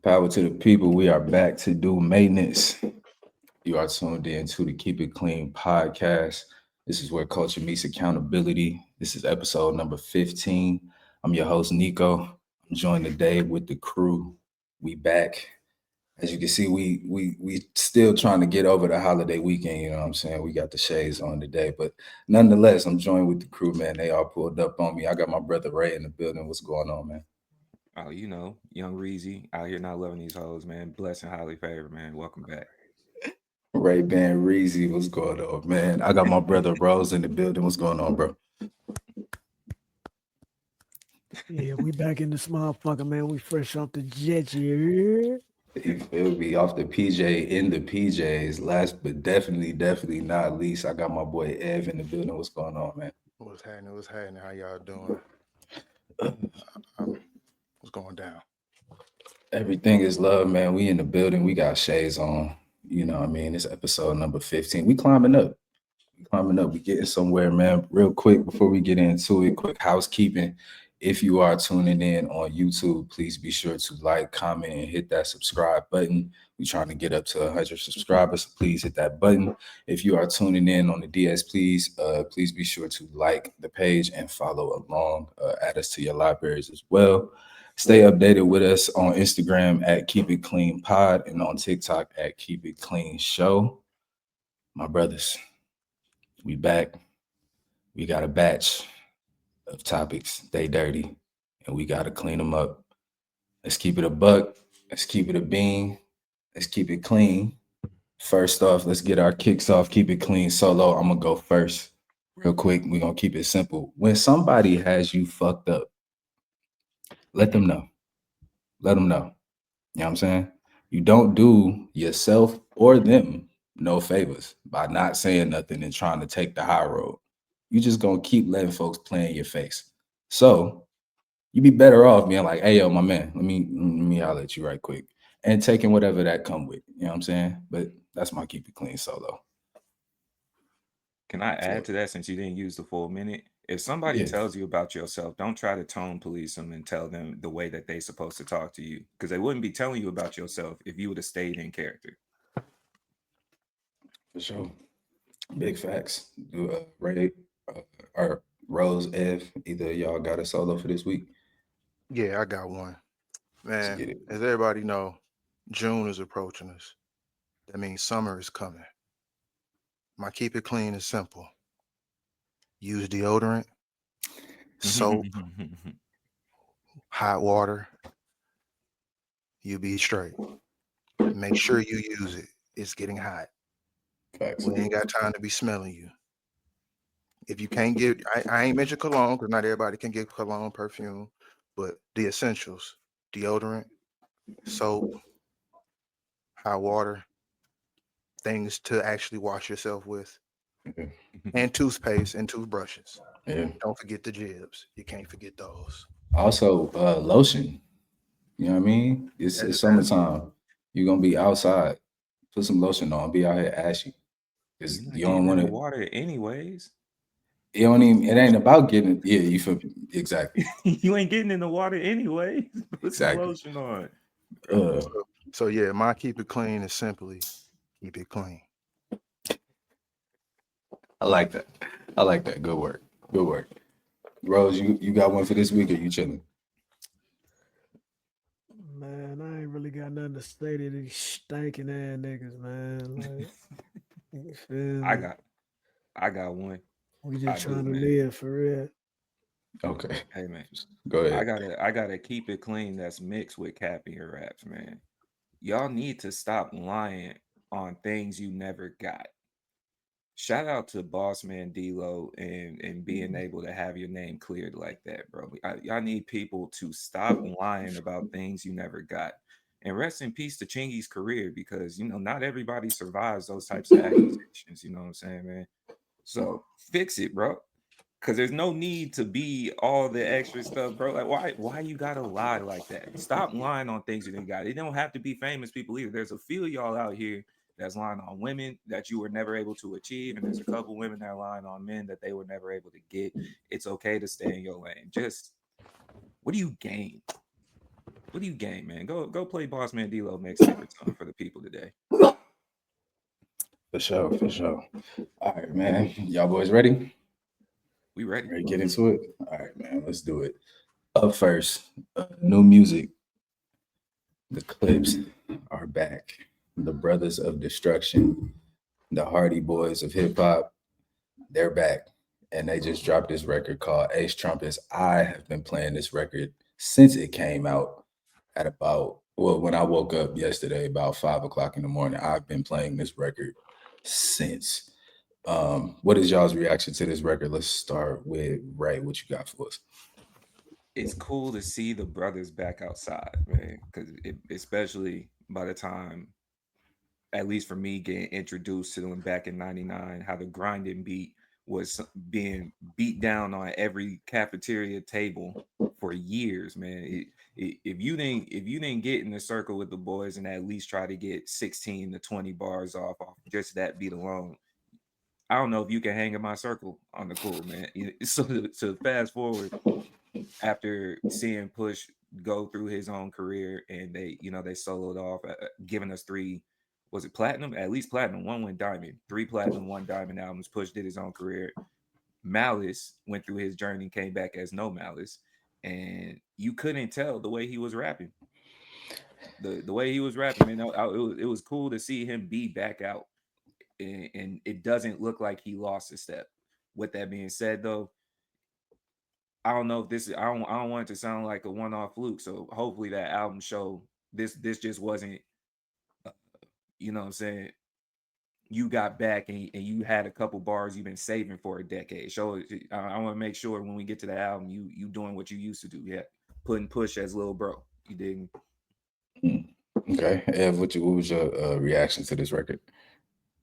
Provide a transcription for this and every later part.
Power to the people. We are back to do maintenance. You are tuned in to the Keep It Clean podcast. This is where culture meets accountability. This is episode number 15. I'm your host, Nico. I'm joined today with the crew. We back. As you can see, we still trying to get over the holiday weekend, you know what I'm saying? We got the shades on today, but nonetheless, I'm joined with the crew, man. They all pulled up on me. I got my brother Ray in the building. What's going on, man? Oh, young Reezy out here not loving these hoes, man. Blessed and highly favored, man. Welcome back. Ray Ban Reezy, what's going on, man? I got my brother Rose in the building. What's going on, bro? Yeah, we back in this motherfucker, man. We fresh off the jet, yeah. You feel me? Off the PJ in the PJs. Last but definitely not least, I got my boy Ev in the building. What's going on, man? What's happening? What's happening? How y'all doing? What's going down? Everything is love, man. We in the building. We got shades on. You know what I mean? It's episode number 15. We climbing up. We getting somewhere, man. Real quick before we get into it, quick housekeeping. If you are tuning in on YouTube, please be sure to like, comment, and hit that subscribe button. We're trying to get up to 100 subscribers, so please hit that button. If you are tuning in on the DS, please be sure to like the page and follow along. Add us to your libraries as well. Stay updated with us on Instagram at Keep It Clean Pod and on TikTok at Keep It Clean Show. My brothers, we back. We got a batch of topics. They dirty, and we got to clean them up. Let's keep it a buck. Let's keep it a bean. Let's keep it clean. First off, let's get our kicks off. Keep it clean solo. I'm going to go first. Real quick, we're going to keep it simple. When somebody has you fucked up, let them know. Let them know. You know what I'm saying? You don't do yourself or them no favors by not saying nothing and trying to take the high road. You just gonna keep letting folks play in your face. So you be better off being like, hey yo, my man, let me holler at you right quick. And taking whatever that come with. You know what I'm saying? But that's my keep it clean solo. Can I add So to that since you didn't use the full minute? If somebody yeah, tells you about yourself, don't try to tone police them and tell them the way that they're supposed to talk to you because they wouldn't be telling you about yourself if you would have stayed in character. for sure. Big facts. Do Ray or Rose, Ev, either of y'all got a solo for this week? Yeah, I got one. Let's Man, get it. as everybody know, June is approaching us. That means summer is coming. My keep it clean is simple. Use deodorant, soap, hot water. You be straight. Make sure you use it. It's getting hot. Facts. We ain't got time to be smelling you. If you can't get, I ain't mentioned cologne because not everybody can get cologne, perfume, but the essentials: deodorant, soap, hot water, things to actually wash yourself with, Yeah. and toothpaste and toothbrushes. Yeah. Don't forget the jibs. You can't forget those. Also, lotion. You know what I mean? It's That's summertime. You're gonna be outside. Put some lotion on. Be out here ashy. Cause You're not you don't getting in want the to. water anyways. You don't even. It ain't about getting. Yeah, you feel me? Exactly. You ain't getting in the water anyways. Put some Exactly. lotion on. Uh, so yeah. My keep it clean is simply keep it clean. I like that. I like that. Good work. Good work. Rose, you got one for this week, or you chilling? Man, I ain't really got nothing to say to these stinking ass niggas, man. Like, you feel I me? got I got one. We I just do, trying to man. live for real. Okay. Hey man. Go I ahead. gotta I gotta keep it clean that's mixed with cap in your raps, man. Y'all need to stop lying on things you never got. Shout out to Boss Man D-Lo and being able to have your name cleared like that, bro. Y'all need people to stop lying about things you never got. And rest in peace to Chingy's career because not everybody survives those types of accusations. You know what I'm saying, man? So fix it, bro. Cause there's no need to be all the extra stuff, bro. Like, why you gotta lie like that? Stop lying on things you didn't got. It don't have to be famous people either. There's a few of y'all out here that's lying on women that you were never able to achieve, and there's a couple women that are lying on men that they were never able to get. It's okay to stay in your lane. Just what do you gain? What do you gain, man? Go play Boss Man D-Lo mixtape or something for the people today. For sure, for sure. All right, man. Y'all boys ready? We ready? Ready to get into it? All right, man. Let's do it. Up first, new music. The Clipse are back. The Brothers of Destruction, the Hardy Boys of hip hop, they're back. And they just dropped this record called Ace Trumpets. I have been playing this record since it came out at when I woke up yesterday, about 5 o'clock in the morning. I've been playing this record since. What is y'all's reaction to this record? Let's start with Ray. What you got for us? It's cool to see the brothers back outside, man. Because especially by the time, at least for me, getting introduced to them back in '99, how the grinding beat was being beat down on every cafeteria table for years, man. If you didn't get in the circle with the boys and at least try to get 16 to 20 bars off just that beat alone, I don't know if you can hang in my circle on the cool, man. So fast forward, after seeing Push go through his own career and they soloed off, giving us 3, was it platinum? At least platinum. 1 went diamond. 3 platinum, 1 diamond albums. Push did his own career. Malice went through his journey, came back as No Malice, and you couldn't tell the way he was rapping. The way he was rapping, man, it was cool to see him be back out, and it doesn't look like he lost a step. With that being said, though, I don't know if this is, I don't want it to sound like a one-off fluke. So hopefully that album show this just wasn't, uh, you know what I'm saying? You got back and you had a couple bars you've been saving for a decade. So I want to make sure when we get to the album, you doing what you used to do. Yeah, putting Push as little bro. You didn't. Okay, Ev, what was your reaction to this record?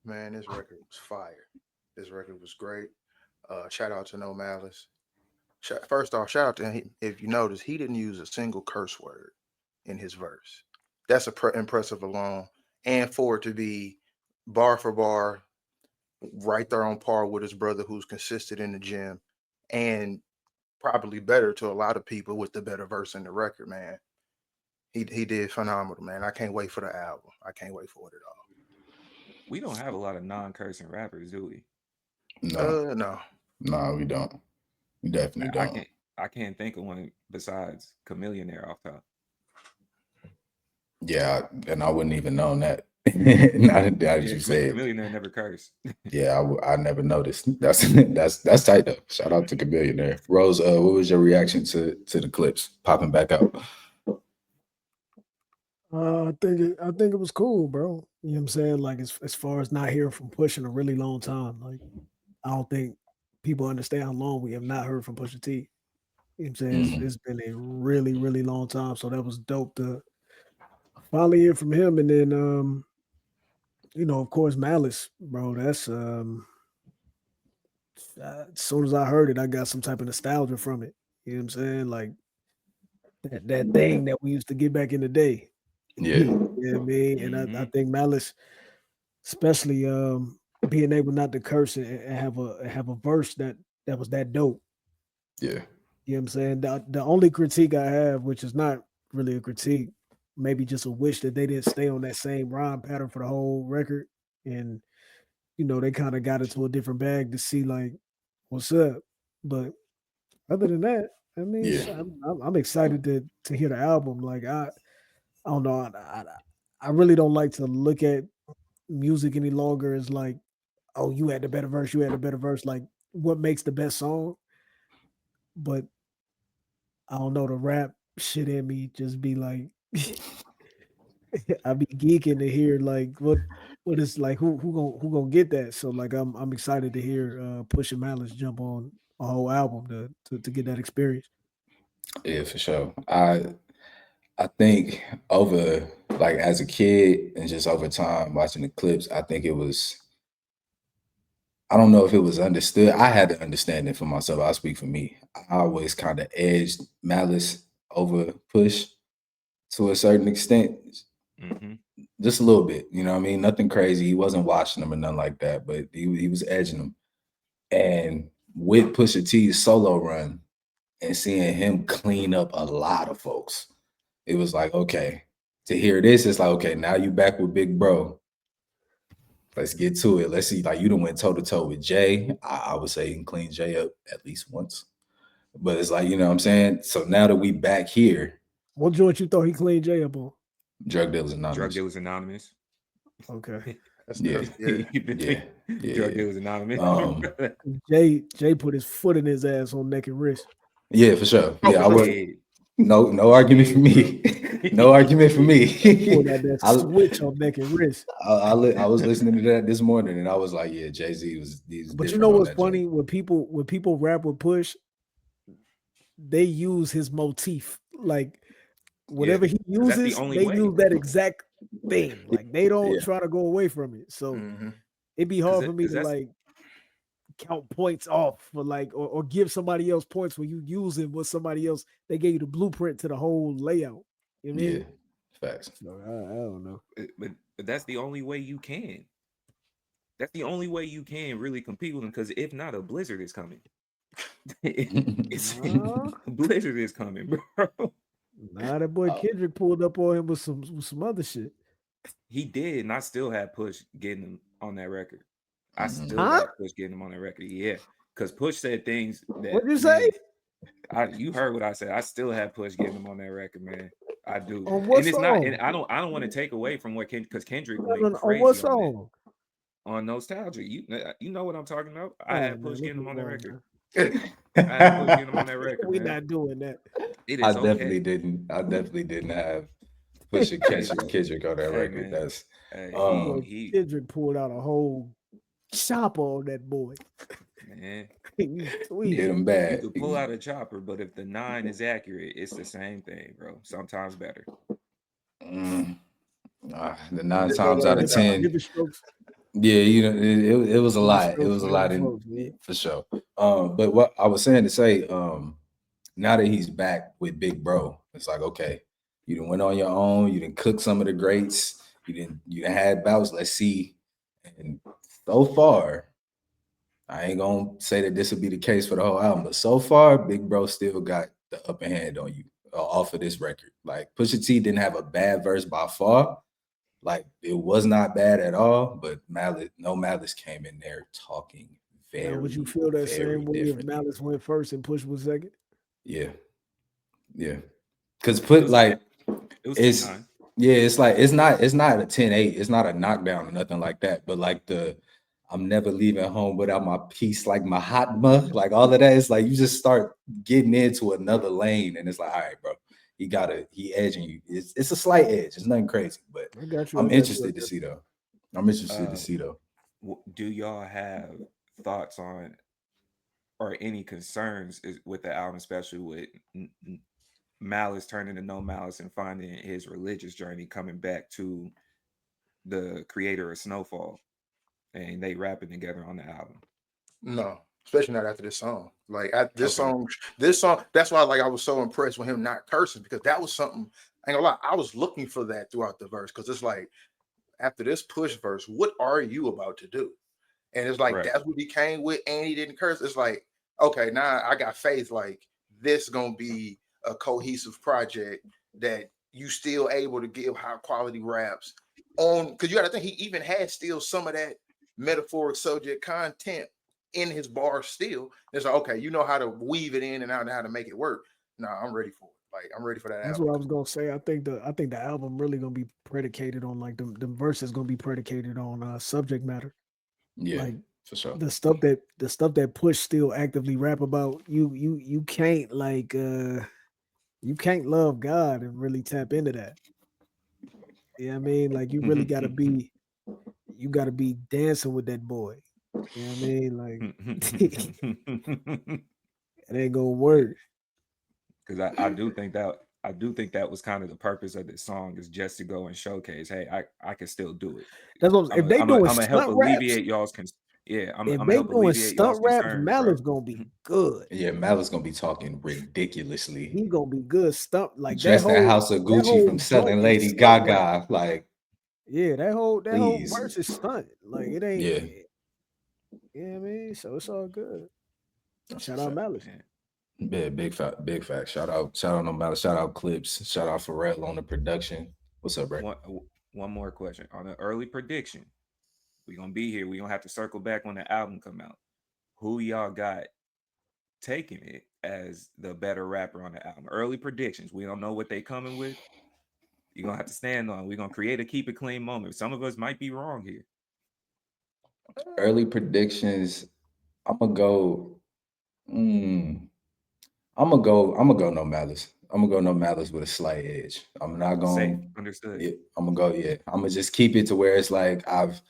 Man, this record was fire. This record was great. Shout out to No Malice. First off, shout out to him. If you notice, he didn't use a single curse word in his verse. That's impressive alone. And for it to be bar for bar, right there on par with his brother who's consistent in the gym, and probably better to a lot of people with the better verse in the record, man. He did phenomenal, man. I can't wait for the album. I can't wait for it at all. We don't have a lot of non-cursing rappers, do we? No, No. we don't. We definitely don't. I can't think of one besides Chameleonaire off top. Yeah, and I wouldn't even known that. Now that you say it. Chameleonaire never cursed. Yeah, I never noticed. That's tight though. Shout out to Chameleonaire. Rose, what was your reaction to the Clipse popping back out? I think it was cool, bro. You know what I'm saying? Like as far as not hearing from Push in a really long time. Like I don't think people understand how long we have not heard from Pusha T. You know what I'm saying? It's been a really, really long time. So that was dope to finally hear from him. And then of course, Malice, bro. That's as soon as I heard it, I got some type of nostalgia from it. You know what I'm saying? Like that thing that we used to get back in the day. Yeah. You know what I mean? And I think Malice, especially being able not to curse and have a verse that was that dope. Yeah. You know what I'm saying? The only critique I have, which is not really a critique, maybe just a wish that they didn't stay on that same rhyme pattern for the whole record. And, they kind of got into a different bag to see like what's up. But other than that, I mean, Yeah. I'm excited to hear the album. Like I don't know, I really don't like to look at music any longer as like, oh, you had the better verse, you had the better verse. Like what makes the best song? But I don't know, the rap shit in me just be like I be geeking to hear like what is like who gonna get that. So like I'm excited to hear Push and Malice jump on a whole album to get that experience. Yeah, for sure. I think over like as a kid and just over time watching the Clipse, I think I don't know if it was understood. I had to understand it for myself. I'll speak for me. I always kind of edged Malice over Push to a certain extent. Just a little bit, you know what I mean? Nothing crazy. He wasn't watching them or nothing like that, but he was edging them. And with Pusha T's solo run and seeing him clean up a lot of folks, it was like, okay, to hear this, it's like, okay, now you back with Big Bro. Let's get to it. Let's see. Like, you done went toe to toe with Jay. I would say you can clean Jay up at least once. But it's like, you know what I'm saying? So now that we back here, What joint you thought he cleaned Jay up on? Drug Dealers Drug Anonymous. Dealers Anonymous. Okay. Yeah. Drug Dealers Anonymous. Jay put his foot in his ass on neck and wrist. Yeah, for sure. Yeah, I was. Yeah. No argument for me. No argument for me. Pulled out that switch on neck and wrist. I was listening to that this morning, and I was like, yeah, Jay-Z was. But you know what's funny? When people rap with Push, they use his motif. Like whatever he uses, they use that exact thing. Like they don't try to go away from it. So it'd be hard for me to like count points off for like or give somebody else points when you using what somebody else they gave you the blueprint to the whole layout. You know what I mean? Facts. So, I don't know. But that's the only way you can. That's the only way you can really compete with them, because if not, a blizzard is coming. Blizzard is coming, bro. Nah, that boy Kendrick pulled up on him with some other shit. He did, and I still had Push getting him on that record. I still had Push getting him on that record. Yeah, because Push said things that. What'd you say? You heard what I said. I still have Push getting him on that record, man. I do. On what and it's song? not. And I don't want to take away from what because Kendrick went crazy on what song? On Nostalgia. You know what I'm talking about. I had Push getting him on that record. We're not doing that. I definitely didn't have Push and Kendrick on that record. Man. That's Kendrick pulled out a whole chopper on that boy. Man, get him bad. You could pull out a chopper, but if the 9 is accurate, it's the same thing, bro. Sometimes better. The 9 times out of 10. Yeah, you know, it was a lot. It was a lot for sure. But what I was saying to say, now that he's back with Big Bro, it's like, okay, you done went on your own, you done cooked some of the greats, you done had bouts. Let's see. And so far, I ain't gonna say that this will be the case for the whole album, but so far, Big Bro still got the upper hand on you off of this record. Like Pusha T didn't have a bad verse by far. Like it was not bad at all, but Malice came in there talking very. Now, would you feel that same way if Malice went first and Push was second? Yeah. Because it's like it's like it's not a 10-8, it's not a knockdown or nothing like that. But like I'm never leaving home without my piece, like my hot mug, like all of that. It's like you just start getting into another lane, and it's like, all right, bro. He edging you. It's a slight edge. It's nothing crazy, but I'm interested to see though. Do y'all have thoughts on or any concerns with the album, especially with Malice turning to No Malice and finding his religious journey, coming back to the creator of Snowfall, and they rapping together on the album? No. Especially not after this song. Like this song, that's why like I was so impressed with him not cursing, because that was something, I ain't gonna lie, I was looking for that throughout the verse, because it's like after this Push verse, what are you about to do? And it's like that's what he came with, and he didn't curse. It's like, okay, now I got faith, like this gonna be a cohesive project that you still able to give high quality raps on, because you gotta think he even had still some of that metaphoric subject content in his bar still. It's like, okay, you know how to weave it in and out and how to make it work. No, I'm ready for it. Like I'm ready for that. That's album. what I was gonna say. I think the album really gonna be predicated on like the verses gonna be predicated on subject matter. Yeah, like for sure. The stuff that Push still actively rap about. You can't like you can't love God and really tap into that. Yeah, I mean, like you really gotta be dancing with that boy. You know what I mean? Like it ain't gonna work. Because I do think that was kind of the purpose of this song, is just to go and showcase, hey, I can still do it. That's what if they doing stunt help alleviate y'all's if they doing stunt raps, Malice gonna be good. Yeah, Malice gonna be talking ridiculously. He gonna be good stunt, like dressed in House of Gucci from selling Lady Gaga. Like, yeah, that whole verse is stunt. Like it ain't. Yeah. You know what I mean? So it's all good. Shout out Malice. Yeah, big fact. Shout out No Matter, shout out Clipse, shout out Pharrell on the production. What's up, Ray? One more question on the early prediction. We're gonna be here. We're gonna have to circle back when the album come out. Who y'all got taking it as the better rapper on the album? Early predictions. We don't know what they coming with. You're gonna have to stand on. We're gonna create a keep it clean moment. Some of us might be wrong here. Early predictions. I'm gonna go. I'm gonna go. I'm gonna go No Malice. I'm gonna go No Malice with a slight edge. I'm not Safe, gonna. understood. Yeah, I'm gonna go. Yeah, I'm gonna just keep it to where it's like I've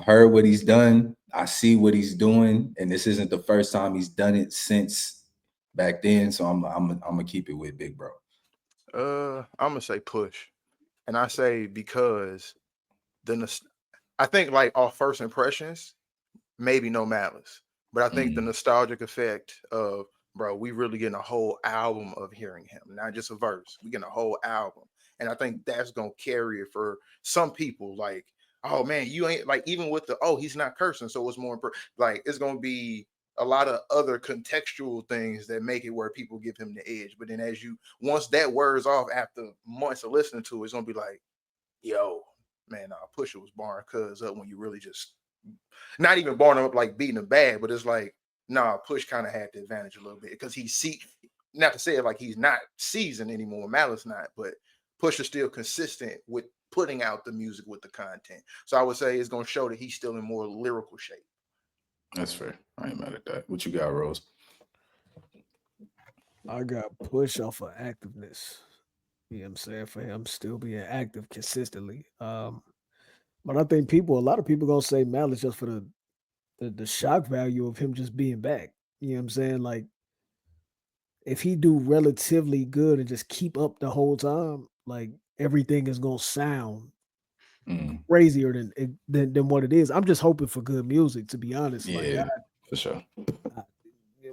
heard what he's done. I see what he's doing, and this isn't the first time he's done it since back then. So I'm gonna keep it with Big Bro. I'm gonna say Push, and I say because I think like our first impressions, maybe No Malice, but I think the nostalgic effect of bro, we really getting a whole album of hearing him, not just a verse. We getting a whole album, and I think that's gonna carry it for some people. Like, oh man, you ain't like even with the he's not cursing, so it's more important. Like it's gonna be a lot of other contextual things that make it where people give him the edge. But then once that wears off after months of listening to it, it's gonna be like, yo, man, Pusha was barring cuz up when you really just not even barring him up like beating him bad, but it's like, Push kind of had the advantage a little bit because not to say it like he's not seasoned anymore, Malice not, but Push is still consistent with putting out the music with the content. So I would say it's gonna show that he's still in more lyrical shape. That's fair. I ain't mad at that. What you got, Rose? I got Push off of activeness. You know what I'm saying? For him still being active consistently. But I think a lot of people gonna say Malice just for the shock value of him just being back. You know what I'm saying? Like if he do relatively good and just keep up the whole time, like everything is gonna sound crazier than what it is. I'm just hoping for good music, to be honest. Yeah, Like for sure.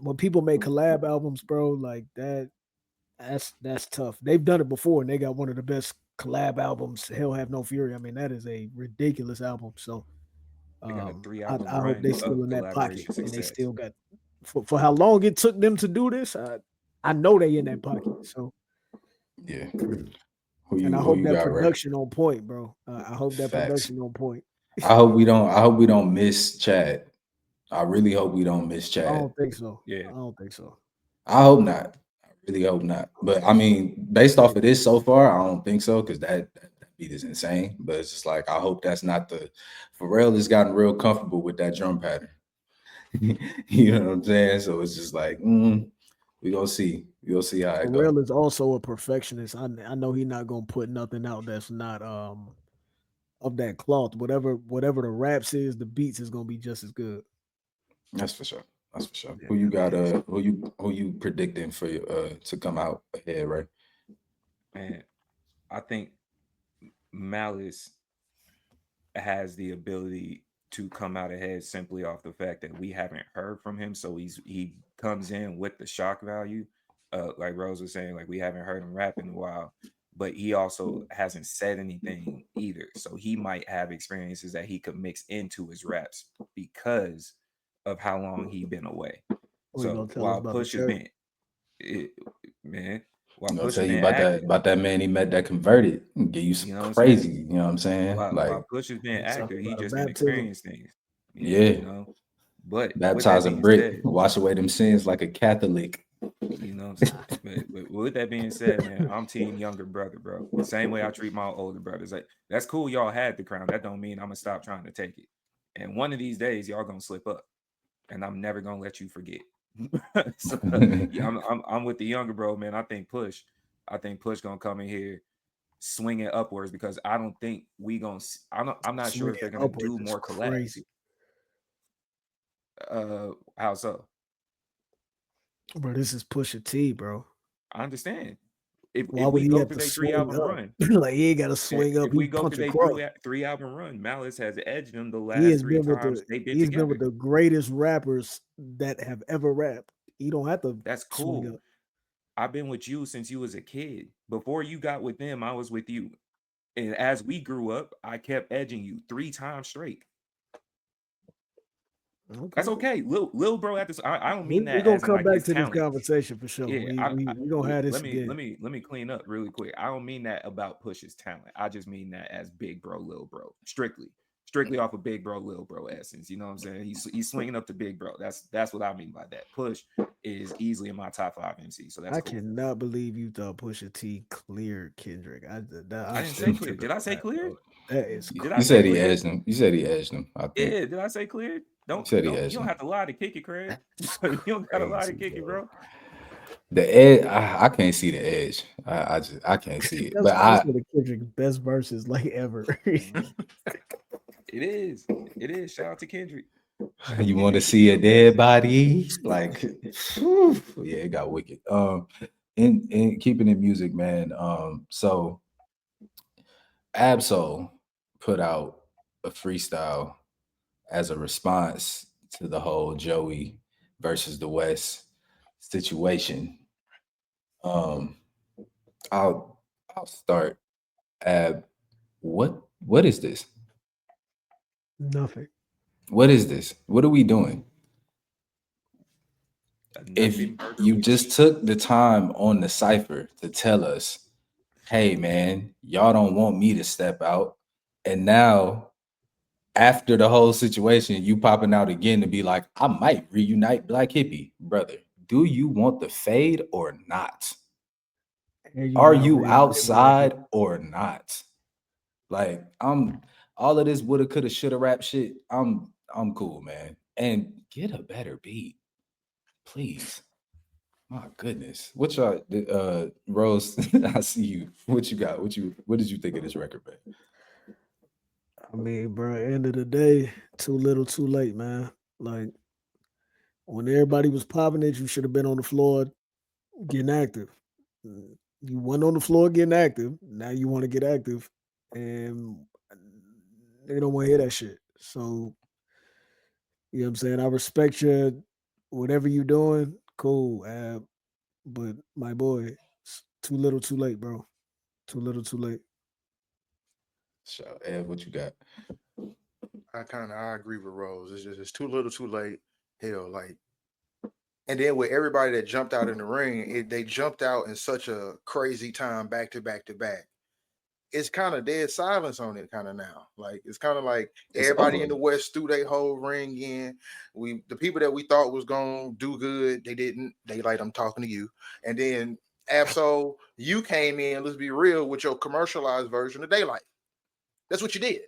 when people make collab albums, bro, like that's tough. They've done it before, and they got one of the best collab albums. Hell Have No Fury. I mean, that is a ridiculous album. So They got a 3 album I hope run they still of in that pocket, collaboration and they success. still got for how long it took them to do this. I know they in that pocket. So Yeah. and I Who hope you that got, Ray? production on point, bro. I hope that Facts. production on point. I hope we don't miss Chad. I really hope we don't miss I Chad. don't think so. Yeah. I don't think so. I hope not. I really hope not. But I mean, based off of this so far, I don't think so because that beat is insane. But it's just like I hope that's not the Pharrell has gotten real comfortable with that drum pattern. You know what I'm saying? So it's just like we gonna see. We'll see how it goes. Pharrell is also a perfectionist. I know he's not gonna put nothing out that's not of that cloth. Whatever the raps is, the beats is gonna be just as good. That's for sure. That's for sure. Yeah, Who you got? yeah. Who you predicting for to come out ahead, right? Man, I think Malice has the ability to come out ahead simply off the fact that we haven't heard from him. So he comes in with the shock value. Like Rose was saying, like we haven't heard him rap in a while, but he also hasn't said anything either. So he might have experiences that he could mix into his raps because of how long he been away. What you So gonna tell us while about the Push has church? been, man, while I'm gonna Push tell has you been active, about that man he met that converted. Give you some you know what I'm saying? crazy. You know what I'm saying? While Like Push has been Talking active, he about a just didn't baptism. experience things, yeah, you know. But with that baptize a being brick, said, wash away them sins like a Catholic. you know, but with that being said, man, I'm team younger brother, bro. The same way I treat my older brothers. Like that's cool, y'all had the crown. That don't mean I'm gonna stop trying to take it. And one of these days, y'all gonna slip up, and I'm never gonna let you forget. So yeah, I'm with the younger bro, man. I think Push gonna come in here swinging upwards because I don't think we gonna. I'm not sure if Swinging they're gonna upwards do is more collabs. crazy. How so? Bro, this is Pusha T, bro. I understand. Why If would we he go have through to their swing 3 album up? run, Like he ain't gotta swing up, if he we go punch through their across. 3 album run, Malice has edged them the He last has 3 been with times they've been he's been together. with the greatest rappers that have ever rapped. He don't have to That's swing cool. up. I've been with you since you was a kid. Before you got with them, I was with you. And as we grew up, I kept edging you 3 times straight. That's okay. Lil bro at this. I don't mean We're that gonna as in come like back his to this talent. conversation for sure. Yeah, We gonna have this let me again. let me clean up really quick. I don't mean that about Push's talent. I just mean that as big bro, Lil bro, strictly off of big bro, Lil bro essence. You know what I'm saying? He's swinging up to big bro. That's what I mean by that. Push is easily in my top 5 MC. So that's I cool. cannot believe you thought Pusha T cleared Kendrick. I didn't say clear. Did I say clear? That is Did I You say said he clear? edged him. You said he edged him. I think. Yeah, did I say clear? You said he You edged don't him. have to lie to kick it, Craig. You don't gotta lie to kick it, bro. The edge, I can't see the edge. I can't see it. That's But one of Kendrick's best verses like ever. It is. Shout out to Kendrick. you want to see a dead body? Like, whew, yeah, it got wicked. In keeping in music, man. So Ab-Soul put out a freestyle as a response to the whole Joey versus the West situation. Um, I'll start. Ab, what is this? Nothing. What is this? What are we doing? If Nothing burger you with just cheese. took the time on the cipher to tell us, hey man, y'all don't want me to step out, and now after the whole situation, you popping out again to be like, I might reunite Black Hippie, brother. Do you want the fade or not? And Are not you reunited outside or not? Like, I'm all of this woulda, coulda, shoulda rap shit. I'm cool, man. And get a better beat, please. My goodness. What y'all Rose, I see you. What you got? What did you think of this record, man? I mean, bro, end of the day, too little, too late, man. Like when everybody was popping it, you should have been on the floor getting active. You went on the floor getting active. Now you want to get active, and they don't want to hear that shit. So you know what I'm saying. I respect your whatever you doing. Cool, but my boy, it's too little, too late, bro. Too little, too late. So, Ed, what you got? I agree with Rose. It's too little, too late. Hell, like, and then with everybody that jumped out in the ring, they jumped out in such a crazy time, back to back to back. It's kind of dead silence on it, kind of now. Like it's kind of like It's everybody in over. the West threw their whole ring in. The people that we thought was gonna do good, they didn't. They like, I'm talking to you, and then Ab-Soul, you came in. Let's be real with your commercialized version of Daylight. That's what you did.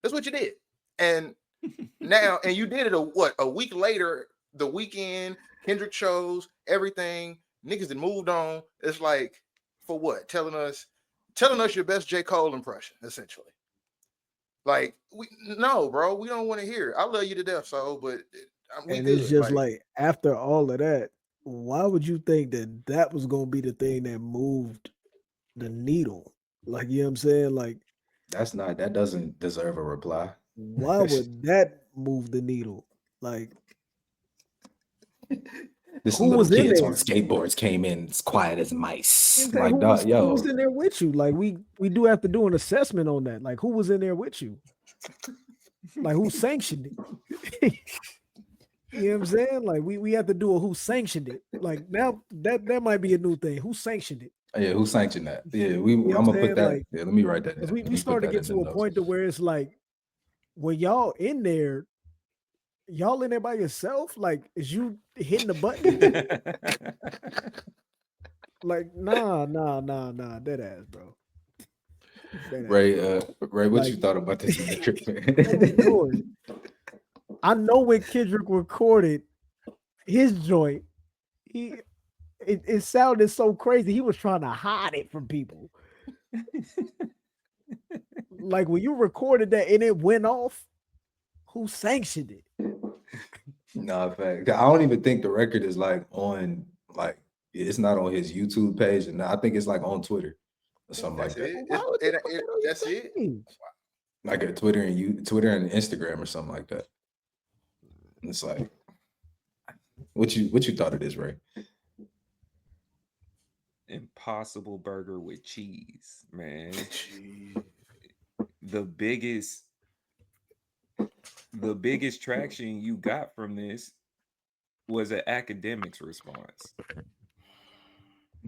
That's what you did. And now, and you did it a week later, the weekend, Kendrick shows, everything, niggas that moved on. It's like, for what? Telling us your best J. Cole impression, essentially. Like, no, bro, we don't want to hear it. I love you to death, so, but we And good. it's just Like, like after all of that, why would you think that that was gonna be the thing that moved the needle? Like you know what I'm saying? Like that doesn't deserve a reply. why would that move the needle? Like This who little was in kids on there? skateboards came in as quiet as mice. Who Like, was dog, who was yo, in there with you? Like we do have to do an assessment on that. Like who was in there with you? Like who sanctioned it? You know what I'm saying? Like we have to do a who sanctioned it. Like now that might be a new thing. Who sanctioned it? yeah, who sanctioned that? Yeah, You know what I'm I'm gonna put saying? that. Like Yeah, let me write that because down. Let we me put start to that get in the to a notes. point to where it's like when y'all in there by yourself? Like, is you hitting the button? Like, nah, dead ass, bro. Dead ass, Ray, bro. Ray, what Like, you thought about this record, what we man? doing? I know when Kendrick recorded his joint, it sounded so crazy. He was trying to hide it from people. Like when you recorded that and it went off, who sanctioned it? No, in fact, I don't even think the record is like on like it's not on his YouTube page, and I think it's like on Twitter or something like that's that. it. Why would you put that on your That's it. page? Like a Twitter and Instagram or something like that. And it's like, what you thought of this, Ray? Impossible burger with cheese, man. Jeez. The biggest the biggest traction you got from this was an Akademiks response.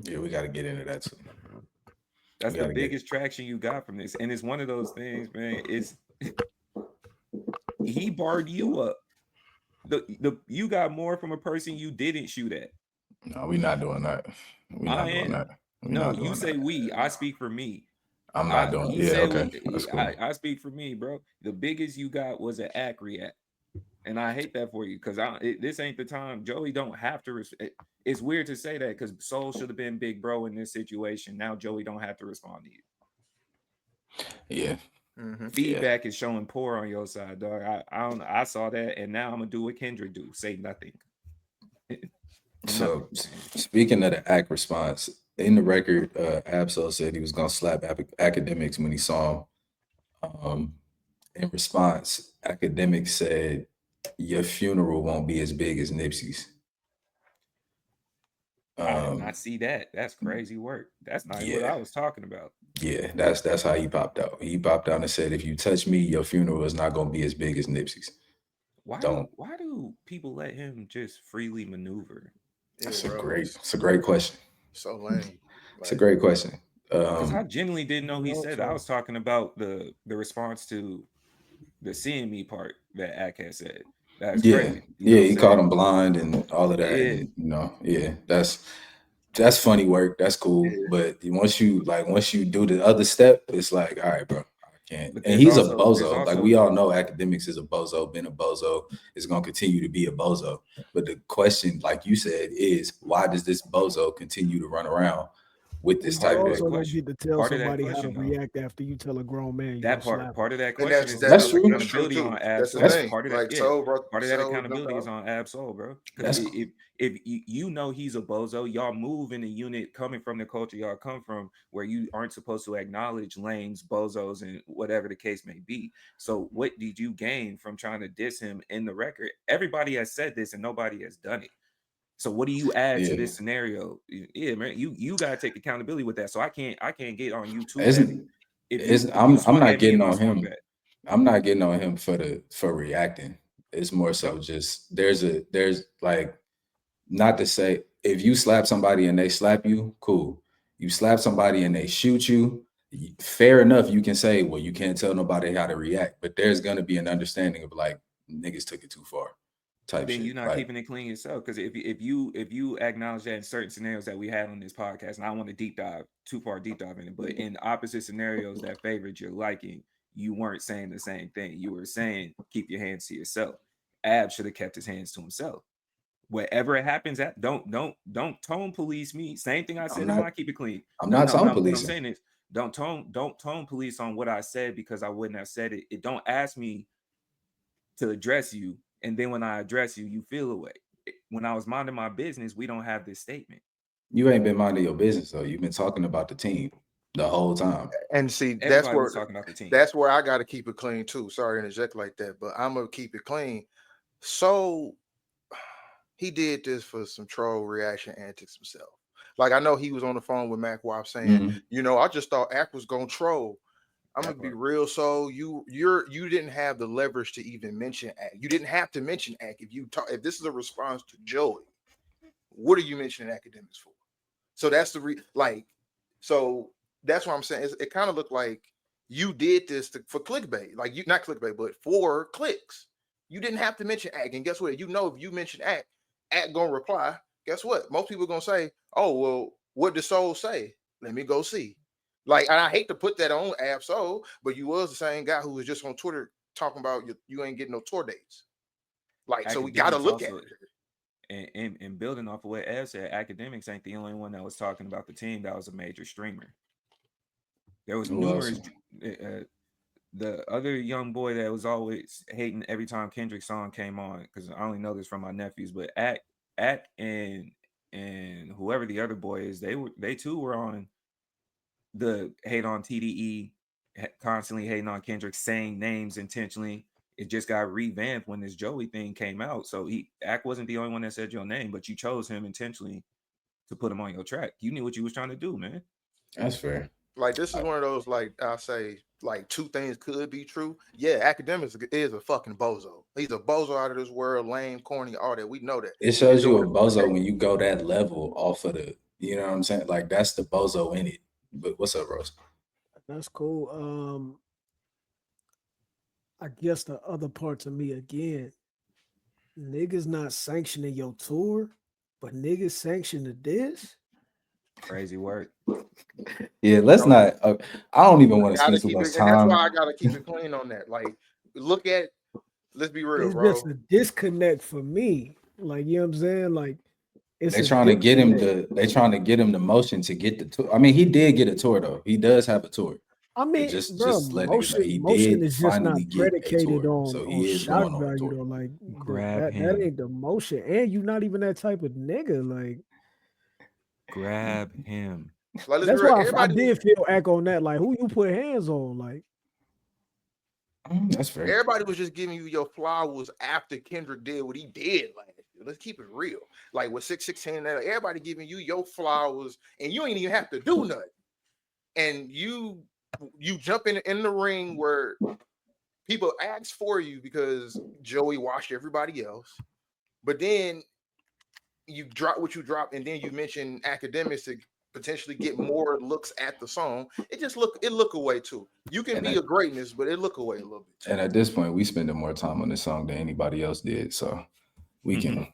Yeah, we got to get into that too. That's We the gotta get biggest traction you got from this, and it's one of those things, man. It's he barred you up. The you got more from a person you didn't shoot at. No, we're not doing that. We're I not doing am. that. We're No, not you doing say that. we. I speak for me. I'm not doing. He Yeah, said okay, that's we. cool. I speak for me, bro. The biggest you got was an act react, and I hate that for you because this ain't the time. Joey don't have to. It's weird to say that because Soul should have been big bro in this situation. Now Joey don't have to respond to you. Yeah, Feedback is showing poor on your side, dog. I don't. I saw that, and now I'm gonna do what Kendrick do. Say nothing. So speaking of the act response, in the record, Ab-Soul said he was gonna slap Akademiks when he saw him. In response, Akademiks said, "Your funeral won't be as big as Nipsey's." I did not see that. That's crazy work. That's not what I was talking about. Yeah, that's how he popped out. He popped out and said, "If you touch me, your funeral is not gonna be as big as Nipsey's." Why do people let him just freely maneuver? It's a great question. So lame. It's a great question. Because I genuinely didn't know he said. I was talking about the response to the seeing me part that Ak had said. That's crazy. He caught him blind and all of that. Yeah. And, that's funny work. That's cool. Yeah. But once you do the other step, it's like, all right, bro, I can't. And he's a bozo. Like we all know, Akademiks is a bozo, been a bozo, is gonna continue to be a bozo. But the question, like you said, is why does this bozo continue to run around with this type of also don't get to tell somebody how to react after you tell a grown man that part of that question that's true. Accountability on Ab-Soul. That's part of that. Part of that accountability is on Ab-Soul, bro. Because if you know he's a bozo, y'all move in a unit coming from the culture y'all come from, where you aren't supposed to acknowledge lames, bozos, and whatever the case may be. So what did you gain from trying to diss him in the record? Everybody has said this and nobody has done it. So what do you add to this scenario? Yeah, man, you gotta take accountability with that. So I can't get on you too heavy. I'm not getting on him. I'm not getting on him for reacting. It's more so just there's like, not to say if you slap somebody and they slap you, cool. You slap somebody and they shoot you, fair enough. You can say, well, you can't tell nobody how to react, but there's gonna be an understanding of like niggas took it too far. Then you're not keeping it clean yourself. Because if you acknowledge that in certain scenarios that we had on this podcast, and I want to deep dive in it, but in opposite scenarios that favored your liking, you weren't saying the same thing. You were saying keep your hands to yourself. Ab should have kept his hands to himself. Whatever it happens at, don't tone police me. Same thing I said in my keep it clean. I'm not tone police. What I'm saying is don't tone police on what I said because I wouldn't have said it. It don't ask me to address you. And then when I address you, you feel away. When I was minding my business, we don't have this statement. You ain't been minding your business though. You've been talking about the team the whole time. And see, that's where I got to keep it clean too. Sorry to interject like that, but I'm gonna keep it clean. So he did this for some troll reaction antics himself. Like I know he was on the phone with Mac Wop saying, I just thought Ak was gonna troll. I'm gonna be real. So you didn't have the leverage to even mention Ak. You didn't have to mention Ak if this is a response to Joey. What are you mentioning Akademiks for? So that's so that's what I'm saying. It kind of looked like you did this for clickbait, like you not clickbait, but for clicks. You didn't have to mention Ak, and guess what? If you mention Ak gonna reply. Guess what? Most people are gonna say, "Oh well, what did Soul say? Let me go see." Like, and I hate to put that on Ab-Soul, but you was the same guy who was just on Twitter talking about you ain't getting no tour dates. Like, so we got to look at it. And building off of what Ed said, Akademiks ain't the only one that was talking about the team that was a major streamer. There was numerous. The other young boy that was always hating every time Kendrick's song came on, because I only know this from my nephews, but Ak and whoever the other boy is, they too were on the hate on TDE, constantly hating on Kendrick, saying names intentionally. It just got revamped when this Joey thing came out. So Ak wasn't the only one that said your name, but you chose him intentionally to put him on your track. You knew what you was trying to do, man. That's fair. Like this is one of those, like I say, like two things could be true. Yeah, Akademiks is a fucking bozo. He's a bozo out of this world, lame, corny, all that. We know that. It shows you a bozo when you go that level off of the, you know what I'm saying? Like that's the bozo in it. But what's up, Rose? That's cool. I guess the other part to me again, niggas not sanctioning your tour, but niggas sanctioning this. Crazy work. Yeah, let's not. I don't even want to Gotta spend too keep much it, and that's time. why I gotta keep it clean on that. Like, look at, let's be real, It's bro. just a disconnect for me. Like, you know what I'm saying? Like, it's They a trying to get him disconnect. the. They trying to get him the motion to get the tour. I mean, he did get a tour though. He does have a tour. I But mean, bro, just let niggas know he motion did is just finally not get a predicated tour. on So he is shock going on a value tour. though. Like Grab that him. ain't the motion, and you not even that type of nigga. Like Grab him. Like, let's be that's real. why I Everybody, did feel act on that. Like who you put hands on? Like That's fair. everybody was just giving you your flowers after Kendrick did what he did last year. Let's keep it real. Like with 616, everybody giving you your flowers, and you ain't even have to do nothing. And you jump in the ring where people ask for you because Joey washed everybody else, but then you drop what you drop, and then you mention Akademiks to potentially get more looks at the song. It look away too. You can be a greatness, but it look away a little bit too. And at this point, we spending more time on this song than anybody else did. So we can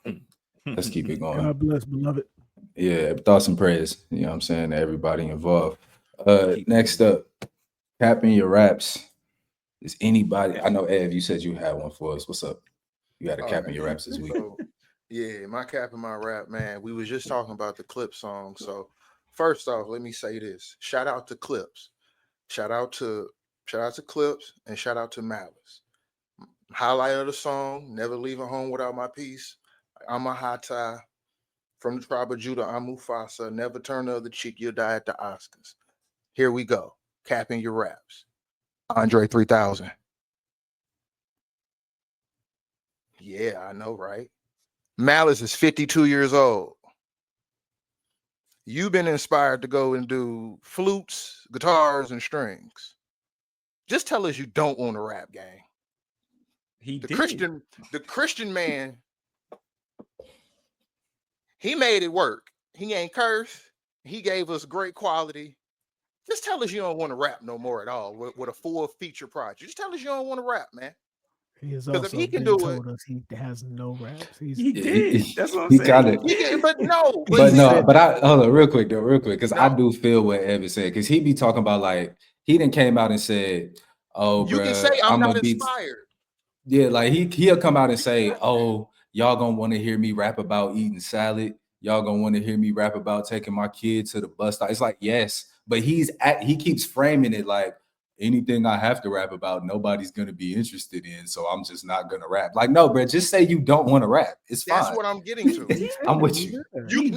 let's keep it going. God bless, beloved. Yeah, thoughts and prayers. You know what I'm saying? To everybody involved. Keep Next up, capping your raps. Is anybody? I know Ev, you said you had one for us. What's up? You had a capping your raps this week. So, yeah, my cap and my rap, man. We was just talking about the Clipse song. So first off, let me say this. Shout out to Clipse. Shout out to Clipse, and shout out to Malice. Highlight of the song, Never Leaving Home Without My Peace. I'm a high tie. From the tribe of Judah, I'm Mufasa. Never turn the other cheek, you'll die at the Oscars. Here we go. Capping your raps. Andre 3000. Yeah, I know, right? Malice is 52 years old. You've been inspired to go and do flutes, guitars, and strings. Just tell us you don't want to rap, gang. The Christian man, he made it work. He ain't cursed. He gave us great quality. Just tell us you don't want to rap no more at all with a full feature project. Just tell us you don't want to rap, man. He has 'Cause also if he can been do told us he has no raps. He did. That's what I'm He saying. kinda, but no, but no, said but I hold on real quick, because I No. do feel what Evan said, because he be talking about like he done came out and said, "Oh, you can bruh, say I'm not gonna be." inspired. Yeah, like he'll come out and say, "Oh, y'all gonna want to hear me rap about eating salad. Y'all gonna want to hear me rap about taking my kid to the bus stop." It's like, yes, but he keeps framing it like anything I have to rap about, nobody's gonna be interested in, so I'm just not gonna rap. Like, no, bro, just say you don't want to rap. It's That's fine. what I'm getting to. I'm with you. You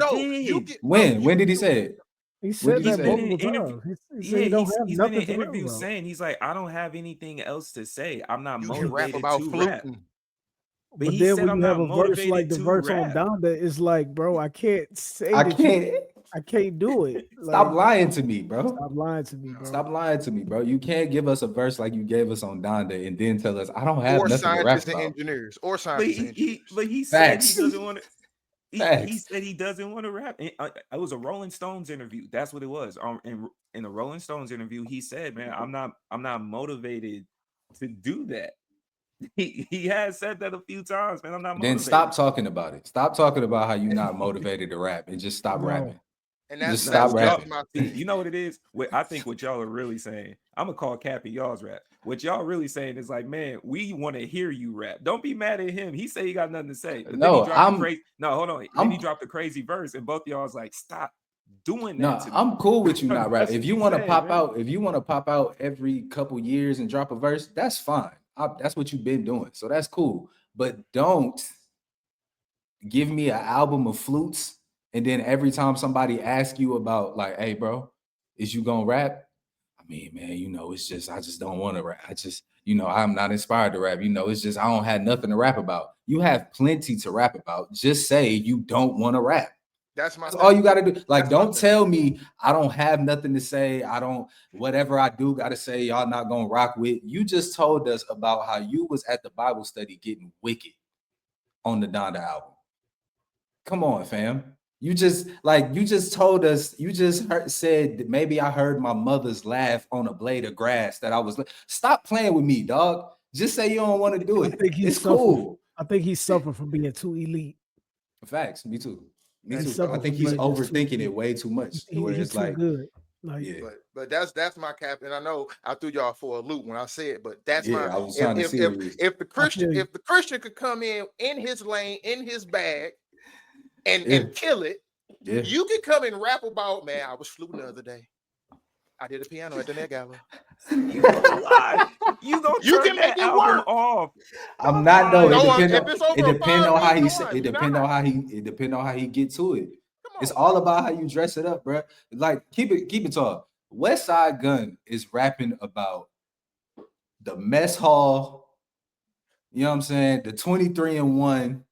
get When did he say it? He said He's that been multiple times. He said he don't have he's been nothing in to rap interviews about. saying he's like, I don't have anything else to say. I'm not You can rap motivated about to rap. fluting. But But he then said when I'm you have not a verse like motivated the to verse on rap. Donda, it's like, bro, I can't say I that can't. I can't do it. Stop Like, lying to me, bro. stop lying to me, bro. Stop lying to me, bro. You can't give us a verse like you gave us on Donda and then tell us I don't have Or nothing to rap scientists and about. engineers. Or But scientists and engineers. he said Facts. he doesn't want to. He Facts. said he doesn't want to rap. It was a Rolling Stones interview. That's what it was. In the Rolling Stones interview, he said, "Man, I'm not motivated to do that." He has said that a few times, man. I'm not motivated. Then stop talking about it. Stop talking about how you're not motivated to rap and just stop Bro. rapping. And Just that's stop rapping. my See, thing. you know what it is? I think what y'all are really saying, I'm gonna call Cappy y'all's rap. What y'all really saying is like, man, we want to hear you rap. Don't be mad at him. He said he got nothing to say. But No, then he dropped the crazy. No, hold on. Then he dropped the crazy verse, and both y'all's like, stop doing that. No, to me. I'm cool with you not rap. That's If what you he want to said, pop man. out, if you want to pop out every couple years and drop a verse, that's fine. That's what you've been doing. So that's cool. But don't give me an album of flutes and then every time somebody asks you about like, hey, bro, is you gonna rap? I mean, man, it's just I just don't want to rap. I just, I'm not inspired to rap. It's just I don't have nothing to rap about. You have plenty to rap about. Just say you don't want to rap. That's my That's all you thing. gotta do. Like, That's my don't thing. tell me I don't have nothing to say. I don't, whatever I do gotta say, y'all not gonna rock with. You just told us about how you was at the Bible study getting wicked on the Donda album. Come on, fam. You just told us, you just said that maybe I heard my mother's laugh on a blade of grass that I was. Stop playing with me, dog. Just say you don't want to do I it. think It's cool. I think he suffered from being too elite. Facts. Me too. Me He too. suffered I think from he's being just too overthinking it elite. way too much. Where He's it's too like, good. Like, yeah, but that's my cap, and I know I threw y'all for a loop when I said, but that's my. yeah. I was trying to see where you. If the Christian you. if the Christian could come in his lane, in his bag, and Yeah. kill it, Yeah. you could come and rap about, man, I was fluting the other day. I did a piano at the Net Gala. You gonna lie? You gonna You turn can make that it album work. off? I'm not though. No, It if it's over it a depend 5 on how he minute say. run, It you're depend not. on how he. It depend on how he get to it. Come on, It's all about how you dress it up, bro. Like keep it tall. West Side Gun is rapping about the mess hall. You know what I'm saying? The 23-and-1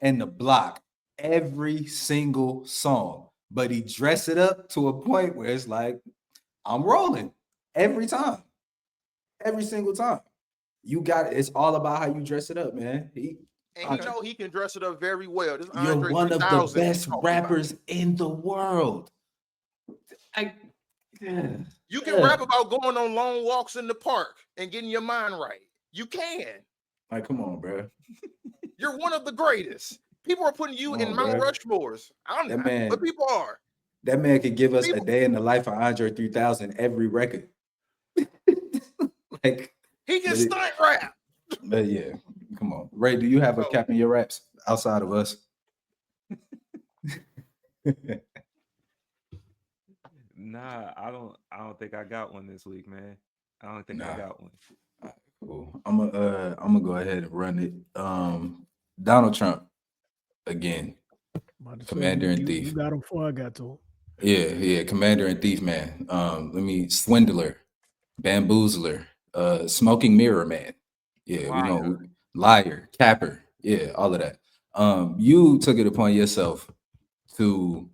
and the block every single song, but he dress it up to a point where it's like I'm rolling every time, every single time. You got it. It's all about how you dress it up, man. And he know he can dress it up very well. This You're Andre one of the 3000 best rappers in the world. You can rap about going on long walks in the park and getting your mind right. You can. Like, come on, bro. You're one of the greatest. People are putting you in Mount Rushmores. I'm not, but people are. That man could give us a day in the life of Andre 3000 every record. Like he can stunt rap. But yeah, come on. Ray, do you have a cap in your raps outside of us? Nah, I don't think I got one this week, man. I don't think I got one. Cool. I'm gonna go ahead and run it. Donald Trump again. Commander and Thief. You got him before I got to him. Yeah, Commander and Thief, man. Swindler, Bamboozler, Smoking Mirror Man. Yeah, we know liar, capper. Yeah, all of that. You took it upon yourself to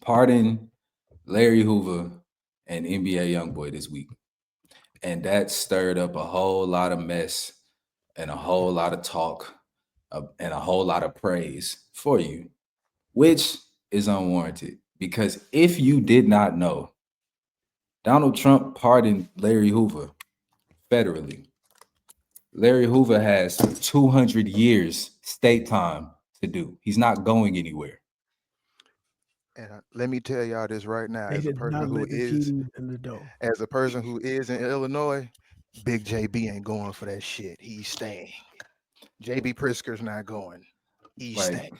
pardon Larry Hoover and NBA YoungBoy this week. And that stirred up a whole lot of mess and a whole lot of talk and a whole lot of praise for you, which is unwarranted. Because if you did not know, Donald Trump pardoned Larry Hoover federally. Larry Hoover has 200 years state time to do. He's not going anywhere. And let me tell y'all this right now, They as a did not person who let the is key in the door. As a person who is in Illinois, Big JB ain't going for that shit. He's staying. JB Prisker's not going. He's staying.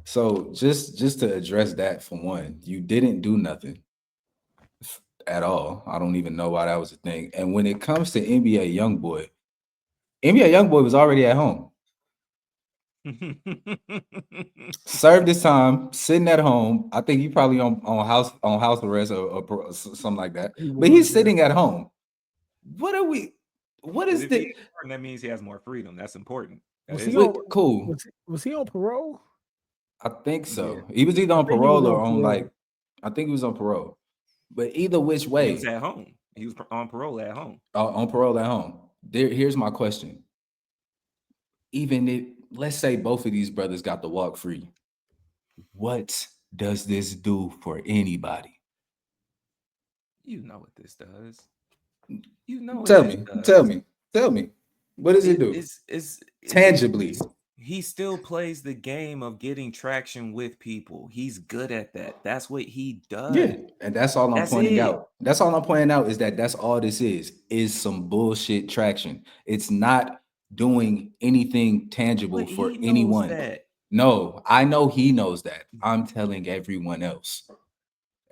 So just to address that, for one, you didn't do nothing at all. I don't even know why that was a thing. And when it comes to NBA YoungBoy was already at home. Served his time, sitting at home. I think he probably on house arrest or something like that. But he's sitting at home. What is this? That means he has more freedom. That's important. Was he cool? Was he on parole? I think so. Yeah. He was either on parole or on I think he was on parole. But either which way, he was at home. He was on parole at home. On parole at home. Here's my question. Even if, let's say both of these brothers got to walk free, what does this do for anybody? You know what this does. You know. Tell me. What does it do? It's tangibly. He still plays the game of getting traction with people. He's good at that. That's what he does. Yeah, and that's all I'm pointing out. That's all I'm pointing out is that that's all this is some bullshit traction. It's not doing anything tangible for anyone. No, I know he knows that. I'm telling everyone else.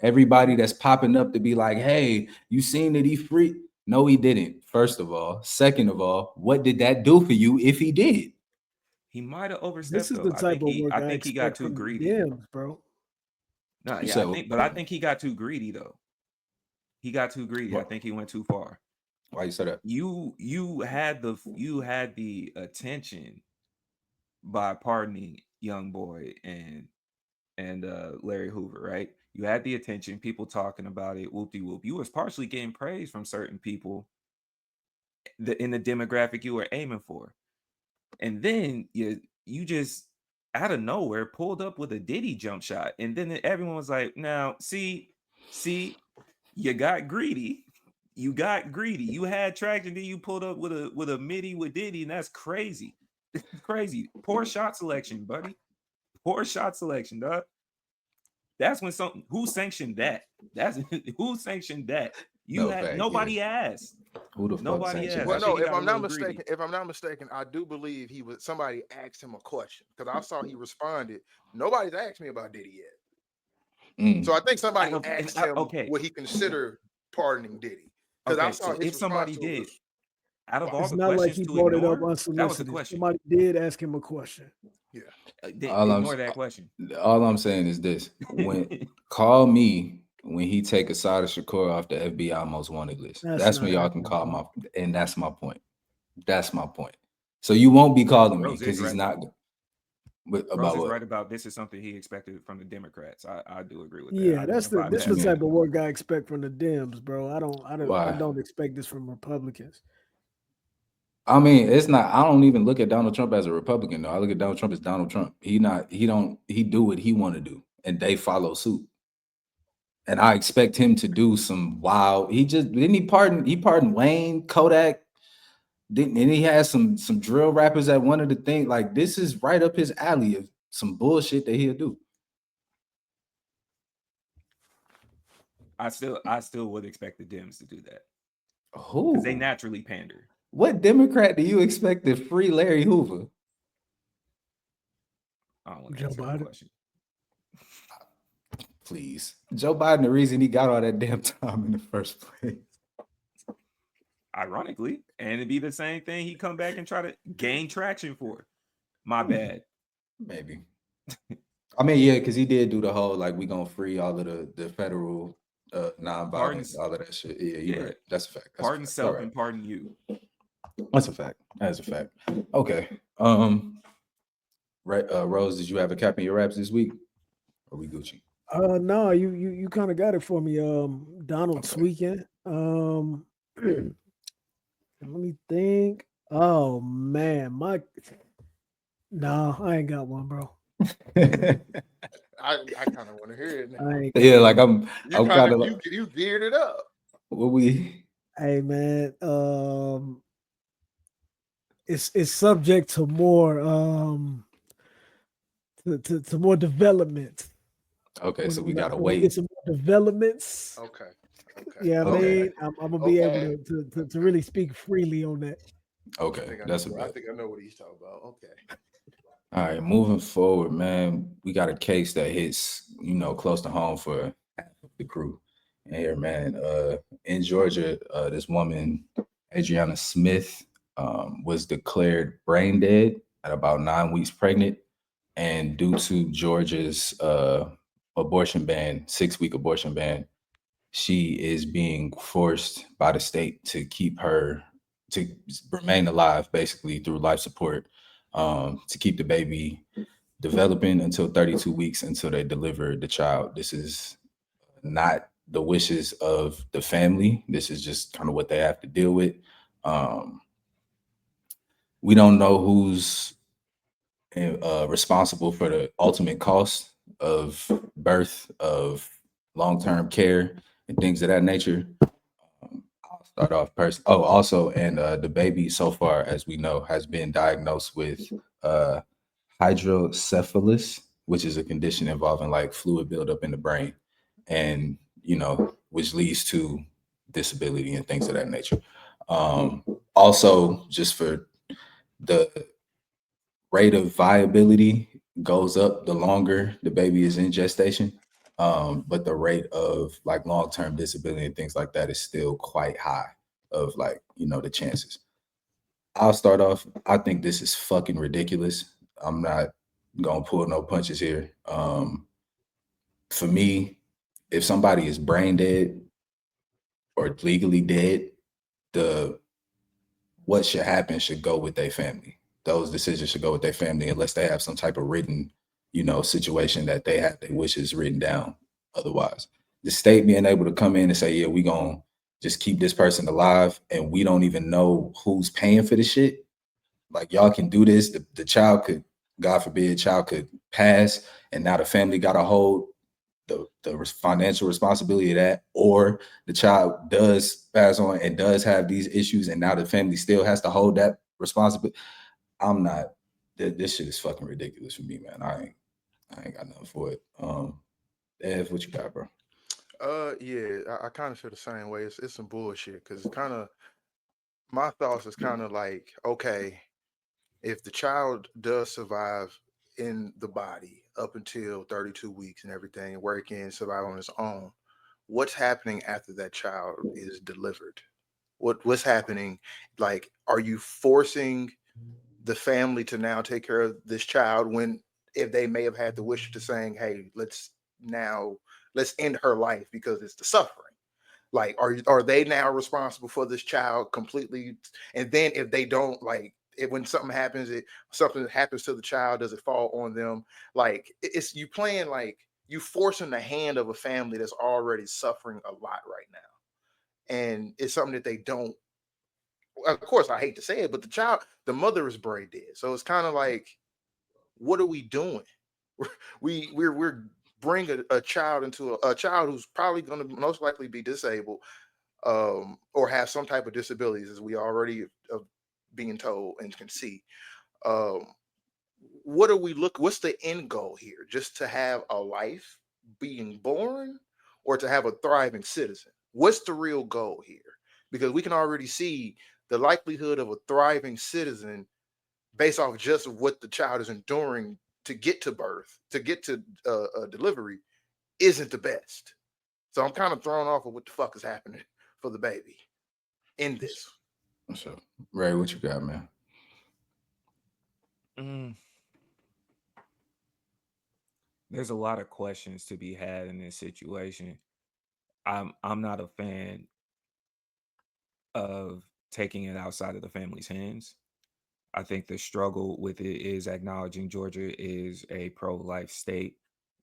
Everybody that's popping up to be like, hey, you seen that he free? No, he didn't. First of all. Second of all, what did that do for you if he did? He might have overstepped. This is the type of work I think he got too greedy, bro. No, yeah, I think he got too greedy though. He got too greedy. What? I think he went too far. Why you say that? You had the attention by pardoning YoungBoy and and Larry Hoover, right? You had the attention, people talking about it, whoop-de-whoop. You was partially getting praise from certain people in the demographic you were aiming for. And then you just out of nowhere pulled up with a Diddy jump shot. And then everyone was like, now, see, you got greedy. You got greedy. You had traction, then you pulled up with a MIDI with Diddy, and that's crazy. Crazy. Poor shot selection, buddy. Poor shot selection, dog. That's when who sanctioned that? That's who sanctioned that. You No had fact, nobody yeah. asked. Who the fuck Nobody sanctioned asked. Well, I that think no, he shit? got a little greedy. if I'm not mistaken, I do believe somebody asked him a question because I saw he responded. Nobody's asked me about Diddy yet. Mm. So I think somebody asked him okay. would he consider pardoning Diddy. Because Okay, I saw so his if somebody response to it did, was, out of all It's the not like questions he to brought it up ignore, that was a unsolicited. question. Somebody did ask him a question. yeah. Ignore that question. All I'm saying is this: call me when he take Asada Shakur off the FBI most wanted list. That's when not y'all can happening, call bro. and that's my point. That's my point. So you won't be calling me Rose because is he's right. not. Rose About is what? right about this is something he expected from the Democrats. I do agree with that. Yeah, I that's didn't the bypass type that. of work I expect from the Dems, bro. I Why? don't expect this from Republicans. I mean, it's not. I don't even look at Donald Trump as a Republican. though. I look at Donald Trump as Donald Trump. He do what he want to do, and they follow suit. And I expect him to do some wild. He pardoned Wayne, Kodak. And he has some drill rappers at one of the things. Like, this is right up his alley of some bullshit that he'll do. I still would expect the Dems to do that. Who? Because they naturally pander. What Democrat do you expect to free Larry Hoover? I don't want to Joe answer that Biden. question. Please. Joe Biden, the reason he got all that damn time in the first place. Ironically, and it'd be the same thing he come back and try to gain traction for. My bad. Maybe. I mean, yeah, because he did do the whole, like, we gonna free all of the federal nonviolence, Pardons. all of that shit. Yeah, you're Yeah. right. That's a fact. Pardon That's self all right. and pardon you. That's a fact. That's a fact. Okay. Right. Rose, did you have a cap in your raps this week? Or we Gucci? No, you kind of got it for me. Donald Okay. tweaking. Let me think. Oh man, no, I ain't got one, bro. I kind of want to hear it now. I ain't got Yeah, one. like I'm kind of you geared it up. what we Hey man, it's subject to more to more development. okay, so we When gotta we get wait. some more developments. Okay. Yeah, I Okay. mean, I'm gonna be Okay. able to really speak freely on that. Okay, that's a I bet. think I know what he's talking about. Okay. All right, moving forward, man. We got a case that hits, close to home for half of the crew. And here, man, in Georgia, this woman, Adrianna Smith, was declared brain dead at about 9 weeks pregnant. And due to Georgia's abortion ban, 6-week abortion ban, she is being forced by the state to keep her to remain alive, basically through life support, to keep the baby developing until 32 weeks until they deliver the child. This is not the wishes of the family. This is just kind of what they have to deal with. We don't know who's responsible for the ultimate cost of birth, of long-term care, and things of that nature. I'll start off first. Oh, also, and the baby so far, as we know, has been diagnosed with hydrocephalus, which is a condition involving like fluid buildup in the brain, and which leads to disability and things of that nature. Also, just for the rate of viability goes up the longer the baby is in gestation. But the rate of like long-term disability and things like that is still quite high of like, the chances. I'll start off. I think this is fucking ridiculous. I'm not gonna pull no punches here. For me, if somebody is brain dead or legally dead, what should happen should go with their family. Those decisions should go with their family unless they have some type of written situation that they have their wishes written down otherwise. The state being able to come in and say, yeah, we gonna just keep this person alive and we don't even know who's paying for the shit. Like, y'all can do this. The child could, God forbid, child could pass, and now the family got to hold the financial responsibility of that, or the child does pass on and does have these issues, and now the family still has to hold that responsibility. I'm not. This shit is fucking ridiculous for me, man. I ain't got nothing for it. Ev, what you got, bro? Yeah, I kind of feel the same way. It's some bullshit because it's kind of my thoughts is kind of like, okay, if the child does survive in the body up until 32 weeks and everything, where it can survive on its own, what's happening after that child is delivered? What's happening? Like, are you forcing the family to now take care of this child when if they may have had the wish to saying, hey, let's end her life because it's the suffering? Like, are they now responsible for this child completely? And then if they don't, like, when something happens, something happens to the child, does it fall on them? Like, it's you playing like you forcing the hand of a family that's already suffering a lot right now, and it's something that they don't. Of course, I hate to say it, but the mother is brain dead, so it's kind of like, what are we doing? We're bringing a child into a child who's probably going to most likely be disabled, or have some type of disabilities, as we already being told and can see. Um, what's the end goal here? Just to have a life being born, or to have a thriving citizen? What's the real goal here? Because we can already see the likelihood of a thriving citizen based off just what the child is enduring to get to birth, to get to delivery, isn't the best. So I'm kind of thrown off of what the fuck is happening for the baby in this. So, Ray, what you got, man? There's a lot of questions to be had in this situation. I'm not a fan of taking it outside of the family's hands. I think the struggle with it is acknowledging Georgia is a pro-life state,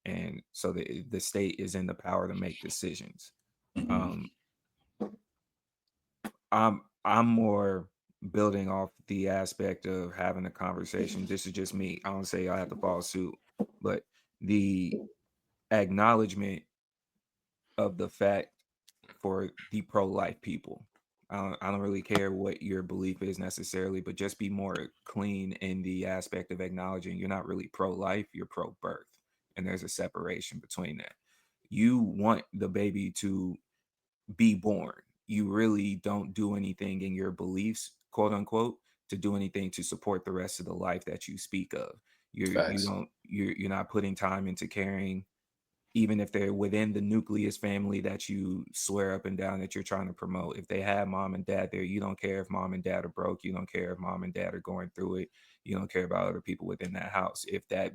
and so the state is in the power to make decisions. Um, I'm more building off the aspect of having a conversation. This is just me. I don't say I have to follow suit, but the acknowledgement of the fact for the pro-life people. I don't really care what your belief is necessarily, but just be more clean in the aspect of acknowledging you're not really pro-life, you're pro-birth. And there's a separation between that. You want the baby to be born. You really don't do anything in your beliefs, quote unquote, to do anything to support the rest of the life that you speak of. Facts. You're not putting time into caring, even if they're within the nucleus family that you swear up and down that you're trying to promote. If they have mom and dad there, you don't care if mom and dad are broke. You don't care if mom and dad are going through it. You don't care about other people within that house. If that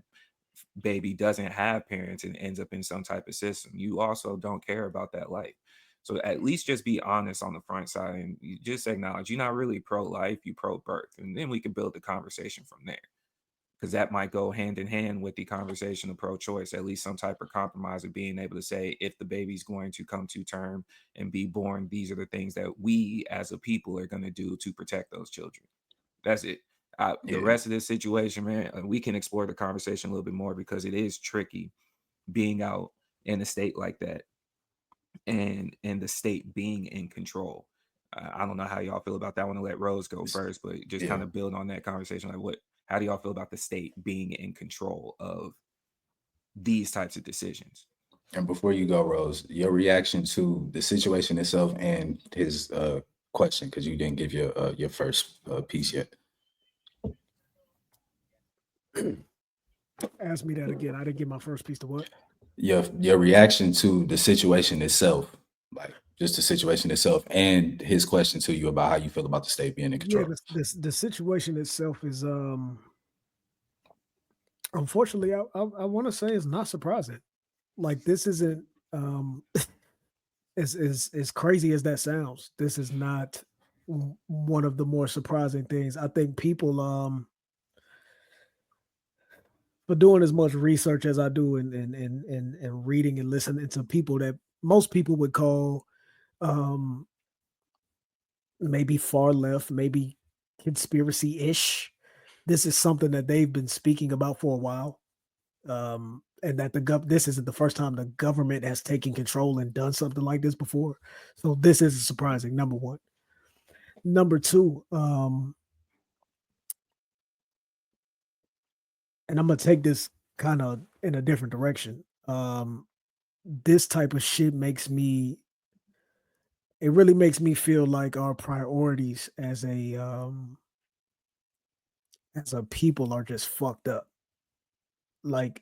baby doesn't have parents and ends up in some type of system, you also don't care about that life. So at least just be honest on the front side and you just acknowledge you're not really pro-life, you pro-birth. And then we can build the conversation from there, because that might go hand in hand with the conversation of pro-choice, at least some type of compromise of being able to say, if the baby's going to come to term and be born, these are the things that we as a people are going to do to protect those children. That's it. The rest of this situation, man, we can explore the conversation a little bit more, because it is tricky being out in a state like that and the state being in control. I don't know how y'all feel about that. I want to let Rose go first, but just kind of build on that conversation. Like, how do y'all feel about the state being in control of these types of decisions? And before you go, Rose, your reaction to the situation itself and his question, because you didn't give your first piece yet. Ask me that again. I didn't get my first piece to what? Your reaction to the situation itself, like just the situation itself, and his question to you about how you feel about the state being in control. Yeah, the situation itself is unfortunately, I want to say it's not surprising. Like, this isn't as crazy as that sounds. This is not one of the more surprising things. I think people for doing as much research as I do and reading and listening to people that most people would call um maybe far left, maybe conspiracy-ish. This is something that they've been speaking about for a while. And that this isn't the first time the government has taken control and done something like this before. So this isn't surprising, number one. Number two, and I'm gonna take this kind of in a different direction. This type of shit it really makes me feel like our priorities as a people are just fucked up. Like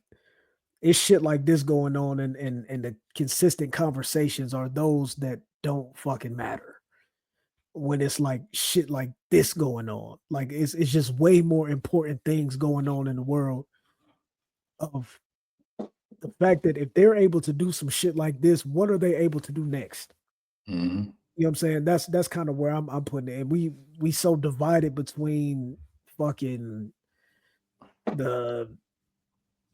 it's shit like this going on and the consistent conversations are those that don't fucking matter. When it's like shit like this going on. Like it's just way more important things going on in the world of the fact that if they're able to do some shit like this, what are they able to do next? Mm-hmm. You know what I'm saying? That's kind of where I'm putting it. And we so divided between fucking the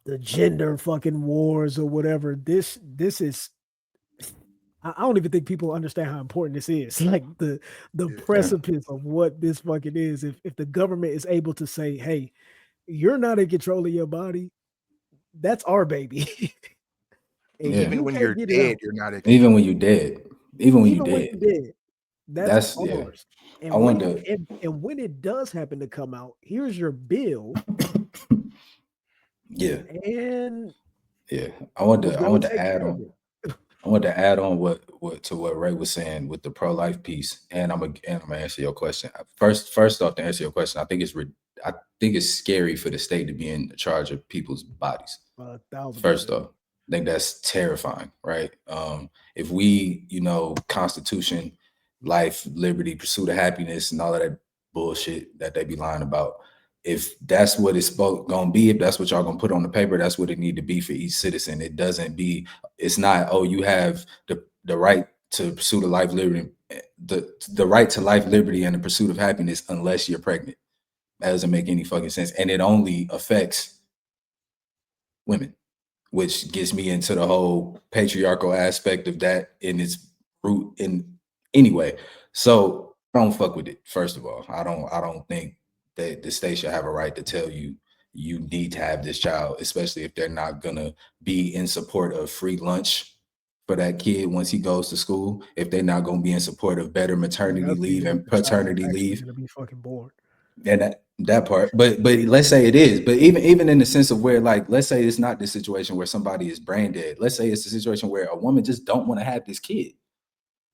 the gender fucking wars or whatever. This is I don't even think people understand how important this is. Like the Yeah. precipice of what this fucking is. If the government is able to say, hey, you're not in control of your body, that's our baby. And Yeah. Even you when can't you're get it dead, out. you're not in Even control. when you dead, even when you Even when dead, you're dead, that's that's yeah. ours. I And wonder. when it does happen to come out, here's your bill, Yeah, and yeah. we're I gonna want to take add care of on. it. I want to add on what to what Ray was saying with the pro life piece, and I'm gonna answer your question first off. To answer your question, I think it's scary for the state to be in charge of people's bodies. 1,000%. First off, I think that's terrifying, right? If we, Constitution, life, liberty, pursuit of happiness, and all of that bullshit that they be lying about. If that's what it's gonna be, if that's what y'all gonna put on the paper, that's what it need to be for each citizen. It's not, oh, you have the right to pursue the life, liberty, the right to life, liberty, and the pursuit of happiness unless you're pregnant. That doesn't make any fucking sense. And it only affects women, which gets me into the whole patriarchal aspect of that in its root in anyway. So I don't fuck with it. First of all, I don't think that the state should have a right to tell you you need to have this child, especially if they're not gonna be in support of free lunch for that kid once he goes to school, if they're not gonna be in support of better Yeah, maternity that's leave even if and the child is paternity actually leave. gonna be fucking born. And that part, but let's say it is, but even in the sense of where, like, let's say it's not the situation where somebody is brain dead. Let's say it's a situation where a woman just don't want to have this kid,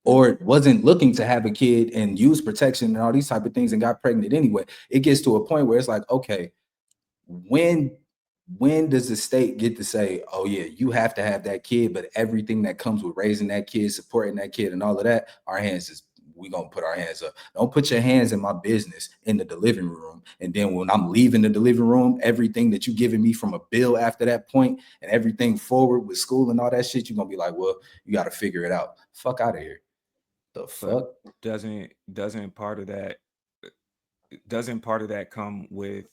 or wasn't looking to have a kid and use protection and all these type of things and got pregnant anyway. It gets to a point where it's like, okay, when does the state get to say, oh yeah, you have to have that kid, but everything that comes with raising that kid, supporting that kid, and all of that, we gonna put our hands up. Don't put your hands in my business in the delivery room. And then when I'm leaving the delivery room, everything that you giving me from a bill after that point and everything forward with school and all that shit, you're gonna be like, well, you got to figure it out. Fuck out of here. The But fuck? doesn't part of that doesn't part of that come with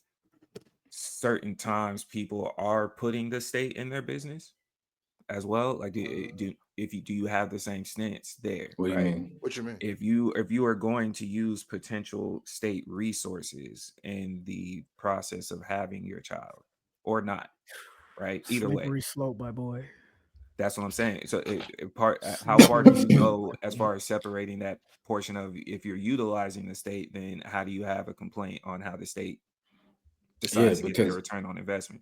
certain times people are putting the state in their business as well? Like do you have the same stance there, What do you right? mean? What you mean? If you are going to use potential state resources in the process of having your child or not, right? Either way, Slippery slope, my boy. that's what I'm saying. So how far do you go as far as separating that portion of, if you're utilizing the state, then how do you have a complaint on how the state Yeah, decides to get their return on investment?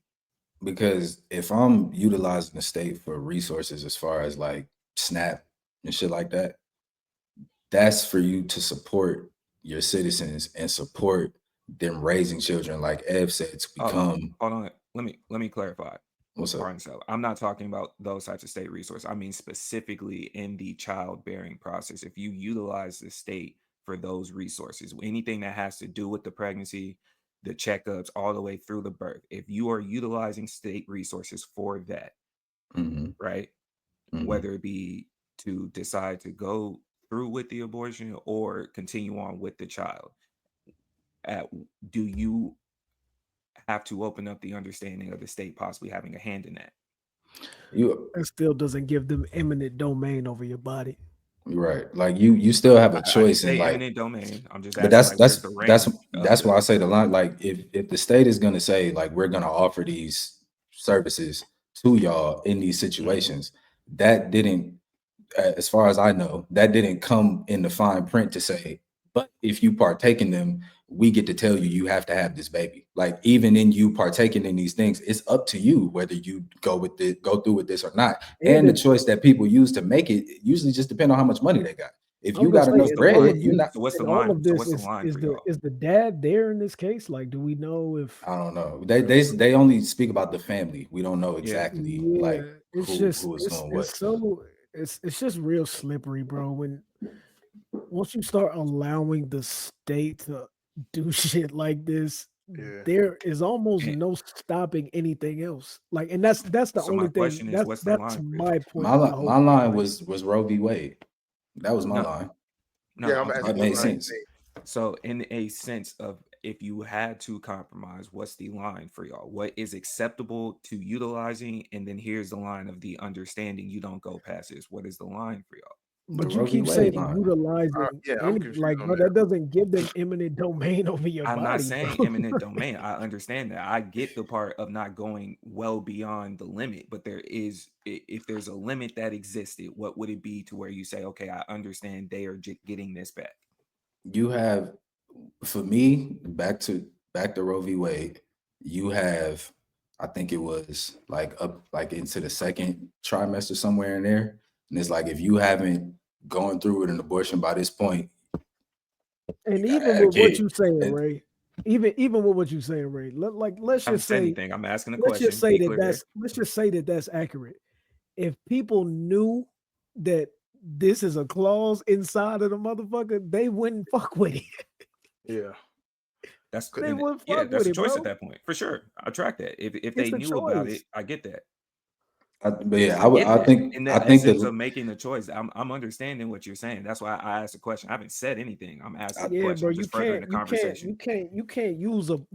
because if I'm utilizing the state for resources as far as like SNAP and shit like that, that's for you to support your citizens and support them raising children, like Ev said, to become Hold on. Let me clarify. what's up? Pardon, so I'm not talking about those types of state resources. I mean specifically in the childbearing process. If you utilize the state for those resources, anything that has to do with the pregnancy, the checkups, all the way through the birth, if you are utilizing state resources for that, Mm-hmm, right? mm-hmm. Whether it be to decide to go through with the abortion or continue on with the child, at do you have to open up the understanding of the state possibly having a hand in that. You That still doesn't give them eminent domain over your body. right. Like you still have a I didn't choice in say like, eminent domain. I'm just but asking, like, where's the range of that's why I the? say the line. Like if the state is gonna say like we're gonna offer these services to y'all in these situations, that didn't, as far as I know, that didn't come in the fine print to say, but if you partake in them, we get to tell you you have to have this baby. Like even in you partaking in these things, it's up to you whether you go through with this or not. And the choice that people use to make it usually just depend on how much money they got. If I was you gonna got say, enough and all bread, of you're this, not. So what's the and all line? of So this what's the line for y'all? is the dad there in this case? Like, do we know if? I don't know. They only speak about the family. We don't know Yeah. exactly Yeah, like it's who just is doing what. it's so it's just real slippery, bro. When once you start allowing the state to do shit like this, Yeah. there is almost And no stopping anything else. Like, and that's the so my only thing. question is, what's the That's line for y'all? my point My with the whole my thing. line Like, was Roe v. Wade. That was my No, line. no, Yeah, I'm I'm That asking talking what made about. line sense. So, in a sense of if you had to compromise, what's the line for y'all? What is acceptable to utilizing? And then here's the line of the understanding you don't go past this. What is the line for y'all? The but you Roe v. keep Wade saying line. utilizing yeah, I'm any confused like, on bro, that. that doesn't give them eminent domain over your I'm not body, saying bro. eminent domain. I understand that. I get the part of not going well beyond the limit, but there is, if there's a limit that existed, what would it be to where you say, okay, I understand they are getting this back? You have, for me, back to Roe v. Wade, you have, I think it was like up like into the second trimester somewhere in there. And it's like if you haven't gone through with an abortion by this point, you And gotta even have a with what kid. you saying, And Ray, even with what you saying, Ray, let's I haven't just said say anything. I'm asking a let's just question. say Be that clear here. let's just say that that's accurate. If people knew that this is a clause inside of the motherfucker, they wouldn't fuck with it. Yeah. That's They and wouldn't yeah, fuck that's with a it, choice at bro. that point for sure. I track that. If they It's a knew about choice. it, I get that. but yeah, I get I that. think In I the think essence that of making a choice, I'm understanding what you're saying. That's why I asked a question. I haven't said anything. I'm asking a Yeah, question. bro. I'm just furthering the conversation. You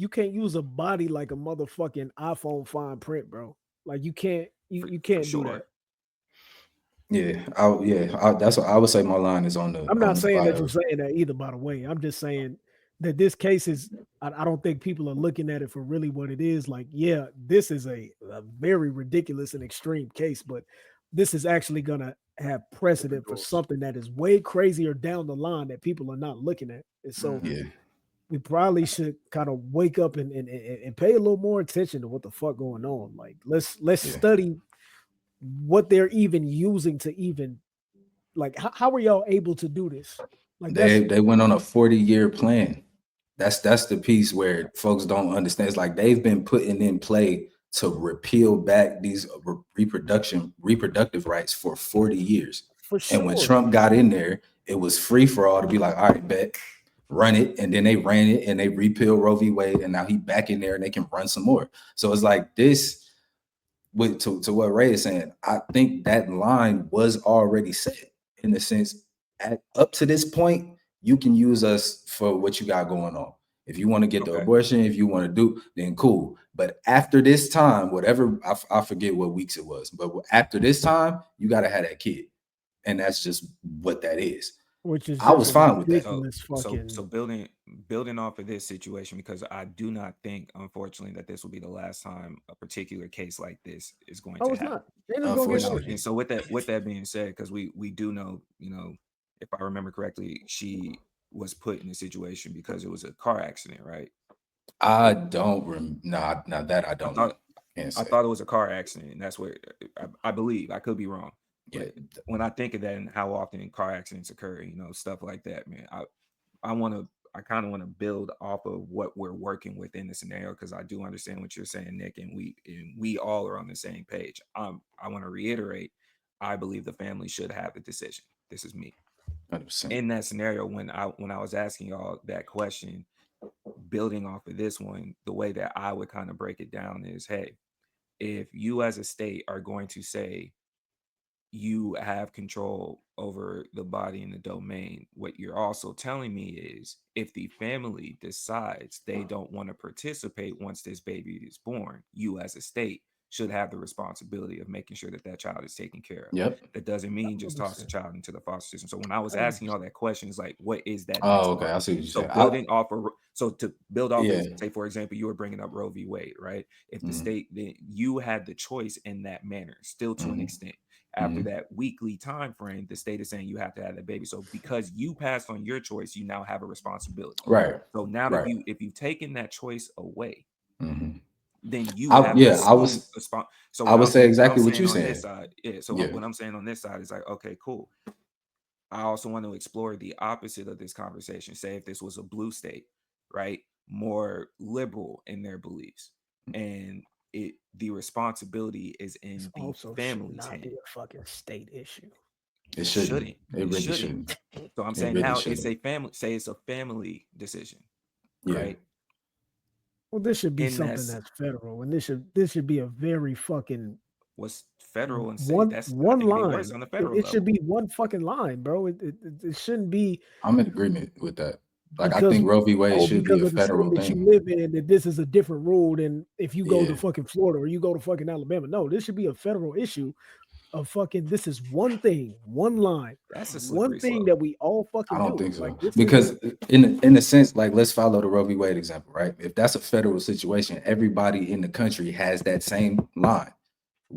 can't use a body like a motherfucking iPhone fine print, bro. Like you For can't do that. sure. that's what I would say. My line is on I'm not the saying that you're bio. saying that either, by the way. I'm just saying that this case is, I don't think people are looking at it for really what it is. Like, yeah, this is a very ridiculous and extreme case, but this is actually going to have precedent for doors. something that is way crazier down the line that people are not looking at. And so Yeah, we probably should kind of wake up and pay a little more attention to what the fuck going on. Like, let's yeah. study what they're even using to even, like, how are y'all able to do this? Like, that's They went on a 40-year plan. That's the piece where folks don't understand. It's like they've been putting in play to repeal back these reproductive rights for 40 years. for And when sure. Trump got in there, it was free for all to be like, all right, bet, run it. And then they ran it and they repealed Roe v. Wade. And now he back in there and they can run some more. So it's like this, to what Ray is saying, I think that line was already set in the sense up to this point, you can use us for what you got going on. If you want to get the Okay. abortion, if you want to do, then cool. But after this time, whatever, I forget what weeks it was, but after this time, you got to have that kid. And that's just what that is. Which is I just was a fine with that. ridiculous fucking. So building off of this situation, because I do not think, unfortunately, that this will be the last time a particular case like this is going Oh, to it's happen. not. And it's gonna get worse. Unfortunately. And so with that being said, because we do know, if I remember correctly, she was put in a situation because it was a car accident, right? I don't nah, that I I don't know. thought Can't I say. thought it was a car accident, and that's where I believe. I could be wrong, Yeah. but when I think of that and how often car accidents occur, stuff like that, man, I kind of want to build off of what we're working with in the scenario, because I do understand what you're saying, Nick, and we all are on the same page. I want to reiterate, I believe the family should have the decision. This is me. 100%. In that scenario, when I was asking y'all that question, building off of this one, the way that I would kind of break it down is, hey, if you as a state are going to say you have control over the body and the domain. What you're also telling me is if the family decides they don't want to participate once this baby is born, you as a state should have the responsibility of making sure that that child is taken care of. Yep. That doesn't mean just toss the 100%. child into the foster system. So when I was asking all that question, it's like, what is that next Oh, okay. part? I see what you're So saying. building off of, so to build off Yeah. of, say, for example, you were bringing up Roe v. Wade, right? If the state, then you had the choice in that manner, still to an extent. After that weekly time frame, the state is saying you have to have that baby. So because you passed on your choice, you now have a responsibility. Right. So now that Right. if you've taken that choice away, Mhm. then you I- have yeah, to I was- assume response. So I would say exactly what saying you on said. this side, yeah. So Yeah. what I'm saying on this side is like, okay, cool. I also want to explore the opposite of this conversation. Say if this was a blue state, right, more liberal in their beliefs, and the responsibility is in the Also should family's not hand. be a fucking state issue. It shouldn't. It really shouldn't. shouldn't. So I'm It saying really now it's a shouldn't. family. Say it's a family decision, Yeah. right? Well, this should be In that something that's federal, and this should be a very fucking what's federal and state. I one think it'd be line. worse on the federal It should level. be one fucking line, bro. It shouldn't be I'm in agreement with that. Like, I because think Roe v. Wade should be because a of the state federal that you thing. live in, that this is a different rule than if you go Yeah. to fucking Florida or you go to fucking Alabama. No, this should be a federal issue of fucking. This is one thing, one line. That's a One slippery thing slope. that we all fucking I don't do. think so. Like this Because is, in a sense, like, let's follow the Roe v. Wade example, right? If that's a federal situation, everybody in the country has that same line.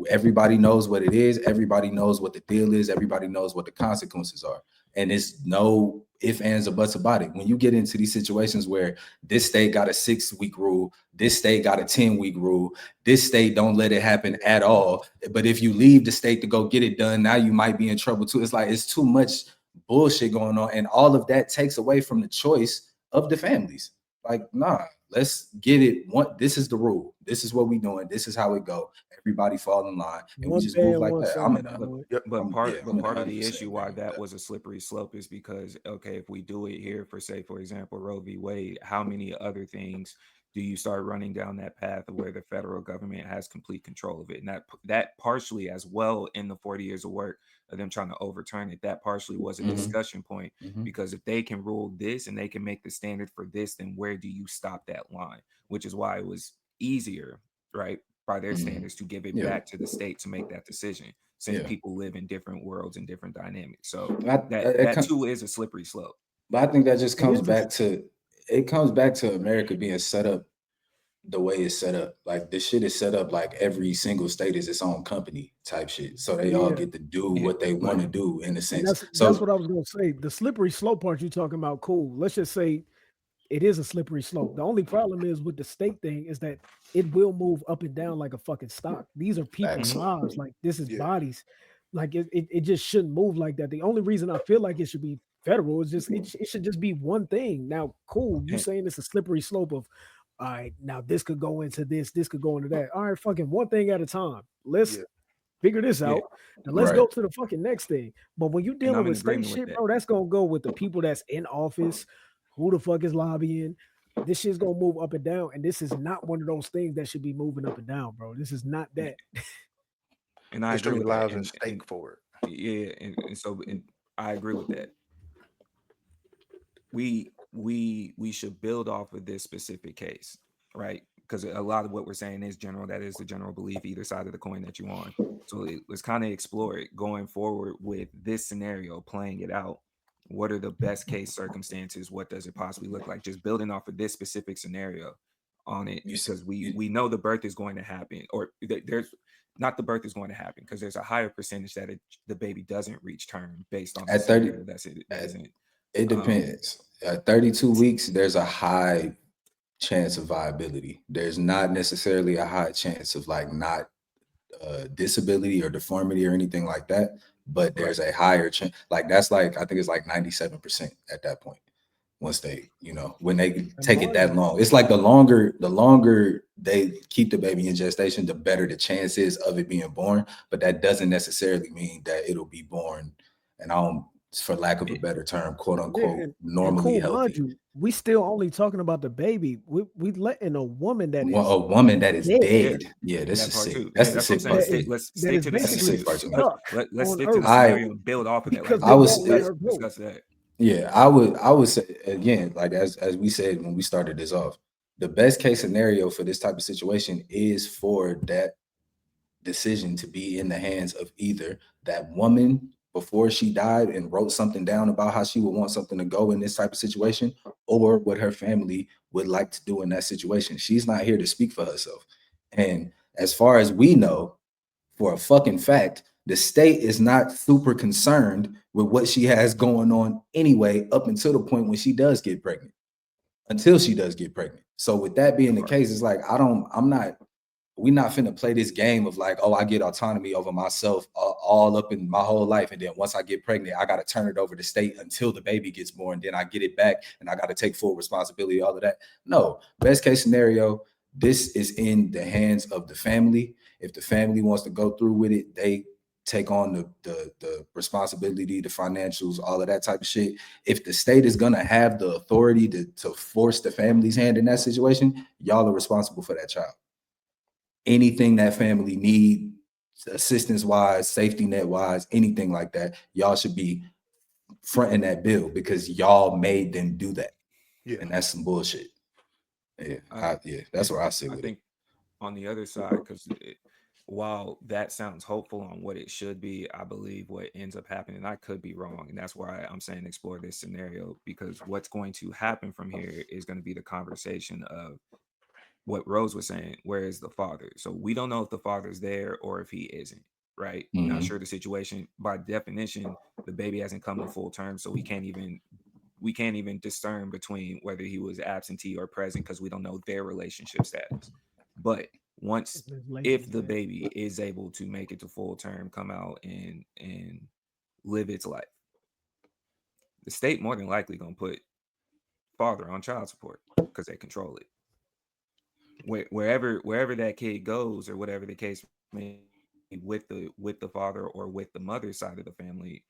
Everybody knows what it is. Everybody knows what the deal is. Everybody knows what the consequences are. And it's no ifs, ands, or buts about it. When you get into these situations where this state got a 6-week rule, this state got a 10-week rule, this state don't let it happen at all. But if you leave the state to go get it done, now you might be in trouble too. It's like, it's too much bullshit going on. And all of that takes away from the choice of the families. Like, nah, let's get it. This is the rule. This is what we doing. This is how it go. Everybody fall in line, and we one just band, move like one that. sound, I'm in my that. boy. But part of the 100% issue why agree with that that. was a slippery slope is because, okay, if we do it here for, say, for example, Roe v. Wade, how many other things do you start running down that path of where the federal government has complete control of it? And that partially, as well, in the 40 years of work of them trying to overturn it, that partially was a discussion point, because if they can rule this and they can make the standard for this, then where do you stop that line? Which is why it was easier, right, by their standards, to give it back to the state to make that decision, since people live in different worlds and different dynamics. So that too is a slippery slope. But I think that just It comes is back to America being set up the way it's set up. Like, this shit is set up like every single state is its own company type shit. So they all get to do what they want to do, in a and sense. that's what I was gonna say. The slippery slope part you talking about, cool. Let's just say it is a slippery slope. The only problem is with the state thing is that it will move up and down like a fucking stock. These are people's lives. Like, this is bodies. Like, it just shouldn't move like that. The only reason I feel like it should be federal is just it should just be one thing. Now, cool, you saying it's a slippery slope of, all right, now this could go into this could go into that. All right, fucking one thing at a time. Let's figure this out. And let's go to the fucking next thing. But when you're dealing with state shit, bro, that's gonna go with the people that's in office. Who the fuck is lobbying? This shit's gonna move up and down, and this is not one of those things that should be moving up and down, bro. This is not that. And I History agree with allows that. a stake for it. Yeah, and so I agree with that. We should build off of this specific case, right? Because a lot of what we're saying is general. That is the general belief, either side of the coin that you're on. So let's kind of explore it going forward with this scenario, playing it out. What are the best case circumstances? What does it possibly look like? Just building off of this specific scenario on it, because we know the birth is going to happen, or there's not the birth is going to happen, because there's a higher percentage that the baby doesn't reach term based on the At 30, scenario that's it. It depends. At 32 weeks, there's a high chance of viability. There's not necessarily a high chance of, like, not disability or deformity or anything like that, but there's a higher chance. Like, that's like, I think it's like 97% at that point. Once they, when they take it that long, it's like the longer they keep the baby in gestation, the better the chance is of it being born. But that doesn't necessarily mean that it'll be born. And I don't for lack of a better term, quote unquote, and normally cool, healthy. mind you, we still only talking about the baby. We letting a woman that is A woman that is dead. dead. Yeah, this That is part sick. too. That's Yeah, the that's what I'm sick part. saying. that is Let's that stick is to the That's the basically sick part to me. scenario. stuck Let's on stick to the Earth scenario and build off of that. because Like, they I was- won't let let's her go. discuss that. Yeah, I would say again, like as we said when we started this off, the best case scenario for this type of situation is for that decision to be in the hands of either that woman before she died and wrote something down about how she would want something to go in this type of situation, or what her family would like to do in that situation. She's not here to speak for herself. And as far as we know, for a fucking fact, the state is not super concerned with what she has going on anyway, up until the point when she does get pregnant. Until she does get pregnant. So with that being the case, it's like we're not finna play this game of like, oh, I get autonomy over myself all up in my whole life. And then once I get pregnant, I got to turn it over to state until the baby gets born. Then I get it back and I got to take full responsibility, all of that. No, best case scenario, this is in the hands of the family. If the family wants to go through with it, they take on the responsibility, the financials, all of that type of shit. If the state is gonna have the authority to force the family's hand in that situation, y'all are responsible for that child. Anything that family need, assistance wise, safety net wise, anything like that, y'all should be fronting that bill because y'all made them do that. Yeah. And that's some bullshit. Yeah, that's where I sit with think it. on the other side, because while that sounds hopeful on what it should be, I believe what ends up happening, and I could be wrong, and that's why I'm saying explore this scenario, because what's going to happen from here is going to be the conversation of what Rose was saying, where is the father? So we don't know if the father's there or if he isn't, right? Not Mhm. sure the situation. By definition, the baby hasn't come to full term, so we can't even discern between whether he was absentee or present because we don't know their relationship status. But once if the baby is able to make it to full term, come out and live its life, the state more than likely gonna put father on child support because they control it. Wherever that kid goes or whatever the case may be with the father or with the mother side of the family,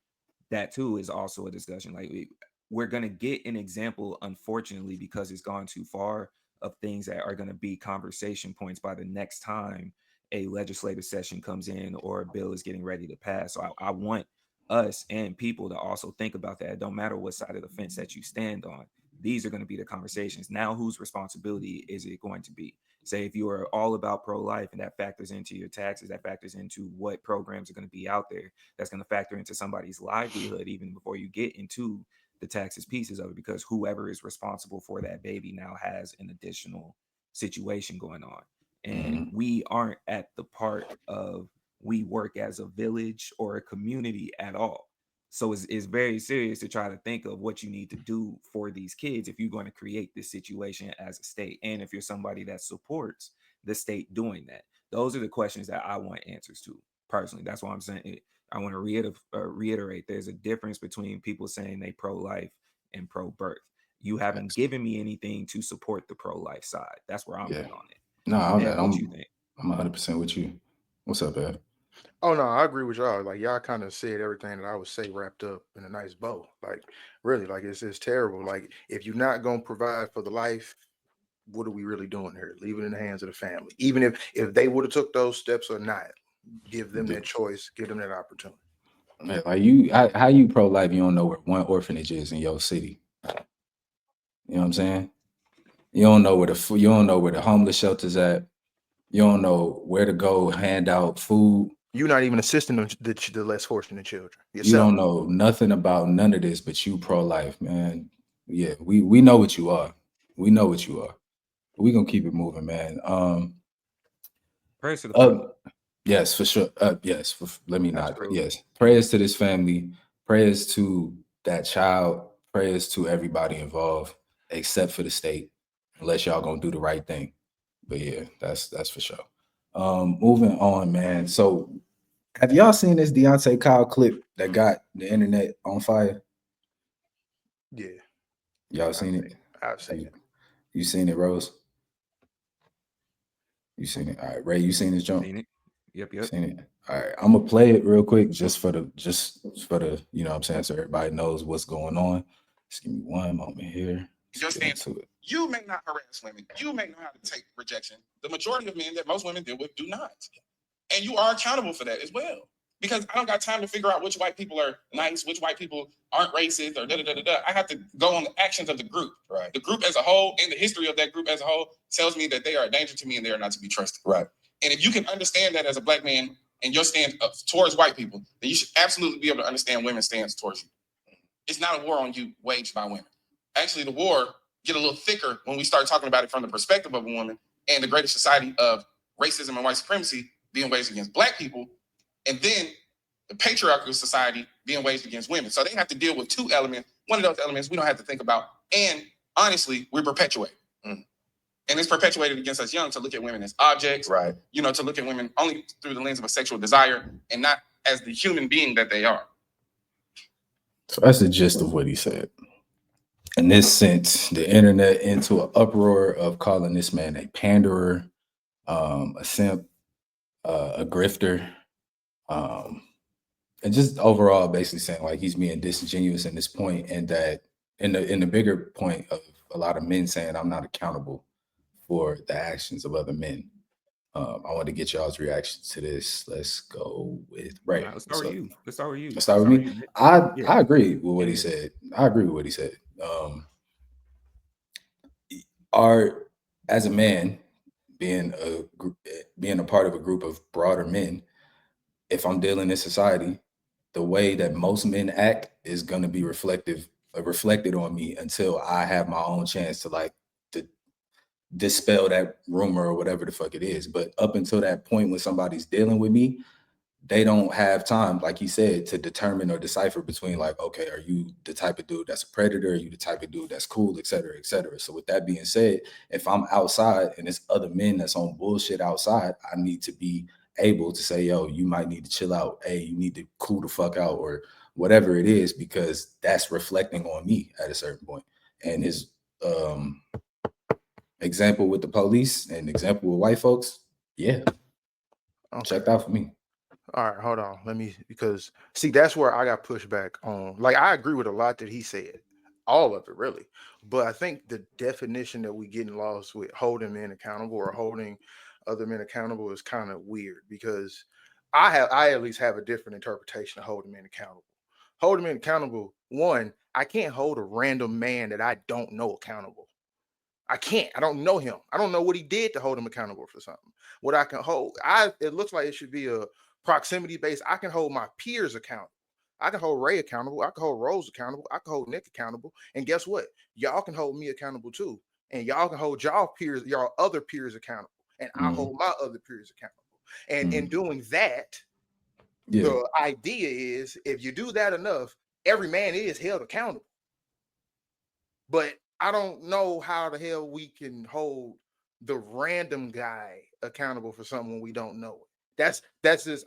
that too is also a discussion. Like we're gonna get an example, unfortunately, because it's gone too far, of things that are gonna be conversation points by the next time a legislative session comes in or a bill is getting ready to pass. So I want us and people to also think about that. It don't matter what side of the fence that you stand on. These are going to be the conversations. Now, whose responsibility is it going to be? Say if you are all about pro-life and that factors into your taxes, that factors into what programs are going to be out there, that's going to factor into somebody's livelihood even before you get into the taxes pieces of it, because whoever is responsible for that baby now has an additional situation going on. And we aren't at the part of we work as a village or a community at all. So it's very serious to try to think of what you need to do for these kids if you're going to create this situation as a state, and if you're somebody that supports the state doing that. Those are the questions that I want answers to personally. That's why I'm saying it. I want to reiterate there's a difference between people saying they pro-life and pro-birth. You haven't given me anything to support the pro-life side. That's where I'm at on it. No, What you think? I'm 100% with you. What's up, Ed? Oh no, I agree with y'all. Like y'all kind of said everything that I would say wrapped up in a nice bow. Like really, like it's terrible. Like if you're not gonna provide for the life, what are we really doing here? Leave it in the hands of the family. Even if they would have took those steps or not, give them that choice, give them that opportunity. Man, like how you pro-life, you don't know where one orphanage is in your city. You know what I'm saying? You don't know where the homeless shelter's at. You don't know where to go hand out food. You're not even assisting the less fortunate children yourself. You don't know nothing about none of this, but you pro-life, man. Yeah, we know what you are. We know what you are. We're gonna keep it moving, man. Prayers to the family. Yes, for sure. Yes, let me not. Absolutely. Yes, prayers to this family, prayers to that child, prayers to everybody involved, except for the state, unless y'all gonna do the right thing. But yeah, that's for sure. Moving on, man. So, have y'all seen this Deante Kyle clip that got the internet on fire? Yeah, Y'all seen it? I've seen it. You seen it, Rose? You seen it? All right, Ray, you seen this jump? Seen it? Yep. Seen it. All right, I'm gonna play it real quick just for the you know what I'm saying, so everybody knows what's going on. Just give me one moment here. Let's get into it. You may not harass women. You may know how to take rejection. The majority of men that most women deal with do not. And you are accountable for that as well. Because I don't got time to figure out which white people are nice, which white people aren't racist, or da-da-da-da-da. I have to go on the actions of the group. Right. The group as a whole, and the history of that group as a whole, tells me that they are a danger to me and they are not to be trusted. Right. And if you can understand that as a black man and your stance towards white people, then you should absolutely be able to understand women's stance towards you. It's not a war on you waged by women. Actually, the war get a little thicker when we start talking about it from the perspective of a woman and the greater society of racism and white supremacy being waged against black people, and then the patriarchal society being waged against women. So they have to deal with two elements. One of those elements we don't have to think about. And honestly, we perpetuate. And it's perpetuated against us young to look at women as objects, right? You know, to look at women only through the lens of a sexual desire and not as the human being that they are. So that's the gist of what he said. In this sense, the internet into an uproar of calling this man a panderer, a simp, a grifter, and just overall basically saying like he's being disingenuous in this point, and that in the bigger point of a lot of men saying I'm not accountable for the actions of other men. I want to get y'all's reaction to this. Let's go with Ray. Let's start with you. Let's start with me. I agree with what he said. I agree with what he said. As a man, being a part of a group of broader men, if I'm dealing in society, the way that most men act is going to be reflected on me until I have my own chance to dispel that rumor or whatever the fuck it is. But up until that point, when somebody's dealing with me, they don't have time, like he said, to determine or decipher between like, okay, are you the type of dude that's a predator? Are you the type of dude that's cool, et cetera, et cetera? So with that being said, if I'm outside and it's other men that's on bullshit outside, I need to be able to say, yo, you might need to chill out. Hey, you need to cool the fuck out or whatever it is, because that's reflecting on me at a certain point. And his example with the police and example with white folks, checked out for me. All right, hold on. Because see, that's where I got pushed back on. Like, I agree with a lot that he said, all of it really. But I think the definition that we getting lost with holding men accountable or holding other men accountable is kind of weird, because I at least have a different interpretation of holding men accountable. Holding men accountable, one, I can't hold a random man that I don't know accountable. I can't. I don't know him. I don't know what he did to hold him accountable for something. What I can hold, it looks like it should be a proximity based. I can hold my peers accountable. I can hold Ray accountable. I can hold Rose accountable. I can hold Nick accountable. And guess what? Y'all can hold me accountable too. And y'all can hold y'all other peers accountable. And I hold my other peers accountable. And in doing that, the idea is if you do that enough, every man is held accountable. But I don't know how the hell we can hold the random guy accountable for something when we don't know it. That's just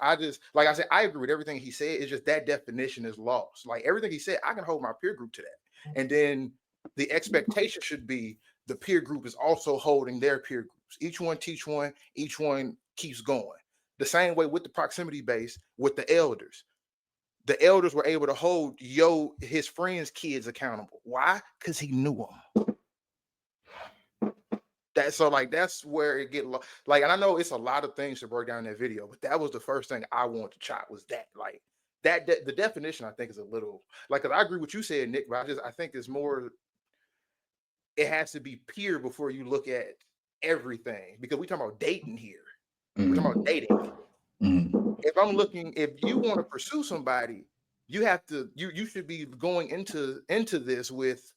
like I said, I agree with everything he said. It's just that definition is lost. Like everything he said, I can hold my peer group to that. And then the expectation should be the peer group is also holding their peer groups. Each one teach one, each one keeps going. The same way with the proximity base with the elders. The elders were able to hold his friends' kids accountable. Why? Because he knew them. That's where it get like, and I know it's a lot of things to break down in that video, but that was the first thing I wanted to chop was that. Like that the definition I think is a little like, because I agree with what you said, Nick, but I think it's more. It has to be peer before you look at everything, because we talking about dating here. We're talking about dating. If you want to pursue somebody, you have to, you should be going into this with,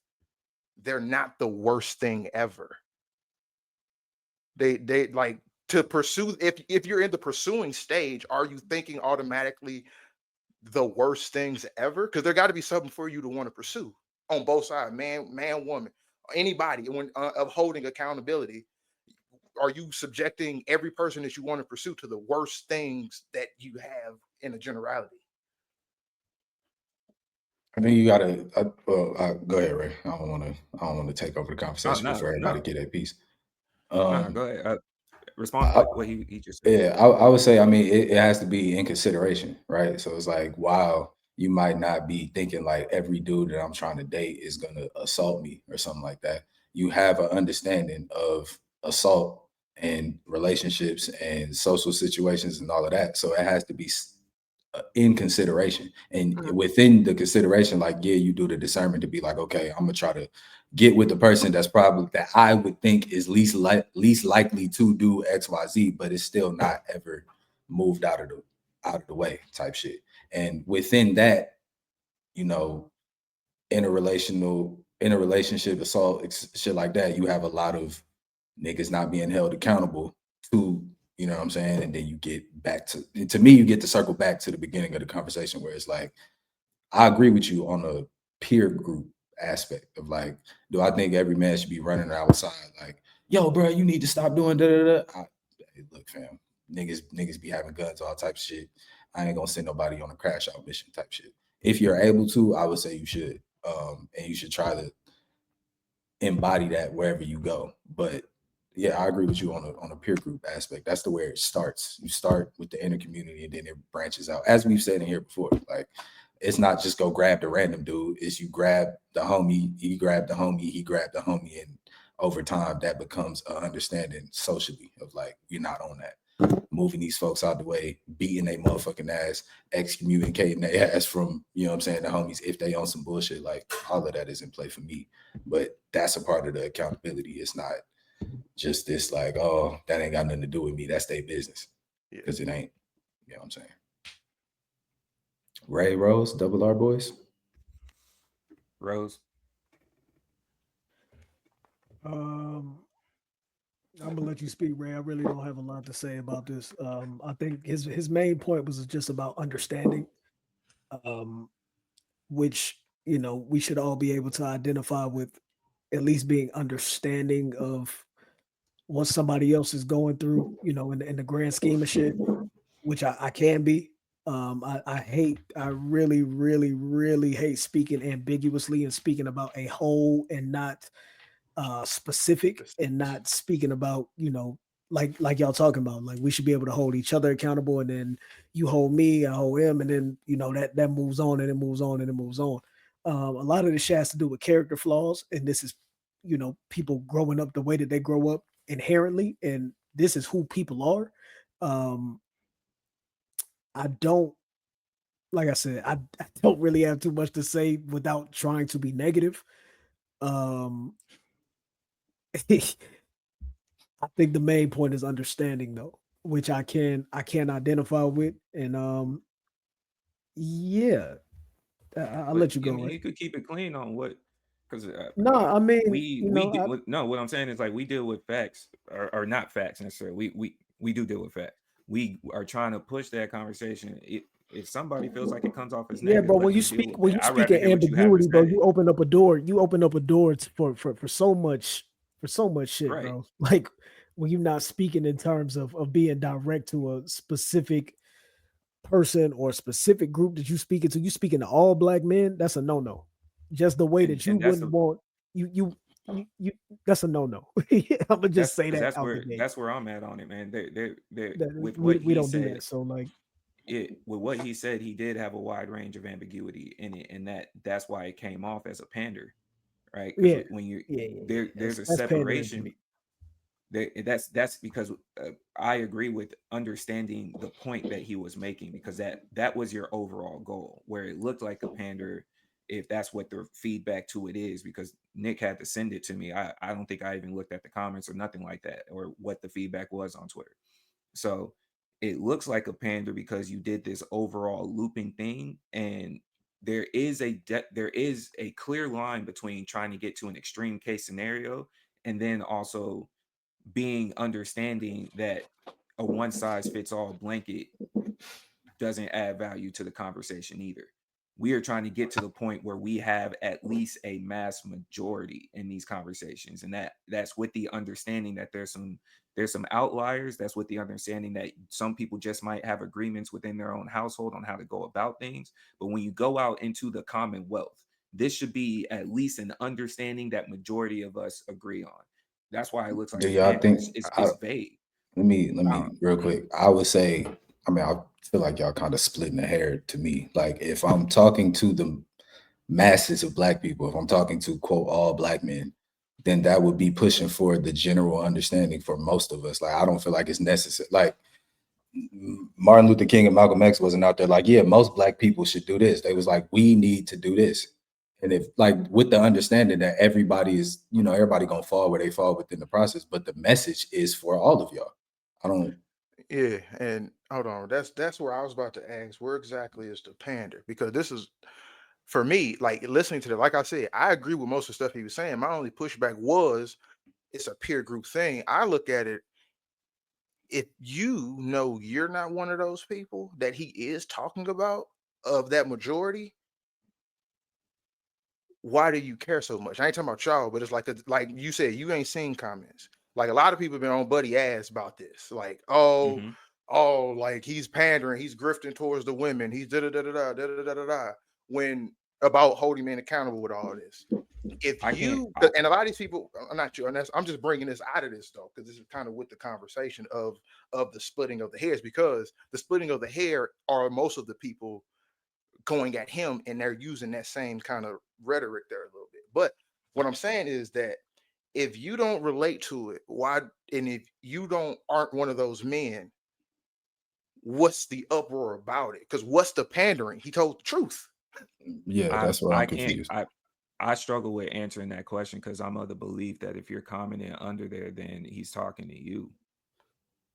they're not the worst thing ever. They like to pursue. If you're in the pursuing stage, are you thinking automatically the worst things ever? Because there got to be something for you to want to pursue on both sides, man, woman, anybody. When of holding accountability, are you subjecting every person that you want to pursue to the worst things that you have in a generality? I think you gotta. Go ahead, Ray. I don't want to take over the conversation before everybody get that piece. Go ahead. respond to what he just said. Yeah, I would say, I mean, it has to be in consideration, right? So it's like, while you might not be thinking like every dude that I'm trying to date is gonna assault me or something like that, you have an understanding of assault and relationships and social situations and all of that. So it has to be in consideration, and within the consideration, like, yeah, you do the discernment to be like, okay, I'm gonna try to get with the person that's probably that I would think is least likely to do XYZ, but it's still not ever moved out of the way type shit. And within that, you know, in a relationship assault, shit like that, you have a lot of niggas not being held accountable to, you know what I'm saying? And then you get back to me, you get to circle back to the beginning of the conversation where it's like, I agree with you on a peer group aspect of like, do I think every man should be running outside like, yo, bro, you need to stop doing da. Look, fam, niggas be having guns, all types of shit. I ain't gonna send nobody on a crash out mission type shit. If you're able to, I would say you should. And you should try to embody that wherever you go. But yeah, I agree with you on a peer group aspect. That's the where it starts. You start with the inner community and then it branches out. As we've said in here before, like, it's not just go grab the random dude. It's you grab the homie, he grabbed the homie, he grabbed the homie, and over time that becomes an understanding socially of like, you're not on that. Moving these folks out the way, beating their motherfucking ass, excommunicating their ass from, you know what I'm saying, the homies, if they on some bullshit, like, all of that is in play for me. But that's a part of the accountability. It's not just this like, oh, that ain't got nothing to do with me. That's their business. Because it ain't. You know what I'm saying? Ray Rose, Double R Boys. Rose. I'm gonna let you speak, Ray. I really don't have a lot to say about this. I think his main point was just about understanding, which, you know, we should all be able to identify with, at least being understanding of what somebody else is going through, you know, in the grand scheme of shit, which I can be. I really, really, really hate speaking ambiguously and speaking about a whole and not specific, and not speaking about, you know, like y'all talking about, like, we should be able to hold each other accountable, and then you hold me, I hold him, and then, you know, that moves on and it moves on and it moves on. A lot of this shit has to do with character flaws, and this is, you know, people growing up the way that they grow up inherently, and this is who people are. I don't, like I said, I don't really have too much to say without trying to be negative. Um, I think the main point is understanding, though, which I can identify with, and yeah, I'll But let you I go, mean, right? you could keep it clean on what, because No, I mean, we you we know, do, no, what I'm saying is like we deal with facts, or not facts necessarily. We do deal with facts. We are trying to push that conversation. If somebody feels like it comes off as yeah, negative, bro. let them deal with When it. you I'd speak rather in hear what you have to ambiguity, bro, say. you open up a door. You open up a door for so much, shit, Right. bro. Like, when you're not speaking in terms of being direct to a specific person or a specific group that you speaking to. You speaking to all black men, that's a no-no. Just the way that you And that's wouldn't the want you that's a no-no. I'm gonna just that's say because that out the gate. that's where I'm at on it, man. They That with what we he don't do said, that. So, like, with what he said, he did have a wide range of ambiguity in it, and that's why it came off as a pander, right? Because yeah, when you yeah. there's a That's pandering to separation. me. That's because I agree with understanding the point that he was making, because that was your overall goal, where it looked like a pander, if that's what the feedback to it is, because Nick had to send it to me. I don't think I even looked at the comments or nothing like that, or what the feedback was on Twitter. So it looks like a pander because you did this overall looping thing, and there is there is a clear line between trying to get to an extreme case scenario and then also being understanding that a one size fits all blanket doesn't add value to the conversation either. We are trying to get to the point where we have at least a mass majority in these conversations, and that's with the understanding that there's some outliers. That's with the understanding that some people just might have agreements within their own household on how to go about things. But when you go out into the commonwealth, this should be at least an understanding that majority of us agree on. That's why it looks like Do a y'all pander. think It's vague. Let me real quick. I would say, I mean, I feel like y'all kind of splitting the hair to me. Like if I'm talking to the masses of black people, if I'm talking to quote all black men, then that would be pushing for the general understanding for most of us. Like I don't feel like it's necessary. Like Martin Luther King and Malcolm X wasn't out there like, yeah, most black people should do this. They was like, we need to do this. And if like with the understanding that everybody is, you know, everybody gonna fall where they fall within the process, but the message is for all of y'all. I don't. Yeah, and hold on. That's where I was about to ask. Where exactly is the pander? Because this is for me, like listening to the, like I said, I agree with most of the stuff he was saying. My only pushback was it's a peer group thing. I look at it, if you know you're not one of those people that he is talking about of that majority, why do you care so much? I ain't talking about y'all, but it's like like you said, you ain't seen comments. Like a lot of people been on Buddy ass about this. Like, oh, like he's pandering, he's grifting towards the women, he's da da da da da da da da da. When about holding men accountable with all this. If you and a lot of these people, I'm not sure, and I'm just bringing this out of this though, because this is kind of with the conversation of the splitting of the hairs, because the splitting of the hair are most of the people going at him, and they're using that same kind of rhetoric there a little bit. But what I'm saying is that if you don't relate to it, why? And if you aren't one of those men, what's the uproar about it? Because what's the pandering? He told the truth. Yeah, that's where I'm confused. I struggle with answering that question because I'm of the belief that if you're commenting under there, then he's talking to you.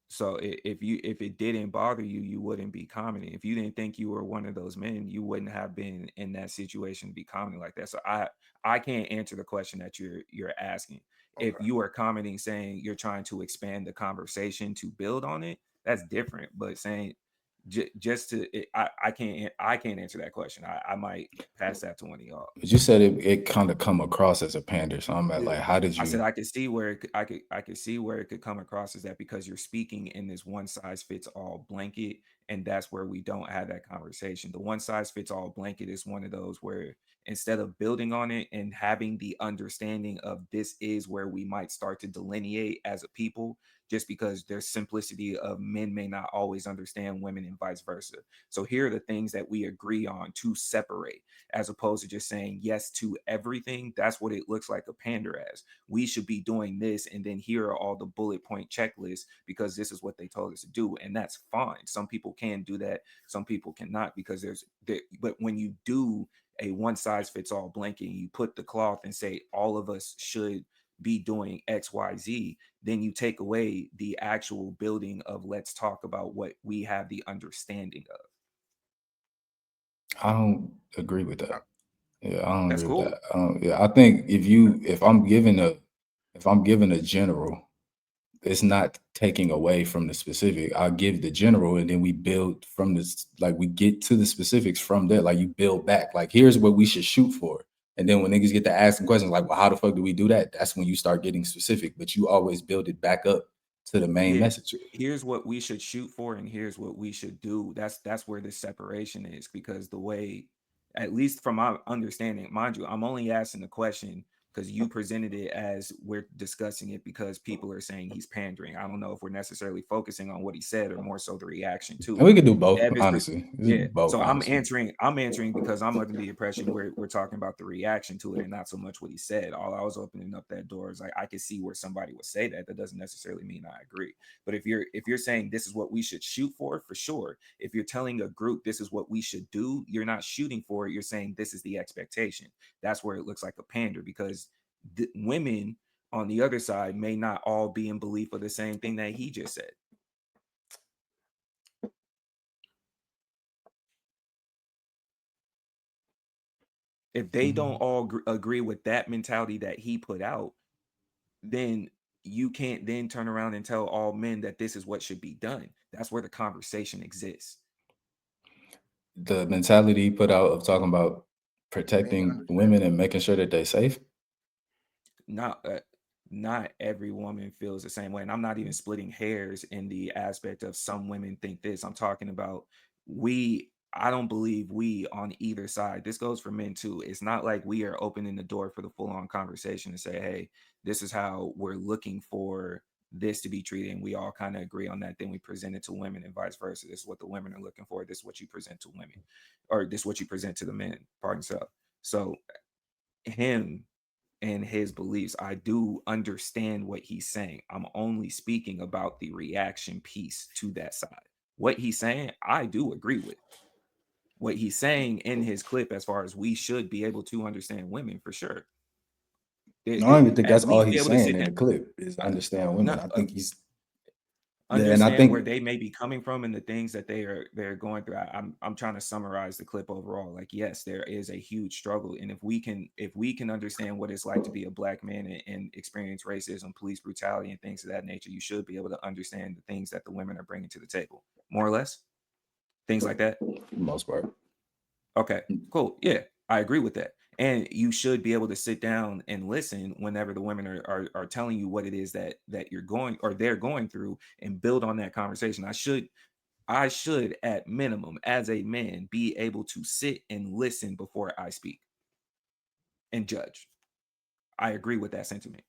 So if it didn't bother you, you wouldn't be commenting. If you didn't think you were one of those men, you wouldn't have been in that situation to be commenting like that. So I can't answer the question that you're asking. Okay. If you are commenting saying you're trying to expand the conversation to build on it, that's different. But saying I can't answer that question. I might pass that to one of y'all. But you said it kind of come across as a pander. So I'm at like, how did you? I said I could see where I could see where it could come across as that, because you're speaking in this one size fits all blanket, and that's where we don't have that conversation. The one size fits all blanket is one of those where instead of building on it and having the understanding of this is where we might start to delineate as a people, just because there's simplicity of men may not always understand women and vice versa. So here are the things that we agree on to separate, as opposed to just saying yes to everything. That's what it looks like a pander as. We should be doing this, and then here are all the bullet point checklists because this is what they told us to do, and that's fine. Some people can do that, some people cannot, because but when you do a one size fits all blanket, you put the cloth and say all of us should be doing XYZ, then you take away the actual building of let's talk about what we have the understanding of. I don't agree with that. Yeah, I don't That's agree cool. with that. Yeah, I think if I'm giving a general, it's not taking away from the specific. I'll give the general, and then we build from this, like we get to the specifics from there. Like you build back. Like here's what we should shoot for. And then when niggas get to asking questions like, well, how the fuck do we do that? That's when you start getting specific, but you always build it back up to the main message. Here's what we should shoot for, and here's what we should do. That's where the separation is, because the way, at least from my understanding, mind you, I'm only asking the question because you presented it as we're discussing it because people are saying he's pandering. I don't know if we're necessarily focusing on what he said or more so the reaction to it. And we could do both, honestly. Both, so honestly. I'm answering because I'm under the impression we're talking about the reaction to it and not so much what he said. All I was opening up that door is like I could see where somebody would say that. That doesn't necessarily mean I agree. But if you're saying this is what we should shoot for sure. If you're telling a group this is what we should do, you're not shooting for it. You're saying this is the expectation. That's where it looks like a pander, because the women on the other side may not all be in belief of the same thing that he just said. If they don't all agree with that mentality that he put out, then you can't then turn around and tell all men that this is what should be done. That's where the conversation exists. The mentality he put out of talking about protecting women and making sure that they're safe. Not every woman feels the same way. And I'm not even splitting hairs in the aspect of some women think this. I'm talking about I don't believe we on either side. This goes for men too. It's not like we are opening the door for the full-on conversation to say, hey, this is how we're looking for this to be treated, and we all kind of agree on that. Then we present it to women and vice versa. This is what the women are looking for. This is what you present to women, or this is what you present to the men. Pardon yourself. So him and his beliefs, I do understand what he's saying. I'm only speaking about the reaction piece to that side. What he's saying, I do agree with. What he's saying in his clip, as far as we should be able to understand women, for sure. I don't even think At that's all least be he's able to saying sit in the down, clip is understand women. no, I think he's and I understand where think they may be coming from and the things that they're going through. I'm trying to summarize the clip overall. Like, yes, there is a huge struggle, and if we can understand what it's like to be a black man and experience racism, police brutality, and things of that nature, you should be able to understand the things that the women are bringing to the table, more or less, things like that. for the most part. Okay, cool. Yeah, I agree with that. And you should be able to sit down and listen whenever the women are telling you what it is that you're going or they're going through, and build on that conversation. I should at minimum, as a man, be able to sit and listen before I speak and judge. I agree with that sentiment.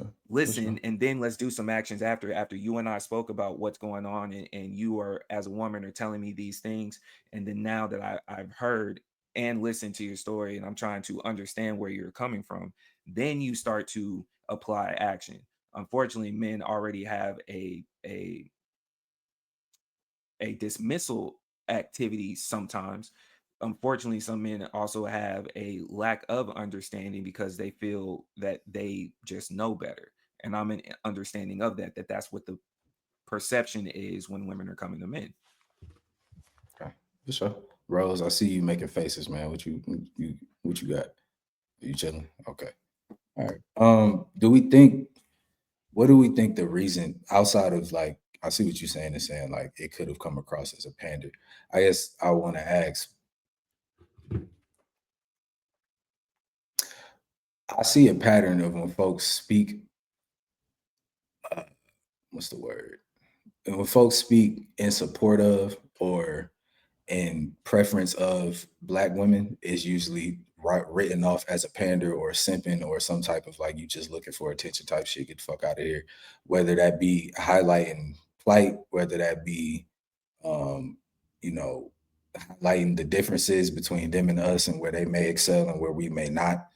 Okay, for Listen, sure. and then let's do some actions after you and I spoke about what's going on, and you are, as a woman, are telling me these things, and then now that I've heard and listened to your story, and I'm trying to understand where you're coming from, then you start to apply action. Unfortunately, men already have a dismissal activity sometimes. Unfortunately, some men also have a lack of understanding because they feel that they just know better. And I'm an understanding of that that's what the perception is when women are coming to men. Okay, for sure. Rose, I see you making faces, man. What you got? You chilling? Okay. All right. What do we think the reason outside of, like, I see what you're saying is saying like it could have come across as a pander. I guess I want to ask, I see a pattern of when folks speak, what's the word? And when folks speak in support of or in preference of black women, is usually written off as a pander or simping or some type of like you just looking for attention type shit. Get the fuck out of here. Whether that be highlighting plight, whether that be um, you know, highlighting the differences between them and us and where they may excel and where we may not.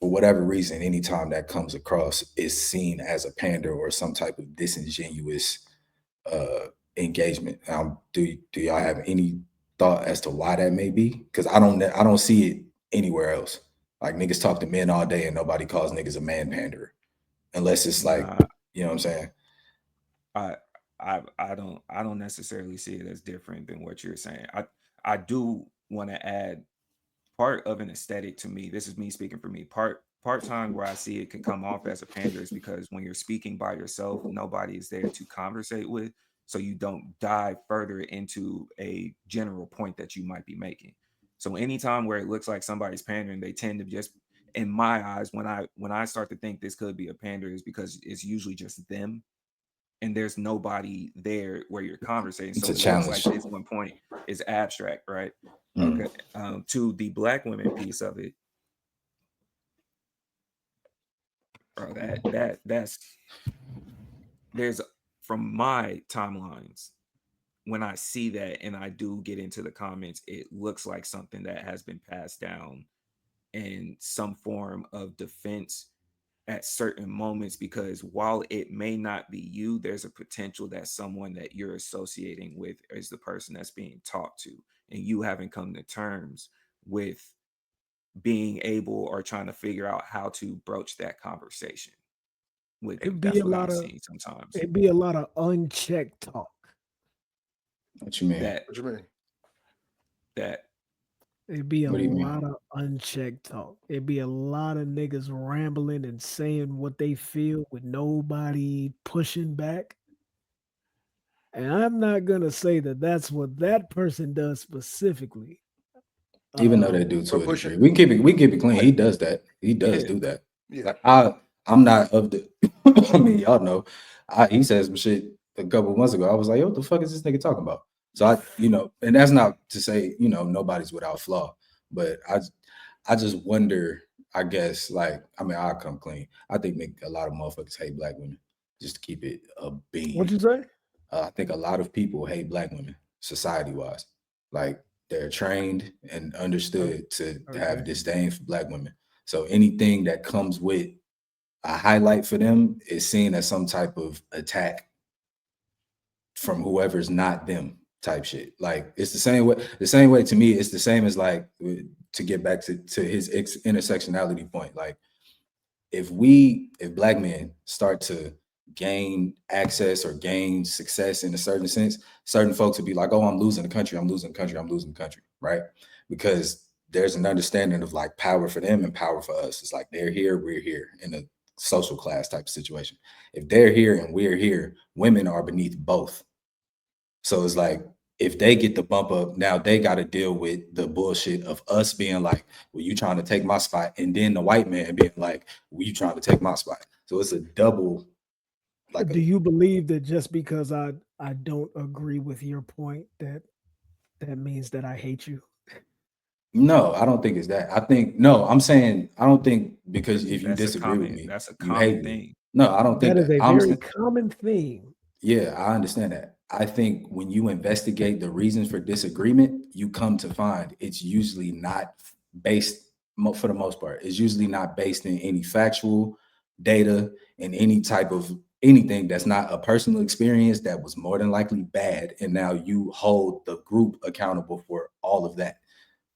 For whatever reason, anytime that comes across is seen as a pander or some type of disingenuous uh engagement. Do y'all have any thought as to why that may be? Because I don't see it anywhere else. Like, niggas talk to men all day and nobody calls niggas a man panderer, unless it's like, Nah, you know what I'm saying? I I don't necessarily see it as different than what you're saying. I do want to add part of an aesthetic to me. This is me speaking for me. Part time where I see it can come off as a pander is because when you're speaking by yourself, nobody is there to conversate with, so you don't dive further into a general point that you might be making. So anytime where it looks like somebody's pandering, they tend to just, in my eyes, when I start to think this could be a pander, is because it's usually just them and there's nobody there where you're conversating. It's So a it looks like challenge. this one point is abstract, right? Mm. Okay. To the black women piece of it, bro, that's there's, from my timelines, when I see that and I do get into the comments, it looks like something that has been passed down in some form of defense at certain moments, because while it may not be you, there's a potential that someone that you're associating with is the person that's being talked to, and you haven't come to terms with being able or trying to figure out how to broach that conversation with them. It'd be That's a what lot I'm of seeing sometimes. it'd be a lot of unchecked talk. What you mean? That What you mean? that It'd be a What do you lot mean? of unchecked talk. It'd be a lot of niggas rambling and saying what they feel with nobody pushing back. And I'm not gonna say that that's what that person does specifically. Even though they Um, do to But a push degree. it. We can keep it clean. But He does that. He does yeah, do that. yeah, Like, I'm not of the I mean, y'all know. He said some shit a couple months ago. I was like, yo, what the fuck is this nigga talking about? So and that's not to say, nobody's without flaw, but I just wonder, I guess, like, I mean, I'll come clean. I think a lot of motherfuckers hate black women, just to keep it a bean. What'd you say? I think a lot of people hate black women, society-wise. Like, they're trained and understood to have Okay. disdain for black women. So anything that comes with a highlight for them is seen as some type of attack from whoever's not them type shit. Like, it's the same way to me, it's the same as, like, to get back to his intersectionality point. Like, if black men start to gain access or gain success in a certain sense, certain folks would be like, oh, I'm losing the country, right? Because there's an understanding of, like, power for them and power for us. It's like, they're here, we're here, in a social class type of situation. If they're here and we're here, women are beneath both. So it's like, if they get the bump up, now they got to deal with the bullshit of us being like, well, you trying to take my spot, and then the white man being like, well, you trying to take my spot. So it's a double. Like, Do you believe that just because I don't agree with your point that means that I hate you? no, I don't think it's that. I'm saying I don't think because if you That's a disagree with common- me, that's a you common hate me. thing. No, I don't think That is a I'm very saying- common theme. Yeah, I understand that. I think when you investigate the reasons for disagreement, you come to find it's usually not based, for the most part, it's usually not based in any factual data and any type of anything that's not a personal experience that was more than likely bad. And now you hold the group accountable for all of that.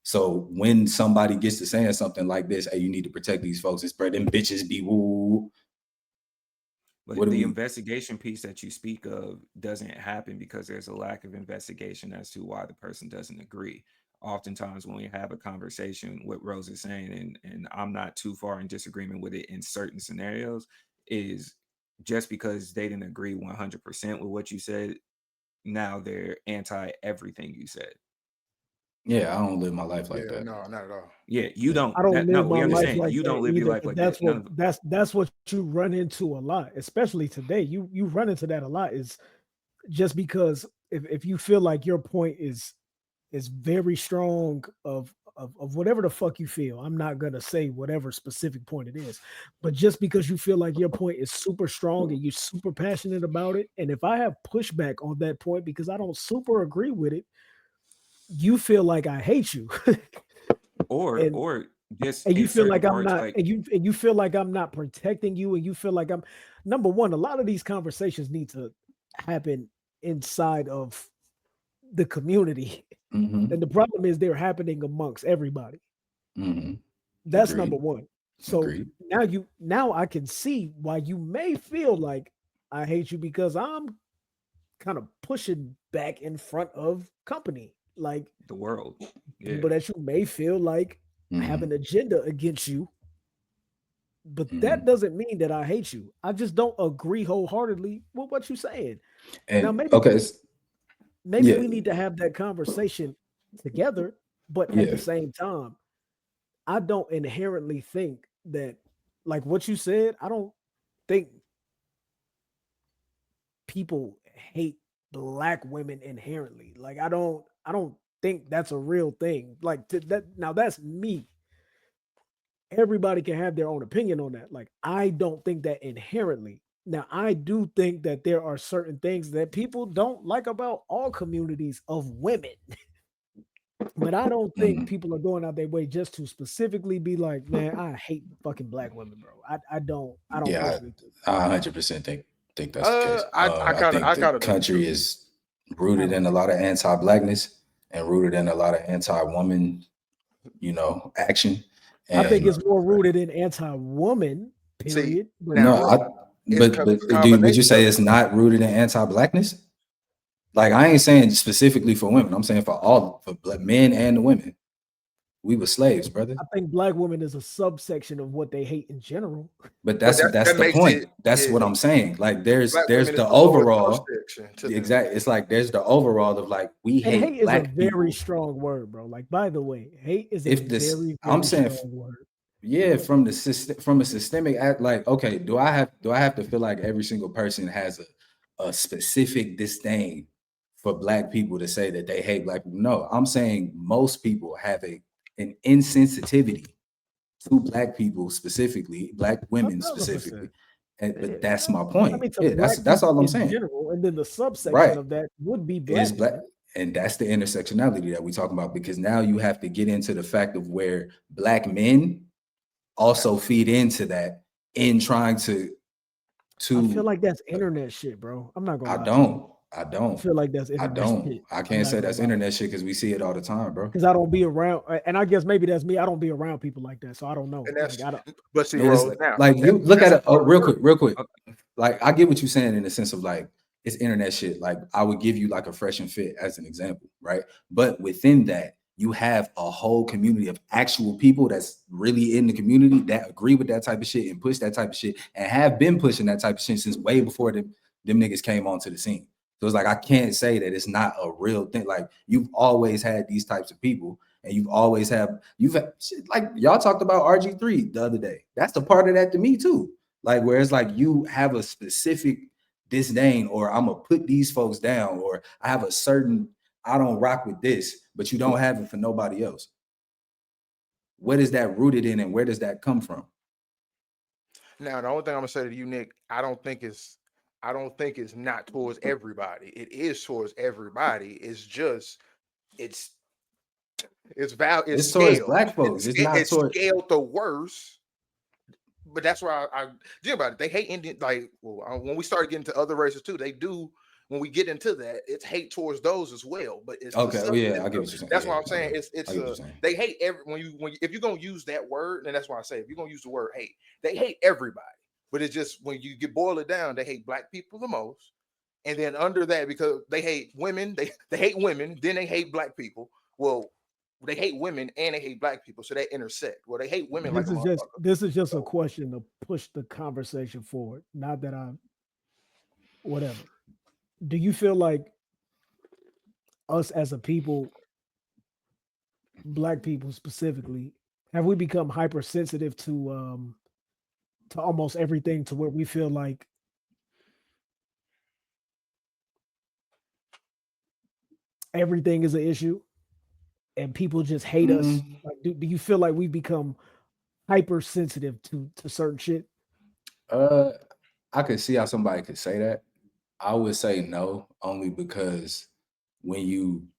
So when somebody gets to saying something like this, hey, you need to protect these folks, it's spread them bitches be woo. But What do the we- investigation piece that you speak of doesn't happen because there's a lack of investigation as to why the person doesn't agree. Oftentimes, when we have a conversation, what Rose is saying, and I'm not too far in disagreement with it in certain scenarios, is just because they didn't agree 100% with what you said, now they're anti everything you said. Yeah, I don't live my life like Yeah, that. no, not at all. Yeah, you don't. I don't No, live we my life understand. like You that don't live your either, life but like that's that. None what of- that's what you run into a lot, especially today. You run into that a lot, is just because if you feel like your point is very strong of whatever the fuck you feel. I'm not gonna say whatever specific point it is, but just because you feel like your point is super strong and you're super passionate about it, and if I have pushback on that point because I don't super agree with it, you feel like I hate you. or and, or just and you in feel certain like I'm parts, not, like and you feel like I'm not protecting you, and you feel like I'm number one. A lot of these conversations need to happen inside of the community. Mhm, And the problem is they're happening amongst everybody. mhm. That's Agreed. number one. So Agreed. now I can see why you may feel like I hate you because I'm kind of pushing back in front of company. Like the world. Yeah. people that you may feel like have Mhm, an agenda against you. But that mhm. doesn't mean that I hate you. I just don't agree wholeheartedly with what you're saying. Now And maybe okay, maybe yeah, we need to have that conversation together, but at yeah. the same time, I don't inherently think that, like what you said, I don't think people hate black women inherently. Like I don't think that's a real thing. Like that now that's me. Everybody can have their own opinion on that. Like I don't think that inherently. Now I do think that there are certain things that people don't like about all communities of women. But I don't think Mhm. people are going out their way just to specifically be like, man, I hate fucking black women, bro. I don't Yeah, personally think I 100% think that's the case. I I think the kind of do country too. is rooted don't in a lot of anti-blackness and rooted in a lot of anti-woman, action. I think And it's more rooted in anti-woman, See, period. But now, no, bro, it's but it's a would you combination say of it's not rooted in anti-blackness? Like, I ain't saying specifically for women. I'm saying for black men and the women. We were slaves, brother. I think black women is a subsection of what they hate in general. But but that's the makes point. it, That's yeah, what I'm saying. Like, there's black the women is the lowest overall. subsection to them. Exactly. It's like there's the overall of, like, we And hate hate is a black very people. strong word, bro. Like, by the way, hate is a If this, very, I'm very saying, strong word. yeah, from a systemic act, like, okay, do I have to feel like every single person has a specific disdain for black people to say that they hate black people? No, I'm saying most people have an insensitivity to black people specifically, black women 1000%. specifically. And, Yeah, but that's my point. I mean, to Yeah, black that's all people I'm in saying. general, and then the subsection Right. of that would be Is black. black, and that's the intersectionality that we talk about, because now you have to get into the fact of where black men also feed into that in trying to I feel like that's internet shit, bro. I'm not gonna lie. I feel like that's internet shit. I can't say that's internet shit because we see it all the time, bro. Because I don't be around, and I guess maybe that's me. I don't be around people like that, so I don't know. And that's, like, I don't. but see, Man, bro, now like you look at it real quick. Okay. Like I get what you're saying in the sense of like it's internet shit. Like I would give you like a fresh and fit as an example, right? But within that, you have a whole community of actual people that's really in the community that agree with that type of shit and push that type of shit and have been pushing that type of shit since way before them niggas came onto the scene. So it's like I can't say that it's not a real thing. Like you've always had these types of people, and you've had shit, like y'all talked about RG3 the other day. That's the part of that to me too. Like where it's like you have a specific disdain, or I'm gonna put these folks down, or I have a certain I don't rock with this, but you don't have it for nobody else. What is that rooted in, and where does that come from? Now, the only thing I'm gonna say to you, Nick, I don't think it's not towards everybody. It is towards everybody. It's just it's It's towards scaled. black folks. It's not towards scaled the worst. But that's why I think about it. They hate Indian. Like when we start getting to other races too, they do. When we get into that, it's hate towards those as well. But it's okay. Oh, yeah, I get what you're saying. That's yeah, what I'm saying. okay. They hate if you're gonna use that word, and that's why I say if you're gonna use the word hate, they hate everybody. But it's just when you boil it down, they hate black people the most, and then under that, because they hate women, they hate women, then they hate black people. Well, they hate women and they hate black people, so they intersect. Well, they hate women This is just a question to push the conversation forward. Not that I'm whatever. Do you feel like us as a people, black people specifically, have we become hypersensitive to almost everything, to where we feel like everything is an issue and people just hate us? Like, do you feel like we become hypersensitive to certain shit? I could see how somebody could say that. I would say no, only because and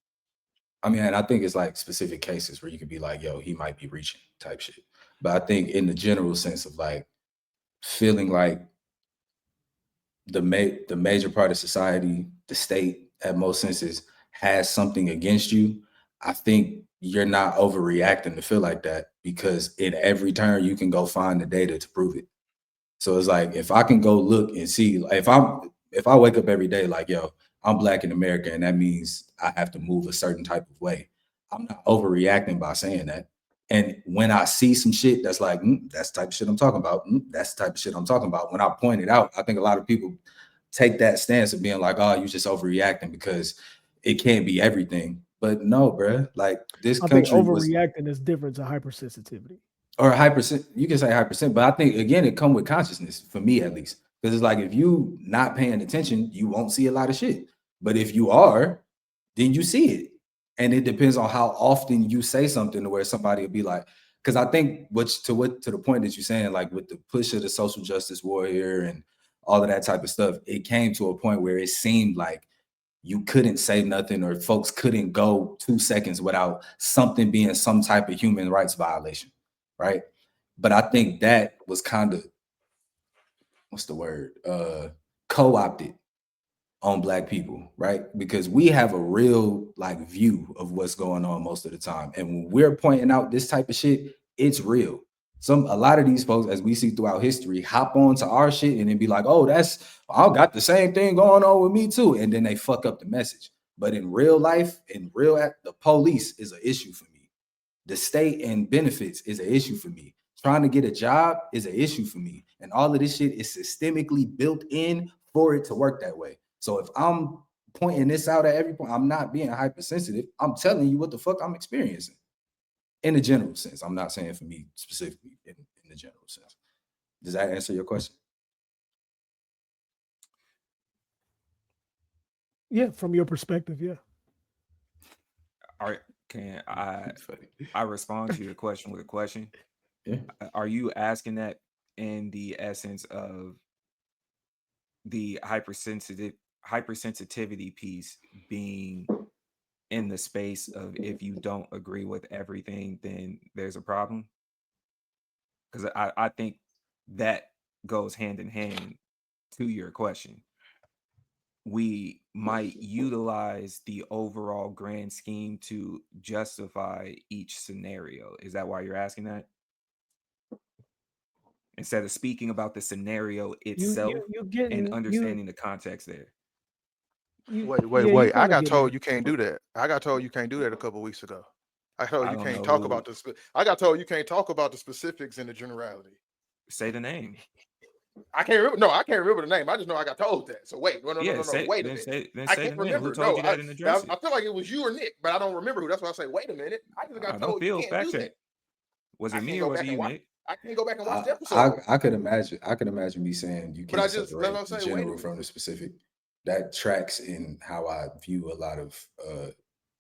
I think it's like specific cases where you could be like, yo, he might be reaching type shit. But I think in the general sense of like feeling like the major part of society, the state at most senses, has something against you, I think you're not overreacting to feel like that, because in every turn you can go find the data to prove it. So it's like if I can go look and see, like, if I wake up every day like, yo, I'm black in America, and that means I have to move a certain type of way, I'm not overreacting by saying that. And when I see some shit that's like, that's the type of shit I'm talking about, that's the type of shit I'm talking about, when I point it out, I think a lot of people take that stance of being like, oh, you just overreacting because it can't be everything. But no, bro, like this I think country overreacting is different to hypersensitivity. Or hypersen, you can say hypersen, but I think again it come with consciousness, for me at least. Because it's like if you not paying attention, you won't see a lot of shit. But if you are, then you see it. And it depends on how often you say something to where somebody will be like, because I think to the point that you're saying, like with the push of the social justice warrior and all of that type of stuff, it came to a point where it seemed like you couldn't say nothing, or folks couldn't go 2 seconds without something being some type of human rights violation, right? But I think that was kind of, what's the word, co-opted on black people, right? Because we have a real like view of what's going on most of the time, and when we're pointing out this type of shit, it's real. A lot of these folks, as we see throughout history, hop on to our shit and then be like, oh, I got the same thing going on with me too, and then they fuck up the message. But in real life, the police is an issue for me. The state and benefits is an issue for me. Trying to get a job is an issue for me. And all of this shit is systemically built in for it to work that way. So if I'm pointing this out at every point, I'm not being hypersensitive. I'm telling you what the fuck I'm experiencing in a general sense. I'm not saying for me specifically, in the general sense. Does that answer your question? Yeah, from your perspective, yeah. All right, can I respond to your question with a question? Yeah. Are you asking that in the essence of the hypersensitivity piece being in the space of if you don't agree with everything, then there's a problem? Because I think that goes hand in hand to your question. We might utilize the overall grand scheme to justify each scenario. Is that why you're asking that? Instead of speaking about the scenario itself you and getting understanding the context there. Wait. you I kinda got getting told it. you can't do that. I got told you can't do that a couple weeks ago. I told I you don't can't know talk who. about the. I got told you can't talk about the specifics and the generality. Say the name. I can't remember. No, I can't remember the name. I just know I got told that. So wait, no. Yeah, Wait a then minute. say I the can't name. Who remember. told No, you that and address it? I feel like it was you or Nick, but I don't remember who. That's why I say, wait a minute. I just got Don't told you feel can't fact do check. that. Was I it me can't or go was back it and you, watch. Nick? I can't go back and watch the episode. I could imagine me saying you But I can't just separate let the us say, wait a general from minute. the specific. That tracks in how I view a lot of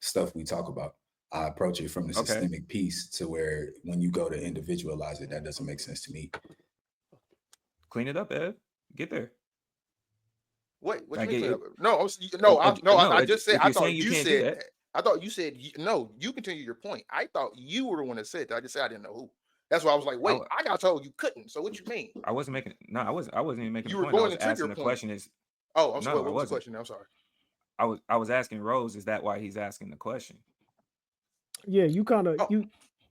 stuff we talk about. I approach it from the Okay. systemic piece to where when you go to individualize it, that doesn't make sense to me. Clean it up, Ev. Get there. Wait, what I you mean? get Clean it. up? No, I just said. If I you're saying thought you you can't do said. that, I thought you said no. You continue your point. I thought you were the one that said that. I just said I didn't know who. That's why I was like, wait. I got told you couldn't. So what you mean? I wasn't making. No, I wasn't even making You a were point. I going was to trigger asking a the point. question is. Oh, I'm sorry. No, I What was the wasn't. question? I'm sorry. I was asking Rose. Is that why he's asking the question? Yeah, you kind of Oh.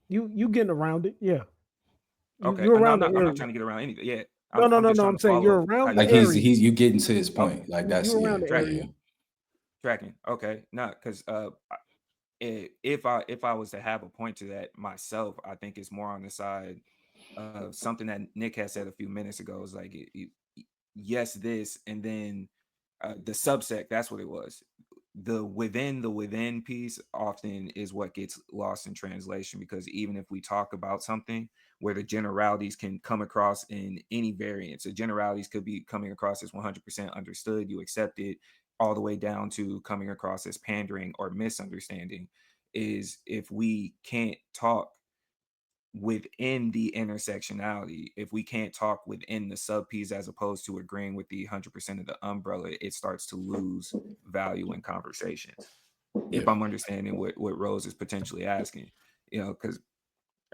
you getting around it. Yeah. Okay. You're No, around the I'm not area. trying to get around anything. Yeah. No, I'm just trying I'm to saying you're follow how around the Like you he's area. you getting to his point. Like that's You're around the yeah. area. tracking. Okay. Not because if I was to have a point to that myself, I think it's more on the side of something that Nick had said a few minutes ago. Is like yes, this, and then the subsect. That's what it was. The within piece often is what gets lost in translation, because even if we talk about something where the generalities can come across in any variance, the generalities could be coming across as 100% understood, you accept it, all the way down to coming across as pandering or misunderstanding. Is if we can't talk within the intersectionality, if we can't talk within the sub piece as opposed to agreeing with the 100% of the umbrella, it starts to lose value in conversation. If I'm understanding what Rose is potentially asking, because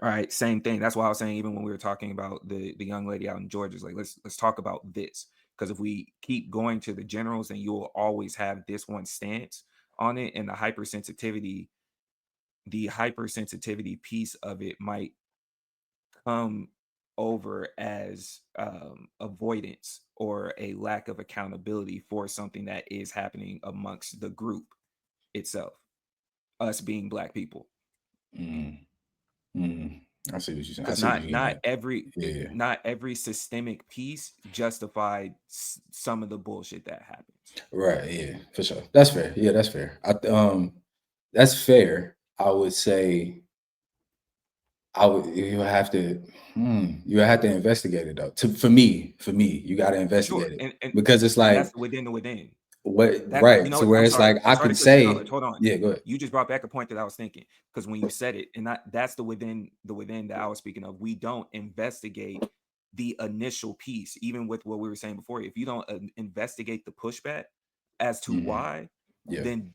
all right, same thing. That's why I was saying, even when we were talking about the young lady out in Georgia, like let's talk about this, because if we keep going to the generals, then you will always have this one stance on it, and the hypersensitivity piece of it might come over as avoidance or a lack of accountability for something that is happening amongst the group itself, us being Black people. I see what you're saying. Because not every systemic piece justified some of the bullshit that happens. Right. Yeah, for sure. That's fair. Yeah, that's fair. That's fair. I would say you have to investigate it though. For me, you got to investigate it, and because it's like that's within the within. right. So where I'm it's sorry. like I'm I sorry could to cut you say, off. Hold on. yeah, go ahead. You just brought back a point that I was thinking, because when you said it, and that's the within that I was speaking of. We don't investigate the initial piece, even with what we were saying before. If you don't investigate the pushback as to why, then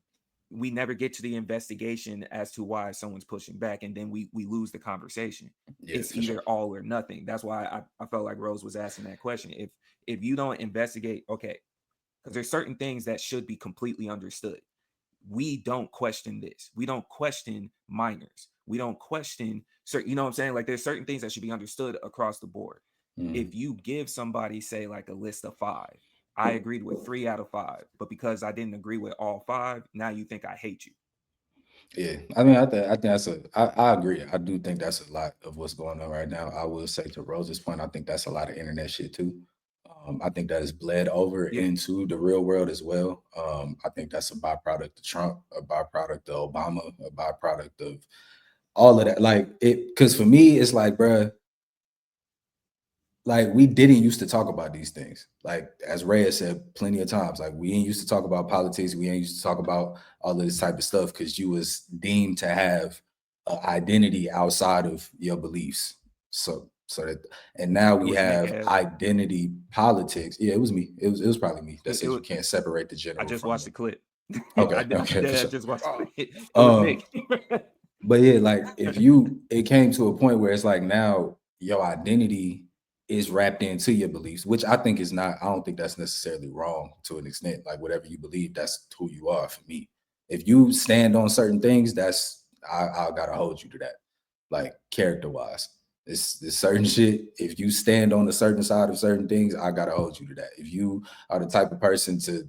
we never get to the investigation as to why someone's pushing back, and then we lose the conversation. It's either all or nothing. That's why I felt like Rose was asking that question. If you don't investigate, okay, because there's certain things that should be completely understood. We don't question this. We don't question minors. We don't question certain, you know what I'm saying? Like there's certain things that should be understood across the board. If you give somebody, say, like a list of 5, I agreed with 3 out of 5, but because I didn't agree with all 5, now you think I hate you. Yeah, I mean, I think I agree. I do think that's a lot of what's going on right now. I will say, to Rose's point, I think that's a lot of internet shit too. I think that has bled over into the real world as well. I think that's a byproduct of Trump, a byproduct of Obama, a byproduct of all of that. Like because for me, it's like, bruh, like we didn't used to talk about these things. Like as Ray has said plenty of times, like we ain't used to talk about politics. We ain't used to talk about all of this type of stuff because you was deemed to have an identity outside of your beliefs. So that, and now It we was have Nick. identity politics. Yeah, it was me. It was probably me that It said you was- can't separate the I general. just from watched the clip. Okay, I did, okay, for I sure. just watched the clip. It was Nick. But yeah, like if it came to a point where it's like now your identity is wrapped into your beliefs, which I think is not, I don't think that's necessarily wrong to an extent. Like whatever you believe, that's who you are for me. If you stand on certain things, that's, I gotta hold you to that. Like character wise, it's certain shit. If you stand on a certain side of certain things, I gotta hold you to that. If you are the type of person to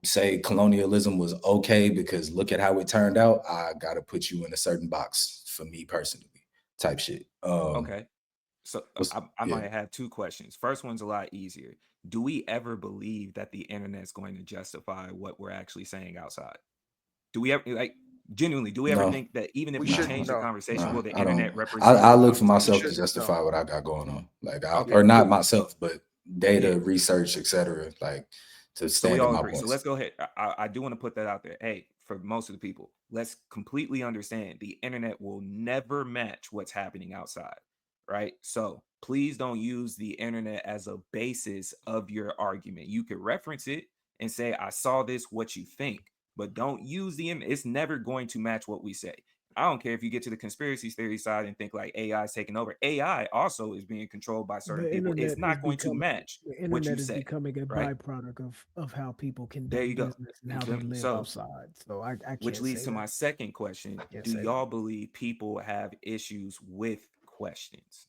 say colonialism was okay because look at how it turned out, I gotta put you in a certain box for me personally, type shit. Okay. So I yeah. might have two questions. First one's a lot easier. Do we ever believe that the internet's going to justify what we're actually saying outside? Do we ever, like, genuinely, do we ever No. think that even if We we shouldn't, change the no. conversation, will the I internet don't. represent? I look for our myself to shouldn't, justify no. what I got going on, like Okay, or not cool. myself, but data, Yeah. research, etc. Like to So we stand in all my agree. So points. let's go ahead. I do want to put that out there. Hey, for most of the people, let's completely understand the internet will never match what's happening outside, right? So please don't use the internet as a basis of your argument. You could reference it and say, I saw this, what you think, but don't use the internet. It's never going to match what we say. I don't care if you get to the conspiracy theory side and think like AI is taking over. AI also is being controlled by certain The people. It's internet is not going to becoming match the what you internet is say, becoming a right? byproduct of how people There conduct you go. business and You how feel they me? live So, outside. So I which can't leads say to that. my second question. Can't Do say that. y'all believe people have issues with questions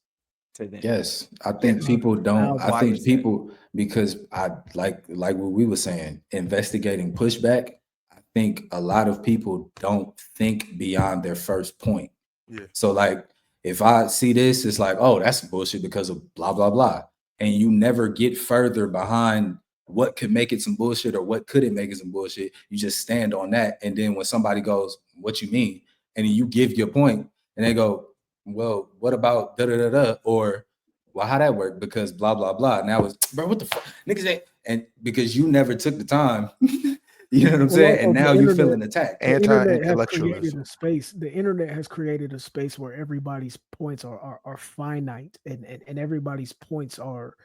to them? Yes, I think Yes. people don't. I Why think is that? people, because I like what we were saying, investigating pushback. I think a lot of people don't think beyond their first point. Yeah. So like if I see this, it's like, oh, that's bullshit because of blah blah blah, and you never get further behind what could make it some bullshit or what couldn't make it some bullshit. You just stand on that, and then when somebody goes, "What you mean?" and then you give your point, and they go, "Well, what about da da da da?" or "Well, how that work?" Because blah blah blah. Now it's, bro, what the fuck, niggas? And because you never took the time, you know what I'm Well, saying, and also now the you internet, feeling attacked. the internet has created Anti-intellectualism. a space. The internet has created a space where everybody's points are finite, and everybody's points are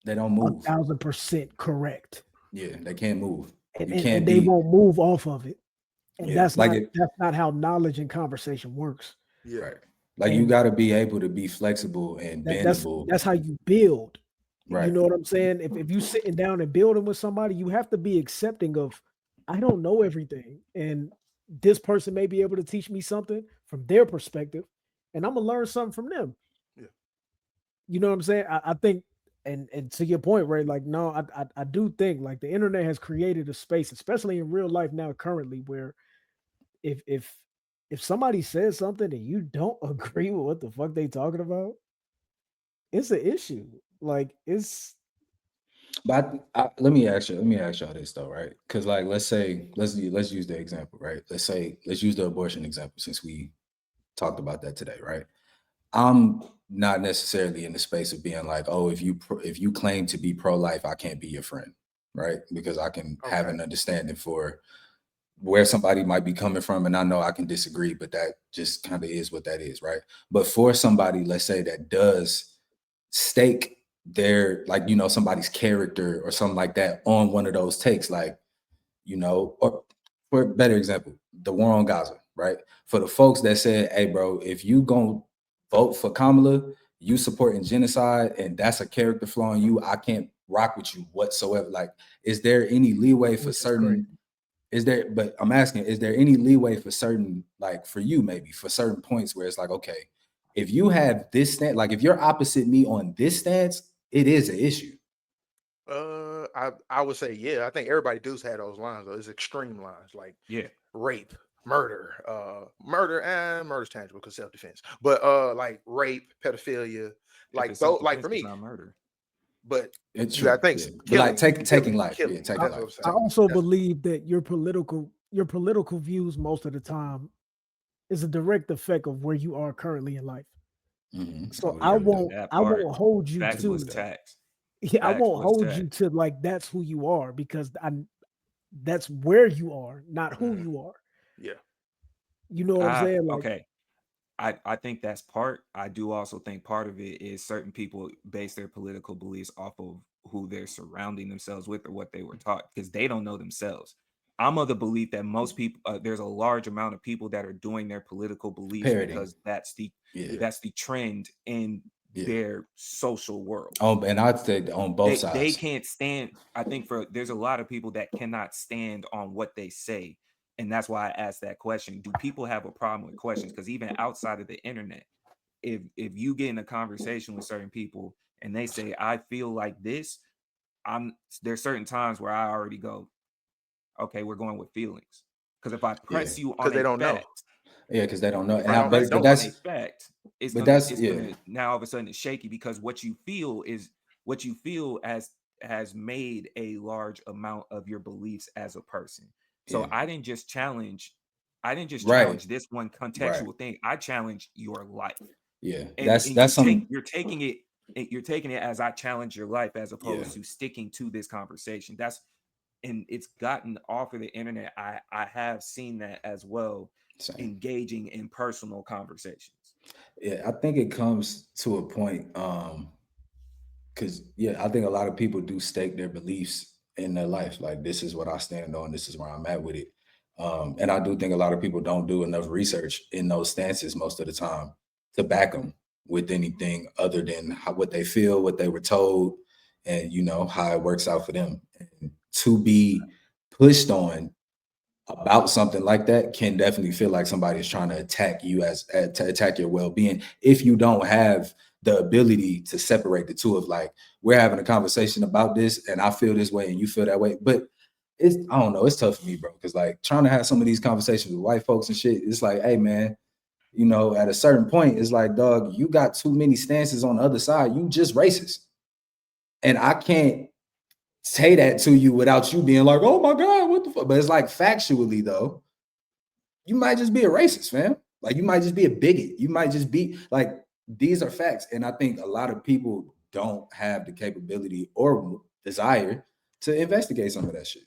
They don't move. 1,000% correct, Yeah, they can't move. and, You and, can't and they be. won't move off of it. And Yeah, like it. that's not how knowledge and conversation works. Yeah. Right. Like you And got to be able to be flexible and bendable. that's how you build. You Right. know what I'm saying? If you sitting down and building with somebody, you have to be accepting of, I don't know everything, and this person may be able to teach me something from their perspective, and I'm gonna learn something from them. Yeah. You know what I'm saying? I think, and to your point, right? Like, no, I do think like the internet has created a space, especially in real life now, currently, where if if if somebody says something and you don't agree with what the fuck they talking about, it's an issue. Like it's But let me ask y'all this though, right? Because like let's use the example, right? Let's use the abortion example since we talked about that today, right? I'm not necessarily in the space of being like, oh, if you claim to be pro-life, I can't be your friend, right? Because I can have Okay. an understanding for where somebody might be coming from, and I know I can disagree, but that just kind of is what that is, right? But for somebody, let's say, that does stake their, like, somebody's character or something like that on one of those takes, like, or for a better example, the war on Gaza, right? For the folks that said, hey, bro, if you gonna vote for Kamala, you supporting genocide, and that's a character flaw in you, I can't rock with you whatsoever. Like, is there any leeway for which is crazy. certain, but I'm asking, is there any leeway for certain, like for you, maybe for certain points where it's like, okay, if you have this stance, like if you're opposite me on this stance, it is an issue. I would say, yeah, I think everybody does have those lines though. It's extreme lines like Yeah. rape, murder's tangible because self-defense. But like rape, pedophilia, like it's though, like self-defense, for it's me, not murder. but It's you true. gotta think Yeah. But killing, like taking life. killing. Yeah, taking I, That's life. what I'm I saying. also That's, believe that your political views most of the time is a direct effect of where you are currently in life. Mhm. So would I agree with that. won't That I part. won't hold you Facts to was tax. yeah, I Facts won't was hold tax. you to like that's who you are because that's where you are, not who Mhm. you are. yeah. You know what I'm saying? Like Okay. I think that's part. I do also think part of it is certain people base their political beliefs off of who they're surrounding themselves with or what they were taught, because they don't know themselves. I'm of the belief that most people, there's a large amount of people that are doing their political beliefs Parroting. because that's the Yeah. trend in Yeah. their social world. And I'd say on both They sides. can't stand. I think there's a lot of people that cannot stand on what they say. And that's why I asked that question. Do people have a problem with questions? Because even outside of the internet, if you get in a conversation with certain people and they say, I feel like this, there's certain times where I already go, okay, we're going with feelings. Because if I press you on they a don't know. fact, Yeah, because they don't know. if And I I, press but you that's on a fact, it's but gonna that's it's yeah. gonna now all of a sudden it's shaky, because what you feel has made a large amount of your beliefs as a person. So Yeah. I didn't just challenge Right. this one contextual thing. I challenged your life. Yeah. And That's some you're taking it as I challenge your life, as yeah. opposed to sticking to this conversation. And it's gotten off of the internet. I have seen that as well, Same. engaging in personal conversations. Yeah, I think it comes to a point, because yeah, I think a lot of people do stake their beliefs in their life. Like, this is what I stand on, this is where I'm at with it. And I do think a lot of people don't do enough research in those stances most of the time to back them with anything other than what they feel, what they were told, and how it works out for them. And to be pushed on about something like that can definitely feel like somebody is trying to attack you to attack your well-being, if you don't have the ability to separate the two, of like, we're having a conversation about this and I feel this way and you feel that way. But I don't know, it's tough for me, bro, because like trying to have some of these conversations with white folks and shit, it's like, hey man, at a certain point, it's like, dog, you got too many stances on the other side, you just racist. And I can't say that to you without you being like, oh my God, what the fuck? But it's like, factually though, you might just be a racist, fam. Like, you might just be a bigot. You might just be like, these are facts. And I think a lot of people don't have the capability or desire to investigate some of that shit.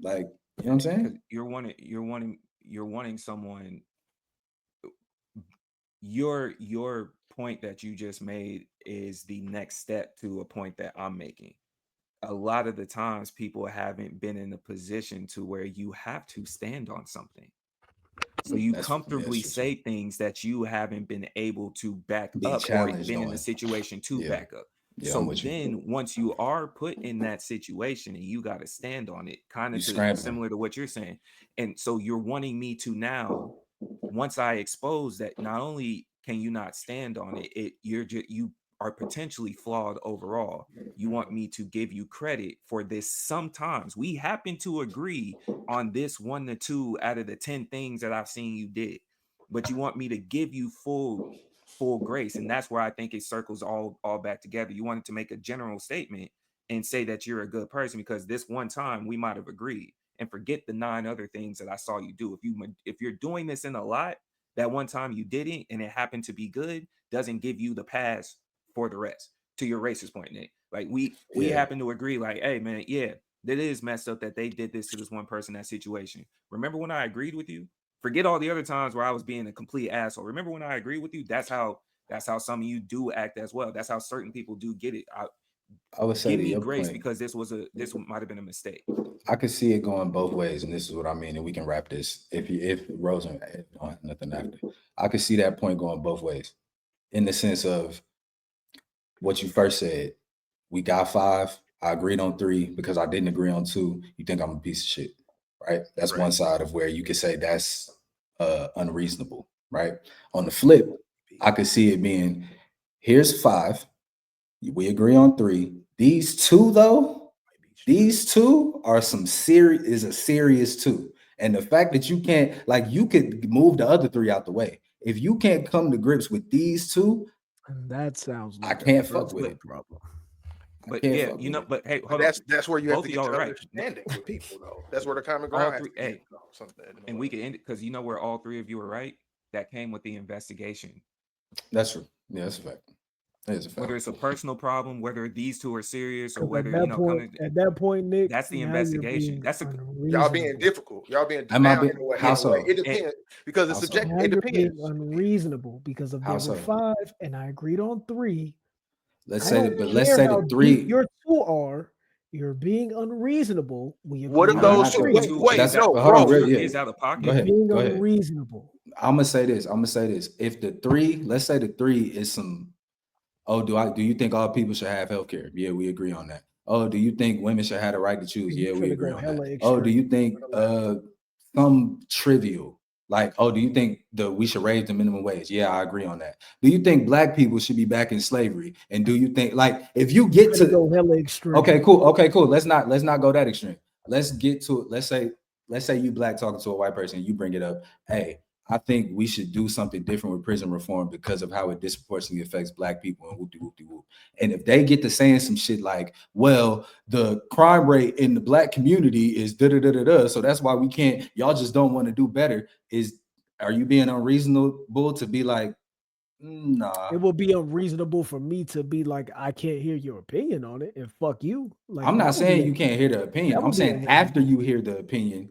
Like, you know what I'm saying? Because you're wanting someone. Your point that you just made is the next step to a point that I'm making. A lot of the times people haven't been in a position to where you have to stand on something. So you comfortably say things that you haven't been able to back Be up, or challenged been in on. a situation to Yeah. back up. Yeah, I'm So with you. then once you are put in that situation and you got to stand on it, kind You of scrambling. similar to what you're saying. And so you're wanting me to now, once I expose that not only can you not stand on it, you are potentially flawed overall. You want me to give you credit for this. Sometimes we happen to agree on this 1 to 2 out of the 10 things that I've seen you did, but you want me to give you full grace. And that's where I think it circles all back together. You wanted to make a general statement and say that you're a good person because this one time we might have agreed, and forget the 9 other things that I saw you do. If you're doing this in a lot, that one time you didn't and it happened to be good doesn't give you the pass for the rest. To your racist point, Nick, like we happen to agree, like, hey man, yeah, that is messed up that they did this to this one person, that situation. Remember when I agreed with you? Forget all the other times where I was being a complete asshole. Remember when I agreed with you? That's how some of you do act as well. That's how certain people do get it. I would say, Give to me your grace point, because this might have been a mistake. I could see it going both ways, and this is what I mean. And we can wrap this if Rosen don't have nothing after. I could see that point going both ways, in the sense of what you first said. We got 5. I agreed on 3 because I didn't agree on 2. You think I'm a piece of shit, right? That's one side of where you could say that's unreasonable, right? On the flip, I could see it being, here's 5. We agree on 3. These 2 though, these 2 are a serious 2. And the fact that you can't, like, you could move the other 3 out the way. If you can't come to grips with these 2, That sounds I like can't a fuck with first-world it. problem. But can't yeah, fuck with it. but hey, But hold on. that's where you have Both to of get y'all to right. understanding with people, though. That's where the common All ground has three, to be. hey, Something and we can end it because you know where all 3 of you are right. That came with the investigation. That's true. Yeah, that's a fact. It's a fact. Whether it's a personal problem, whether these two are serious, or 'Cause whether at that point, Nick, that's the now you're investigation. being That's a Y'all being unreasonable. difficult. Y'all being Am I now being- in a way. how so? It depends because it's How so? subjective. Now It you're being depends. unreasonable because if How there were so? 5 and I agreed on 3, Let's I say don't that, but let's care say how the deep 3. your 2 are. You're being unreasonable when you What agree if I'm on not those two? gonna- three. Wait, is that's out, no, but hold on, bro. real, yeah. is out of pocket. Go ahead. Being Go ahead. unreasonable. I'm gonna say this. If the 3, let's say the 3 is some, oh, do you think all people should have healthcare? Yeah, we agree on that. Oh, do you think women should have the right to choose? You Yeah, we finna agree go on hella that. Oh, do you extreme think for the last some trivial, like, oh, do you think we should raise the minimum wage? Yeah, I agree on that. Do you think black people should be back in slavery? And do you think, like, if you get to to go hella extreme. Okay, cool. Let's not go that extreme. Let's get to it. Let's say you black talking to a white person, you bring it up. Hey, I think we should do something different with prison reform because of how it disproportionately affects black people and whoop-de-whoop-de-whoop. And if they get to saying some shit like, well, the crime rate in the black community is da-da-da-da-da, so that's why we can't, y'all just don't want to do better. Are you being unreasonable to be like, nah? It will be unreasonable for me to be like, I can't hear your opinion on it, and fuck you. Like, I'm that not would be saying a- you can't hear the opinion. that I'm would be a saying heavy- after you hear the opinion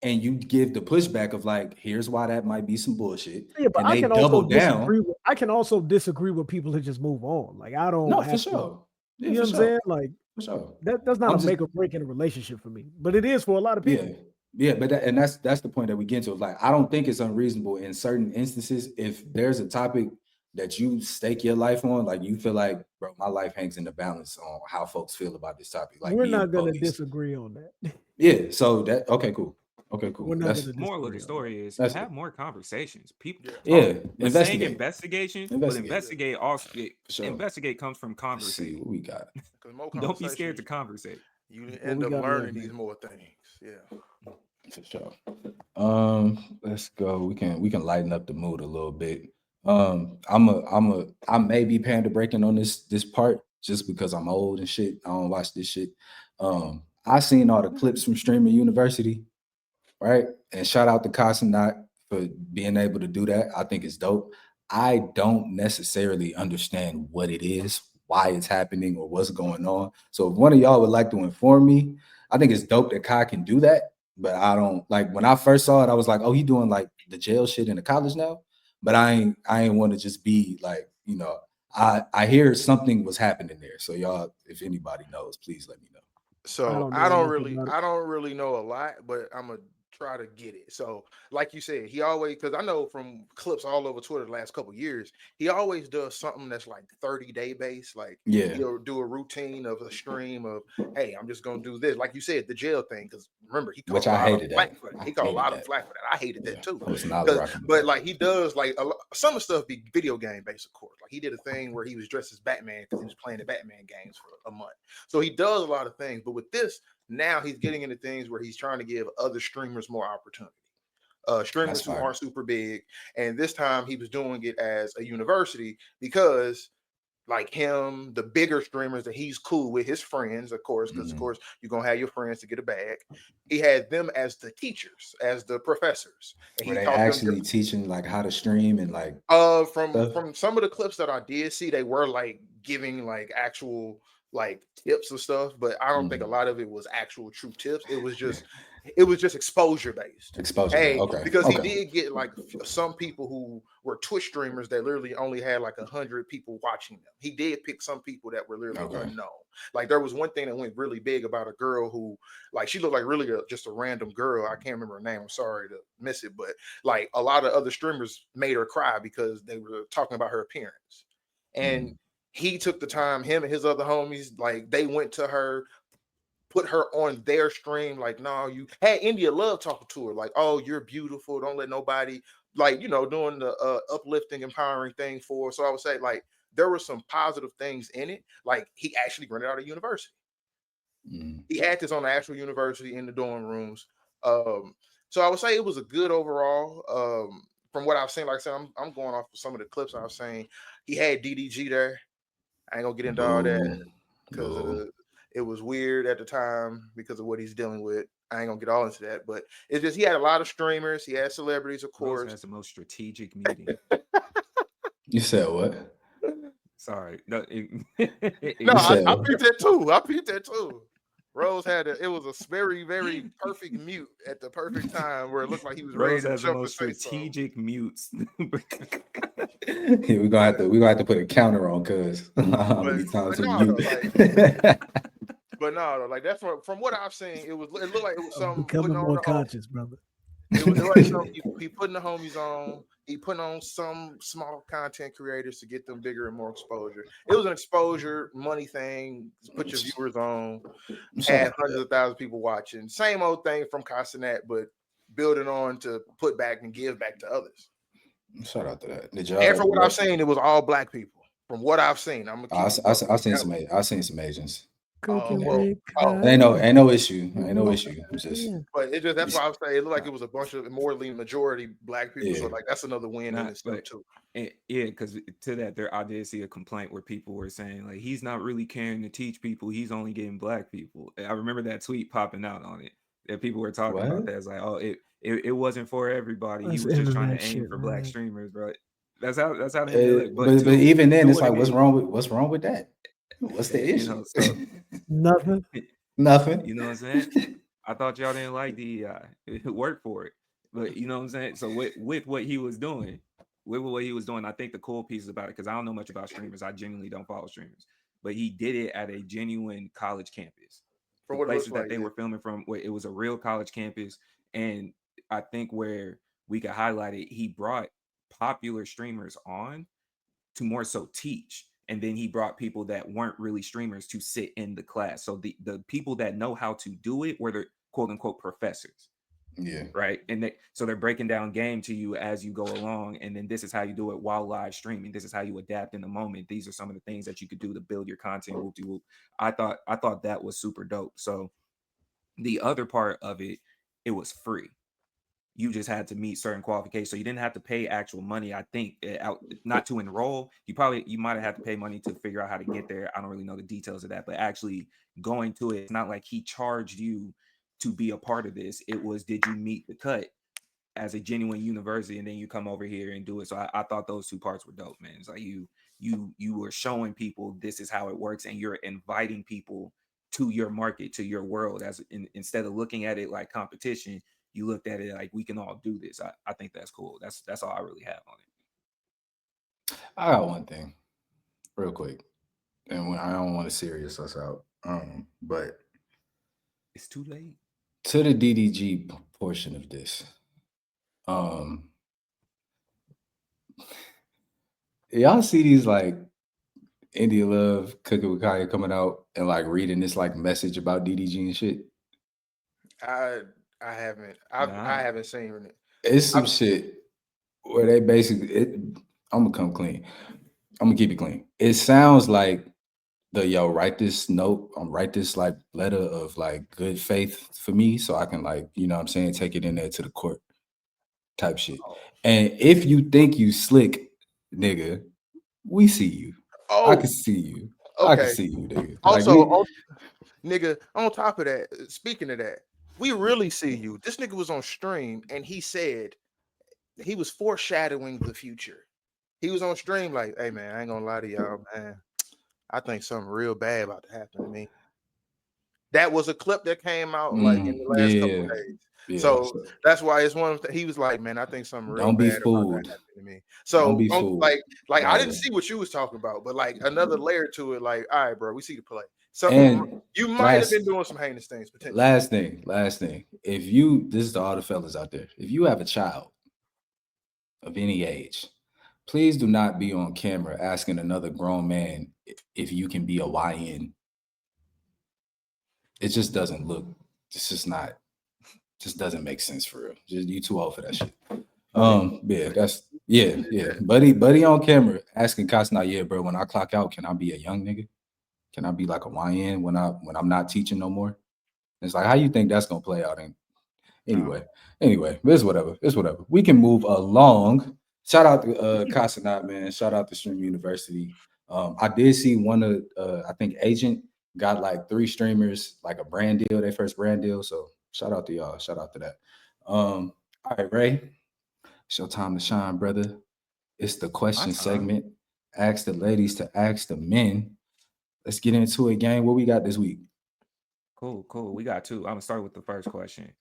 and you give the pushback of like, here's why that might be some bullshit. Yeah, but And I they can also double down. disagree. I can also disagree with people who just move on. Like, I don't No, have for to. sure. Yeah, You know for what I'm sure. saying? Like, For sure. that's not I'm a just- make or break in a relationship for me, but it is for a lot of people. Yeah, but that's the point that we get to. Like, I don't think it's unreasonable in certain instances if there's a topic that you stake your life on, like you feel like, bro, my life hangs in the balance on how folks feel about this topic. Like, We're being not gonna police. disagree on that. Yeah, so that okay, cool. We're not That's gonna Moral of disagree the on story is That's have it. more conversations. People, Yeah, we're saying investigate. investigation, but Investigate. investigate also. For sure. Investigate comes from Let's see conversation. what we got. Don't be scared to conversate. You What end we up got learning left, these man? more things. Yeah. For sure. Let's go. We can lighten up the mood a little bit. I may be panda breaking on this part just because I'm old and shit. I don't watch this shit. I seen all the clips from Streaming University, right? And shout out to Casanat for being able to do that. I think it's dope. I don't necessarily understand what it is, why it's happening, or what's going on. So if one of y'all would like to inform me, I think it's dope that Kai can do that. But I don't like when I first saw it, I was like, oh, he doing like the jail shit in the college now. But I ain't want to just be like, I hear something was happening there. So y'all, if anybody knows, please let me know. So I don't know nothing about it. I don't really know a lot, but I'm gonna try to get it. So, like you said, he always, because I know from clips all over Twitter the last couple years, he always does something that's like 30-day base. Like, Yeah. he'll do a routine of a stream of, hey, I'm just gonna do this. Like you said, the jail thing, because remember, he caught Which a I lot of hated flack that. for that. I He caught a hated lot of that. flack for that. I hated Yeah, that too. I was not 'Cause- rocking with But that. like he does like some of the stuff be video game based, of course. Like he did a thing where he was dressed as Batman because he was playing the Batman games for a month. So he does a lot of things. But with this, now he's getting into things where he's trying to give other streamers more opportunity. Streamers who fire. aren't super big. And this time he was doing it as a university because like him, the bigger streamers that he's cool with, his friends, of course, because of course you're gonna have your friends to get a bag. He had them as the teachers, as the professors, and Were he they taught them actually teaching like how to stream and like from stuff? some of the clips that I did see, they were like giving like actual like tips and stuff, but I don't think a lot of it was actual true tips. It was just exposure based. Exposure? Hey, Okay. because he Okay. did get like some people who were Twitch streamers that literally only had like 100 people watching them. He did pick some people that were literally Okay. unknown. Like there was one thing that went really big about a girl who, like, she looked like really just a random girl. I can't remember her name. I'm sorry to miss it, but like a lot of other streamers made her cry because they were talking about her appearance. And he took the time, him and his other homies, like they went to her, put her on their stream, like, no, you had India Love talking to her, like, oh, you're beautiful. Don't let nobody, like, doing the uplifting, empowering thing for her. So I would say, like, there were some positive things in it. Like, he actually rented out a university. He had this on the actual university in the dorm rooms. So I would say it was a good overall. From what I've seen, like I said, I'm going off of some of the clips I was saying. He had DDG there. I ain't gonna get into all that because it was weird at the time because of what he's dealing with. I ain't gonna get all into that, but it's just he had a lot of streamers. He had celebrities, of Rose course. has the most strategic meeting. You said what? Sorry. No, No, You I said- peeped that too. I peeped that too. Rose had it was a very, very perfect mute at the perfect time where it looked like he was ready Rose to has the jump most and say something. strategic mutes. Yeah, we're gonna have to put a counter on cuz how many times but we no, mute. But no, like that's from what I've seen, it looked like it was I'm something becoming putting on more the conscious, brother. It was like something he putting the homies on. He putting on some small content creators to get them bigger and more exposure. It was an exposure money thing. Put your viewers on. Had hundreds of thousands of people watching. Same old thing from Castanet, but building on to put back and give back to others. Shout out to that. Did And from what I've seen, it was all black people. From what I've seen, I'm gonna keep I seen some Asians. Ain't no issue. Ain't no issue. It's just, but it just that's why I was saying it looked like it was a bunch of morally majority black people. Yeah. So like that's another win in itself too. Yeah, because to that I did see a complaint where people were saying like he's not really caring to teach people, he's only getting black people. I remember that tweet popping out on it that people were talking about that. It's like, oh, it wasn't for everybody. He was just trying to aim for black streamers, bro. That's how they look. But even then, it's like, what's wrong with that? What's the issue? You know, so, Nothing. Nothing. You know what I'm saying? I thought y'all didn't like DEI. It worked for it. But you know what I'm saying? So with what he was doing, I think the cool piece about it, because I don't know much about streamers. I genuinely don't follow streamers. But he did it at a genuine college campus. From the places that they were filming from, where it was a real college campus. And I think where we could highlight it, he brought popular streamers on to more so teach. And then he brought people that weren't really streamers to sit in the class. So the people that know how to do it were the quote unquote professors. Yeah. Right. And so they're breaking down game to you as you go along. And then this is how you do it while live streaming. This is how you adapt in the moment. These are some of the things that you could do to build your content. Whoop-de-whoop. I thought that was super dope. So the other part of it, it was free. You just had to meet certain qualifications. So you didn't have to pay actual money. I think not to enroll. You might have had to pay money to figure out how to get there. I don't really know the details of that, but actually going to it, it's not like he charged you to be a part of this. It was, did you meet the cut as a genuine university, and then you come over here and do it. So I thought those two parts were dope, man. It's like you were showing people this is how it works, and you're inviting people to your market, to your world, instead of looking at it like competition. You looked at it like we can all do this. I think that's cool. That's all I really have on it. I got one thing, real quick, and I don't want to serious us out, but it's too late. To the DDG portion of this, y'all see these like India Love, Cooking with Kaya coming out and like reading this like message about DDG and shit? I haven't. I haven't seen it. It's some shit where they basically. I'm gonna come clean. I'm gonna keep it clean. It sounds like write this note, write this like letter of like good faith for me, so I can like, you know what I'm saying, take it in there to the court type shit. And if you think you slick, nigga, we see you. I can see you. Okay. I can see you, nigga. Also, nigga, on top of that, speaking of that, we really see you. This nigga was on stream and he said he was foreshadowing the future. He was on stream like, hey man, I ain't gonna lie to y'all, man. I think something real bad about to happen to me. That was a clip that came out like in the last couple of days. Yeah, so that's why it's one of he was like, man, I think something real bad about to happen to me. So don't be fooled. Like I didn't see what you was talking about, but like another layer to it, like, all right, bro, we see the play. So you might have been doing some heinous things potentially. Last thing. This is to all the fellas out there. If you have a child of any age, please do not be on camera asking another grown man if you can be a YN. It just doesn't look. It's just not. Just doesn't make sense for real. Just you too old for that shit. Buddy on camera asking Cosna, yeah, bro. When I clock out, can I be a young nigga? Can I be like a YN when I'm not teaching no more? It's like, how you think that's gonna play out? Anyway, it's whatever. We can move along. Shout out to Casanat, man. Shout out to Stream University. I did see one of I think Agent got like 3 streamers, like a brand deal, their first brand deal. So shout out to y'all. Shout out to that. All right, Ray. It's your time to shine, brother. It's the question segment. ask the ladies to ask the men. Let's get into it, gang. What we got this week? Cool. We got two. I'm gonna start with the first question.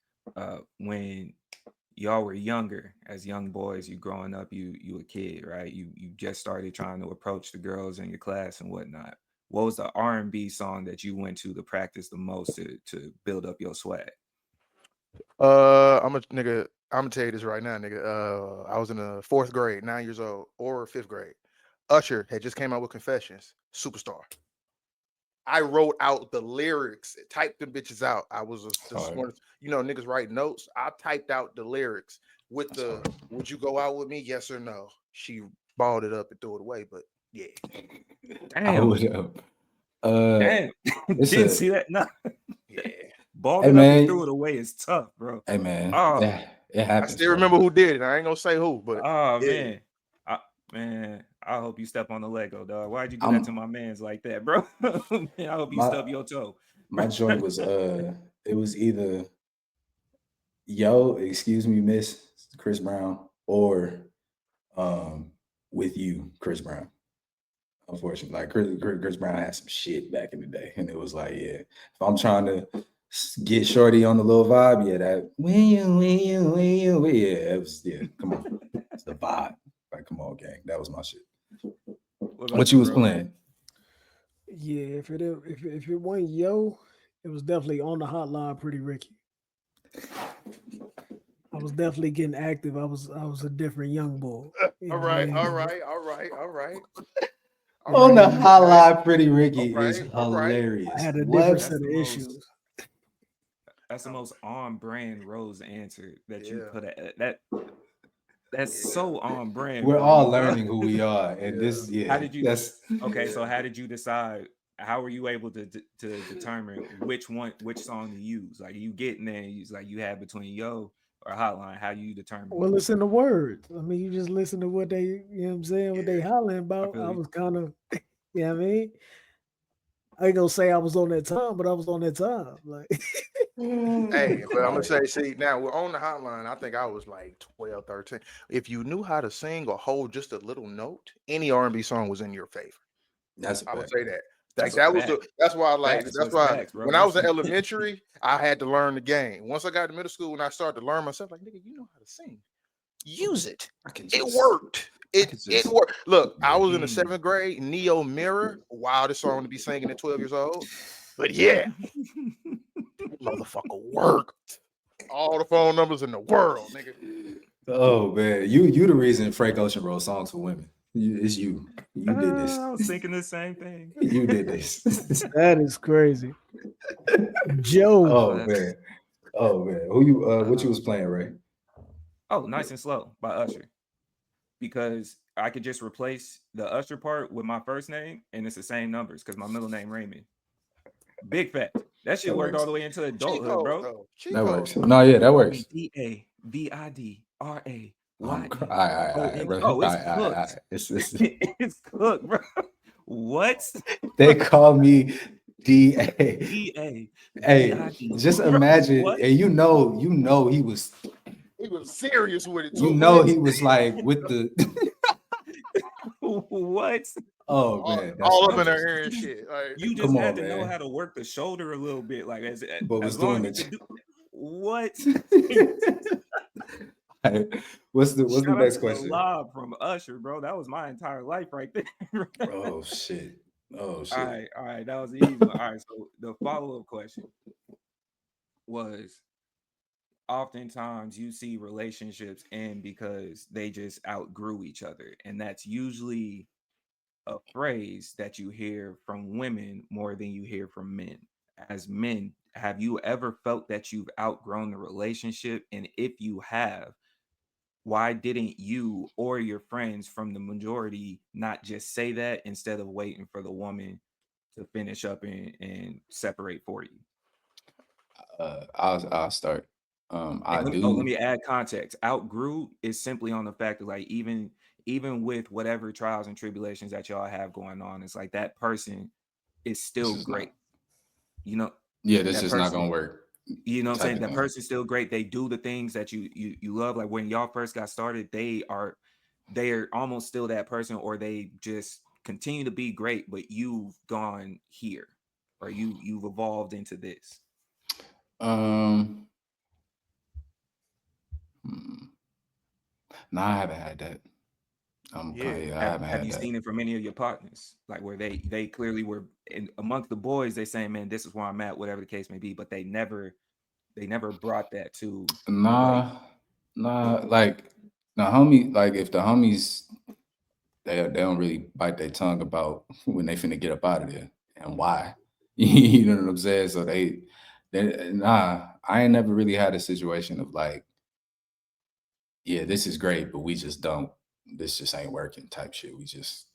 When y'all were younger, as young boys, you growing up, you a kid, right? You just started trying to approach the girls in your class and whatnot. What was the R&B song that you went to practice the most to build up your swag? I'm gonna tell you this right now, nigga. I was in the 4th grade, 9 years old, or 5th grade. Usher had just came out with Confessions, Superstar. I wrote out the lyrics, typed them bitches out. I was the Hard. smartest, niggas write notes. I typed out the lyrics with the "Would you go out with me? Yes or no?" She balled it up and threw it away, but yeah. I Damn. would have. Damn. it's Didn't a- see that. No. Yeah. Balled Hey, it up man. and threw it away is tough, bro. Hey man, Oh. it I happens. still bro. remember who did it. I ain't gonna say who, but Oh yeah. man. I hope you step on the Lego, dog. Why'd you do that to my man's like that, bro? Man, I hope you stub your toe. My joint was it was either Yo, excuse me, Miss Chris Brown, or With You, Chris Brown. Unfortunately, like Chris Brown had some shit back in the day, and it was like, yeah, if I'm trying to get shorty on the little vibe, yeah, that when you, yeah, it was, yeah, come on, it's the vibe. Like, come on, gang, that was my shit. What you was playing? Yeah, if it wasn't Yo, it was definitely On the Hotline, Pretty Ricky. I was definitely getting active. I was a different young boy. All right. On the hotline, Pretty Ricky is all right. hilarious. I had a What? different set of issues. That's the most on brand Rose answer that you Yeah. could have. That's so on brand. We're for all you, bro. learning who we are, and this, yeah. How did you? That's Okay, so how did you decide? How were you able to determine which song to use? Like you getting there, you had between Yo or Hotline. How do you determine? Well, it's in the words. I mean, you just listen to what they, you know what I'm saying, what they hollering about. feel I you. was kind of, you know what I mean? I ain't gonna say I was on that time, but I was on that time. Like, Hey, but I'm gonna say, see, now we're on the hotline. I think I was like 12, 13. If you knew how to sing or hold just a little note, any R&B song was in your favor. that's a I would fact. say that. That's Like a that was fact. that's why I like Facts, that's that's why facts, bro. when I was in elementary, I had to learn the game. Once I got to middle school and I started to learn myself, like nigga, you know how to sing. Use it. It worked. It worked. Look, I was in the 7th grade, Neo Mirror, wildest song to be singing at 12 years old. But yeah, motherfucker worked. All the phone numbers in the world, nigga. Oh man, you the reason Frank Ocean wrote songs for women. It's you. You did this. I was thinking the same thing. You did this. that is crazy. Joe. Oh man. Who you? What you was playing, Ray? Oh, Nice and Slow by Usher. Because I could just replace the Usher part with my first name, and it's the same numbers because my middle name Raymond. Big fact. That shit worked all the way into adulthood, bro. That works. No, yeah, that works. DAVIDRAY. All right. It's cooked, bro. What? They call me DA. DA. Hey, just imagine, What? and you know he was serious with it too. You know he was like with the what? Oh man, all up in her ear and shit. Like, you just had to know how to work the shoulder a little bit, like as long as you could do. What? What's the next question? Lob from Usher, bro. That was my entire life right there. Oh shit. All right, that was easy. All right, so the follow-up question was, oftentimes you see relationships end because they just outgrew each other, and that's usually a phrase that you hear from women more than you hear from men. As men, have you ever felt that you've outgrown the relationship? And if you have, why didn't you or your friends from the majority not just say that instead of waiting for the woman to finish up and separate for you? I'll start. Let me add context. Outgrew is simply on the fact that, like, even with whatever trials and tribulations that y'all have going on, it's like that person is still great. This is not gonna work. You know what I'm saying? That person's still great. They do the things that you love. Like when y'all first got started, they are almost still that person, or they just continue to be great, but you've gone here, or you've evolved into this? No, I haven't had that. I haven't Have had you that. seen it from any of your partners, like where they clearly were amongst the boys? They saying, "Man, this is where I'm at," whatever the case may be, but they never brought that to Nah, like the homie, like if the homies they don't really bite their tongue about when they finna get up out of there and why. You know what I'm saying? So they I ain't never really had a situation of like, yeah, this is great, but this just ain't working type shit. This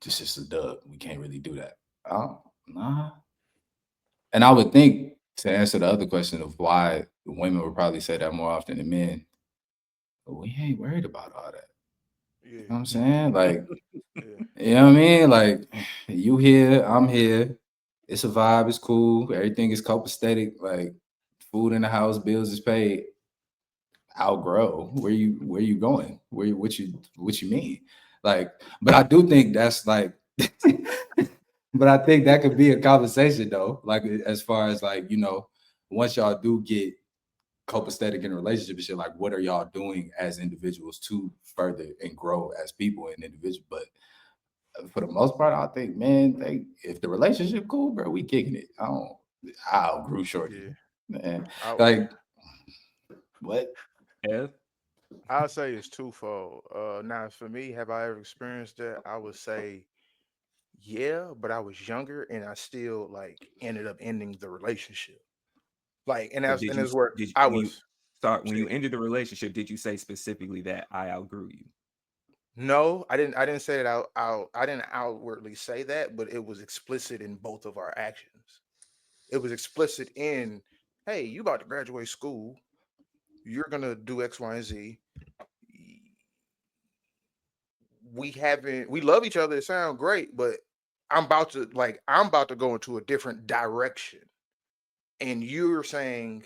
just a dub. We can't really do that. Oh, nah. And I would think to answer the other question of why women would probably say that more often than men, but we ain't worried about all that. Yeah. You know what I'm saying? Like, Yeah. you know what I mean? Like, you here, I'm here. It's a vibe, it's cool. Everything is copacetic. Like, food in the house, bills is paid. Outgrow. Where you going? What you mean? Like, but I do think that's like but I think that could be a conversation though. Like as far as like, once y'all do get copacetic in a relationship and shit, like what are y'all doing as individuals to further and grow as people and individuals? But for the most part, I think, man, if the relationship cool, bro, we kicking it. I outgrew shorty. Yeah. Man. Like what? Yeah. I'll say it's twofold. Now for me, have I ever experienced that? I would say yeah, but I was younger and I still like ended up ending the relationship. Like, and But that's where I was. when you ended the relationship, did you say specifically that I outgrew you? No, I didn't say that I didn't outwardly say that, but it was explicit in both of our actions. It was explicit in, hey, you about to graduate school, you're gonna do X, Y, and Z. We love each other, it sounds great, but I'm about to go into a different direction. And you're saying,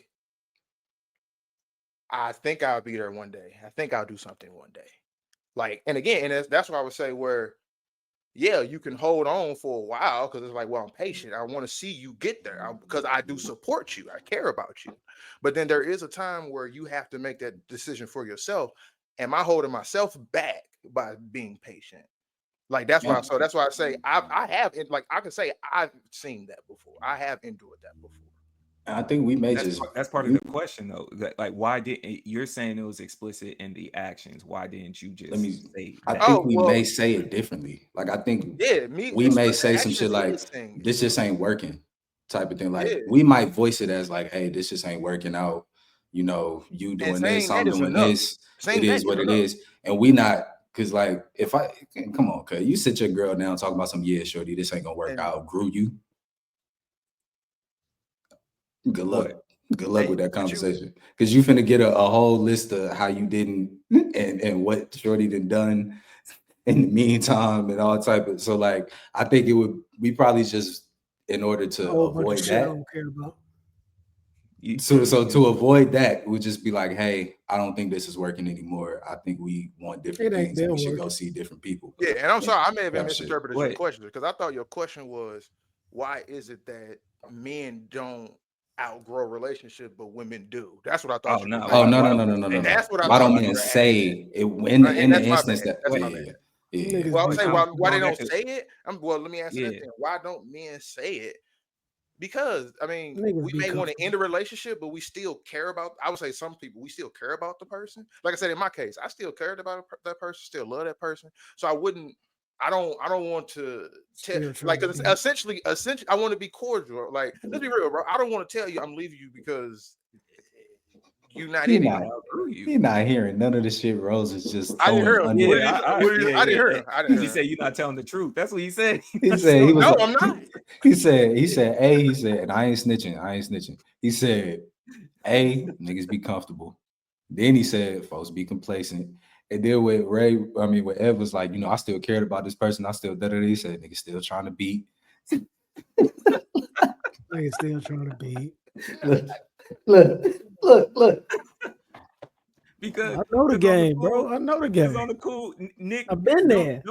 I think I'll be there one day. I think I'll do something one day. Like, and again, and that's what I would say where, yeah, you can hold on for a while because it's like, well, I'm patient. I want to see you get there because I do support you. I care about you. But then there is a time where you have to make that decision for yourself. Am I holding myself back by being patient? Like that's why. So that's why I say I have, like I can say I've seen that before. I have endured that before. I think we may That's part of the question though. Like, why didn't you're saying it was explicit in the actions? Why didn't you just say that? I think we may say it differently. Like I think we may say some shit like this just ain't working type of thing. Like we might voice it as like, hey, this just ain't working out. You doing this, I'm doing this. It is what it is. And we not because like if I come on, cuz you sit your girl down talking about some shorty, this ain't gonna work out. Grew you. Good luck. Good luck with that conversation. Because you finna get a whole list of how you didn't and what shorty done in the meantime and all type of. So like I think we probably just in order to avoid that. I don't care about. So to avoid that, we'll just be like, hey, I don't think this is working anymore. I think we want different things and we should go see different people. Yeah, and I'm sorry, I may have misinterpreted your question because I thought your question was, why is it that men don't outgrow relationship, but women do? That's what I thought. No. And that's what I why thought don't men say it in the instance that? Yeah. Well, I'll say why they don't say it. Well, let me answer that thing. Why don't men say it? Because I mean, we may want to end a relationship, but we still care about. I would say some people we still care about the person. Like I said, in my case, I still cared about that person, still love that person. So I wouldn't. I don't want to tell like because essentially I want to be cordial. Like let's be real, bro. I don't want to tell you I'm leaving you because you're not in it. You're not hearing none of the shit Rose is just. I didn't hear him. I didn't hear him. He said you're not telling the truth. That's what he said. He said he was. No, I'm not. He said, and I ain't snitching. He said, A, niggas be comfortable. Then he said, folks be complacent. And then with with Ev was like, I still cared about this person. I still he said, niggas still trying to beat. Niggas still trying to beat. Look. Because I know the 'cause on game, cool- bro. I know the 'cause game. on the cool, Nick. I've been there.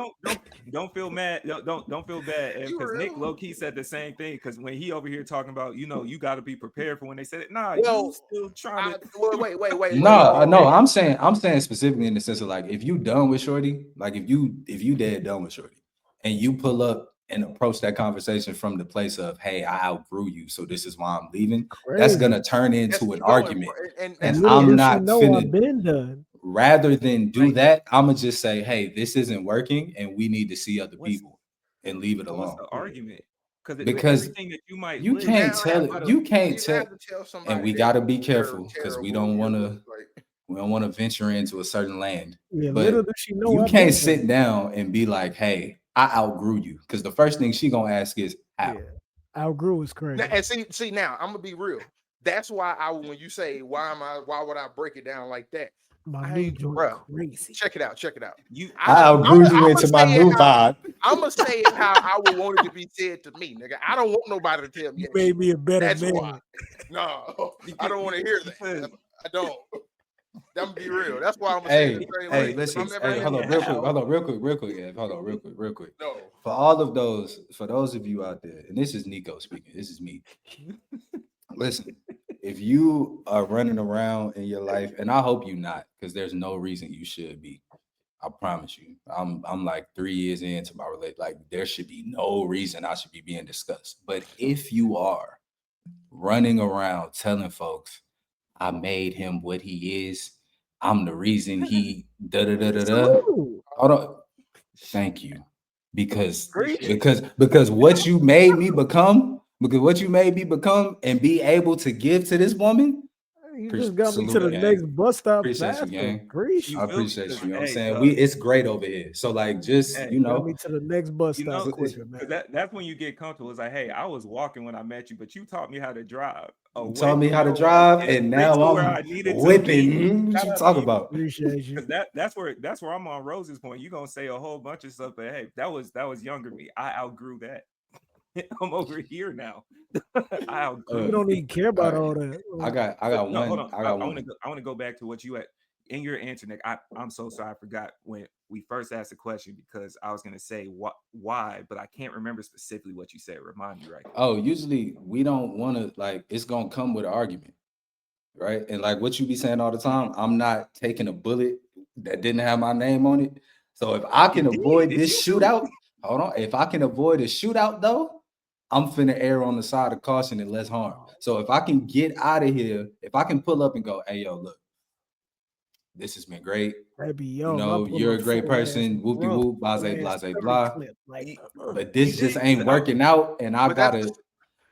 Don't feel mad. Don't feel bad. You Because Nick real? low key said the same thing. Because when he over here talking about, you got to be prepared for when they said it. Nah, Well, you still trying to. wait. No, I'm saying specifically in the sense of like, if you done with Shorty, like if you dead done with Shorty, and you pull up and approach that conversation from the place of, hey, I outgrew you, so this is why I'm leaving. That's Crazy. gonna turn Let's into an keep going, argument, and and Little I'm does she not know finna. I've been done. Rather than do Right. that, I'm gonna just say, hey, this isn't working, and we need to see other What's- people and leave it So what's alone. the argument? Because everything that you might you list- can't now tell have it. to- You can't you tell. have to tell somebody And we that got to be they're careful because we terrible, don't want you to. know, like, We don't want to venture into a certain land. Yeah, But little does she know you I've can't been sit done. down and be like, "Hey, I outgrew you," because the first thing she gonna ask is how. Yeah, outgrew is crazy. now, and see now I'm gonna be real. That's why when you say why would I break it down like that? My I new ain't- joint bruh, crazy. check it out. I outgrew you into my new vibe. I'm gonna say it how I would want it to be said to me, nigga. I don't want nobody to tell me You that made shit. me a better That's man. why. No, I don't want to hear that. I don't. I'm gonna be real. That's why I'm gonna say it the same way. Listen. I'm never Hold on, real quick. Ev. Hold on, real quick. No. For those of you out there, and this is Nico speaking. This is me. Listen, if you are running around in your life, and I hope you not, because there's no reason you should be. I promise you. I'm like 3 years into my relationship. Like there should be no reason I should be being discussed. But if you are running around telling folks, I made him what he is, I'm the reason he da da da da da. Salute. Hold on. Thank you. Because Appreciate what you made me become, and be able to give to this woman. You just got me to Salute, the gang. next bus stop Appreciate you, faster. gang. Appreciate I appreciate you. You know what I'm Hey, saying? It's great over here. So like just Hey, you. Got me to the next bus You stop know, quicker, man. that's when you get comfortable. It's like, hey, I was walking when I met you, but you taught me how to drive. You taught me how to drive, and now I'm whipping. What you talking about? Appreciate you. Because that's where I'm on Rose's point. You're gonna say a whole bunch of stuff, but hey, that was younger me. I outgrew that. I'm over here now. I outgrew. You don't even care about all that. I got No, one. hold on. I got I one. want to go back to what you had in your answer, Nick. I'm so sorry. I forgot when we first asked the question because I was going to say why, but I can't remember specifically what you said. Remind me right. Oh, usually we don't want to, like, it's going to come with an argument, right? And like what you be saying all the time, I'm not taking a bullet that didn't have my name on it. So if I can avoid this shootout, hold on. If I can avoid a shootout though, I'm finna err on the side of caution and less harm. So if I can get out of here, if I can pull up and go, hey, yo, look, this has been great. Baby, You know, you're a great person. Whoop de whoop, blase, blah. But this just ain't working out. And I gotta,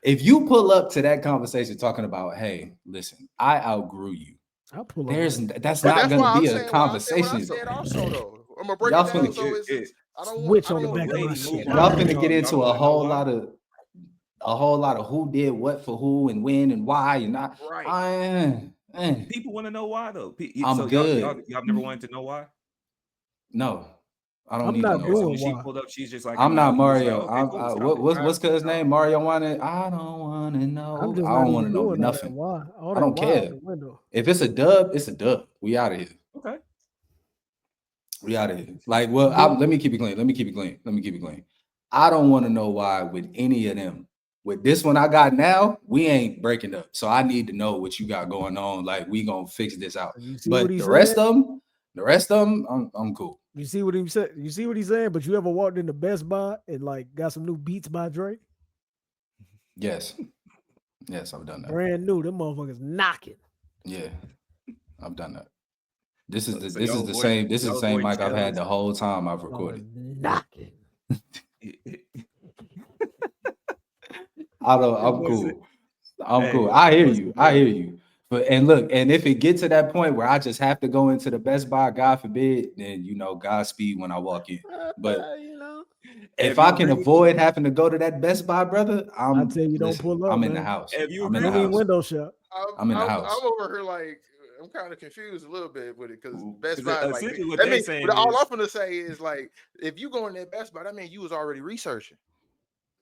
if you pull up to that conversation talking about, hey, listen, I outgrew you. That's not gonna be a conversation. I said also though. I'm gonna break it down. So it's I don't want on the back of my shit. Y'all finna get into a whole lot of who did what for who and when and why and not. Right. People want to know why though. I'm good. Y'all never wanted to know why? No, I don't I'm need not to know. doing When she why. pulled up, she's just like, I'm not Mario. Like, okay, What's his name? Mario wanted. I don't want to know. I'm just I don't want to know nothing. Why? I don't care. If it's a dub, it's a dub. We out of here. Okay. We out of here. Like, well, let me keep it clean. I don't want to know why with any of them. With this one I got now, we ain't breaking up. So I need to know what you got going on. Like, we gonna fix this out. But the rest of them, I'm cool. You see what he said? You see what he's saying? But you ever walked into Best Buy and like got some new Beats by Dre? Yes, I've done that. Brand new, them motherfuckers knocking. Yeah, I've done that. This is the same mic I've had the whole time I've recorded. Knocking. I'm cool. I hear you. But and look, and if it gets to that point where I just have to go into the Best Buy, God forbid, then Godspeed when I walk in. But if I can avoid having to go to that Best Buy, brother, I tell you, don't pull up. I'm in the house. I'm in the house. Window shop. I'm in the house. I'm over here like I'm kind of confused a little bit with it because Best Buy, like, all I'm gonna say is like if you go in that Best Buy, that means you was already researching.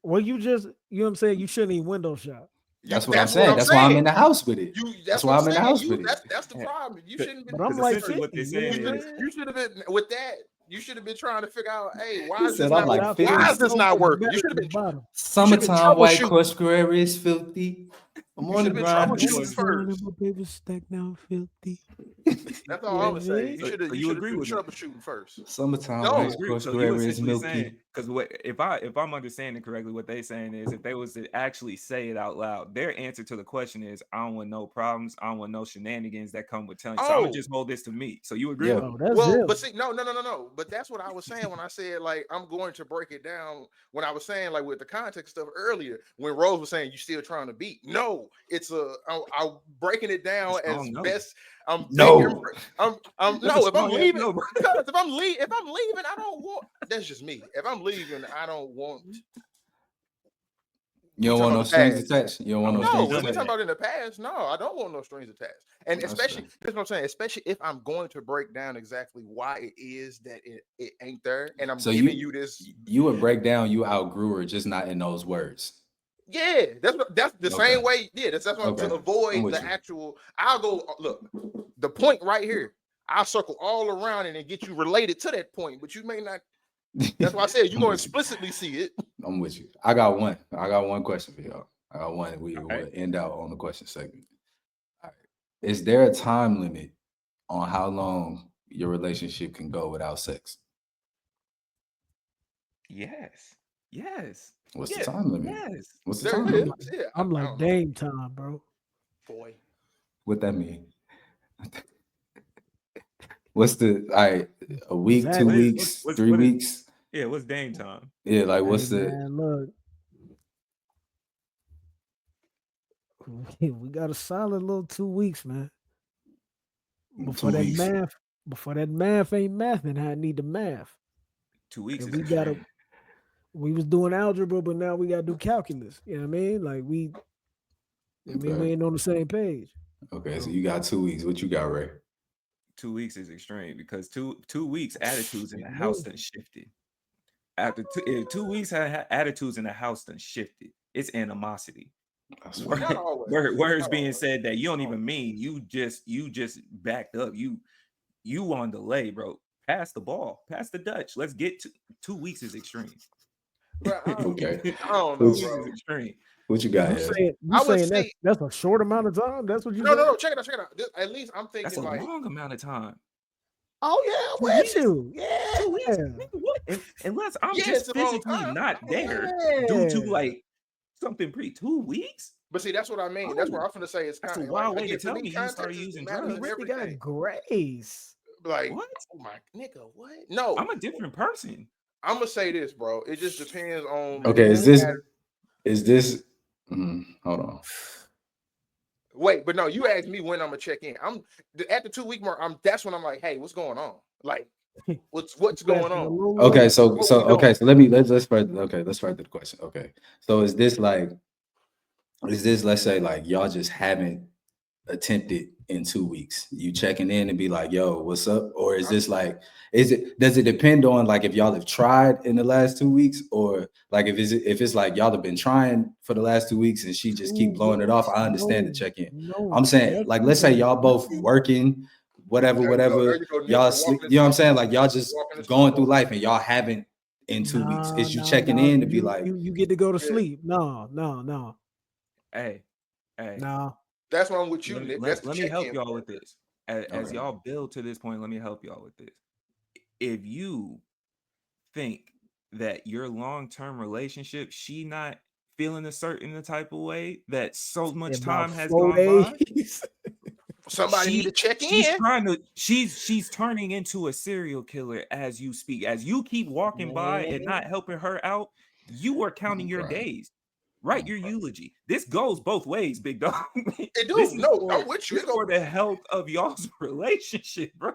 Well, you know what I'm saying? You shouldn't even window shop. That's what I'm saying. That's why I'm in the house with it. That's why I'm in the house with it. That's the problem. You shouldn't be. But I'm like essentially what they're 50, saying yeah, is man. You should have been with that. You should have been trying to figure out, hey, why He is this said, I'm not? like 50. Why is this So not much working? better You should have than been. the bottom. Summertime white troubleshoot. crush square is filthy. I'm You on the should have been grind. troubleshooting first. My paper stack now filthy. That's all I'm gonna say. Yeah, You should have. So You you should have agree been with me? troubleshooting first. Summertime No. white Agree. crush So you square is essentially milky. saying, because if I'm understanding correctly, what they saying is if they was to actually say it out loud, their answer to the question is, I don't want no problems, I don't want no shenanigans that come with telling. So I'm gonna Oh. just hold this to me. So you agree? Yeah. With Oh, me? that's Well, him. but see, no. But that's what I was saying when I said like I'm going to break it down. When I was saying like with the context stuff earlier, when Rose was saying you still trying to beat. No, it's I'm breaking it down That's as wrong, no. best. I'm No. I'm That's no. a If I'm strong ass leaving, no, bro. because if I'm leaving, I don't want. That's just me. If I'm leaving, I don't want. You don't talking want no about the strings past. attached. You don't want no No, No, strings if we none of attached. talking that. about in the past, no, I don't want no strings attached. And That's especially, fair. that's what I'm saying, especially if I'm going to break down exactly why it is that it ain't there, and I'm So giving you this. you would break down you outgrew her, just not in those words. Yeah, that's the Okay. same way. Yeah, that's what Okay. to I'm avoid with the you. actual. I'll go look the point right here. I'll circle all around it and get you related to that point, but you may not. That's why I said you're I'm gonna with you. explicitly see it. I'm with you. I got one question for y'all. I got one. We All will right. end out on the question segment. All right. Is there a time limit on how long your relationship can go without sex? Yes. Yes. What's Yeah. the time limit? Yes. What's the There time it is. limit? Yeah, I'm I like don't know. Dame time, bro. Boy. What that mean? What's the all right? A week, Exactly. 2 What is weeks, what's 3 what is weeks? yeah, what's Dame time? Yeah, like Hey, what's the man, look. We got a solid little 2 weeks, man. 2 Before that weeks? math ain't mathing, I need the math. 2 weeks And is extreme. we was doing algebra, but now we gotta do calculus. You know what I mean? Like we Okay. ain't on the same page. Okay, so you got 2 weeks. What you got, Ray? 2 weeks is extreme because two weeks attitudes in the Yeah. house done shifted. After if 2 weeks attitudes in the house done shifted. It's animosity. That's Word- Not always. Words Not being always. said that you don't even mean. You just backed up. You on delay, bro. Pass the ball. Pass the Dutch. Let's get to 2 weeks is extreme. But Okay. I don't 2 know, weeks bro. is extreme. What you got You here? saying I would saying say that's a short amount of time? That's what you no. saying? Check it out. At least I'm That's thinking a like long amount of time. Oh yeah, 2 with weeks? you. 2 Yeah. weeks? Nigga, what? Unless I'm yeah, just it's a long physically time. not there due to Yeah. like something pre 2 weeks. But see, that's what I mean. That's what Oh, I'm gonna say. It's that's kind a of like wild way to again for tell me, me you started context using matters You in drugs. really got everything. grace. Like, What? oh my nigga, what? No, I'm a different person. I'm gonna say this, bro. It just depends on. Okay, Man. is this hold on. Wait, but no, you asked me when I'm gonna check in. I'm at the 2 week mark. That's when I'm like, hey, what's going on? Like, what's going on? Okay, so What so we doing? okay, so let's further let's further the question. Okay. So is this let's say like y'all just haven't attempted in 2 weeks? You checking in and be like, yo, what's up? Or is this like does it depend on like if y'all have tried in the last 2 weeks, or like if it's like y'all have been trying for the last 2 weeks and she just keep 2 blowing it off? weeks? I understand the No, check-in. no, I'm saying like let's say y'all both technically, working, whatever, There you go, y'all nigga, sleep, walking you know what I'm into saying? Like y'all just walking into going through the life and y'all haven't in 2 weeks. Is you No. checking in to be You like, you get to go to Yeah. sleep. No. Hey, That's why I'm with you, let me, Nick. That's let, the let me help check-in y'all part. with this. As Okay. y'all build to this point, let me help y'all with this. If you think that your long-term relationship, she not feeling a certain type of way, that so much About time has 4 gone by, days. Somebody need to check she's in. trying to she's turning into a serial killer as you speak. As you keep walking by and not helping her out, you are counting your crying. days. Write your eulogy. This goes both ways, big dog. It do. This is No, for, I'm with you. this It go. for the health of y'all's relationship, bro.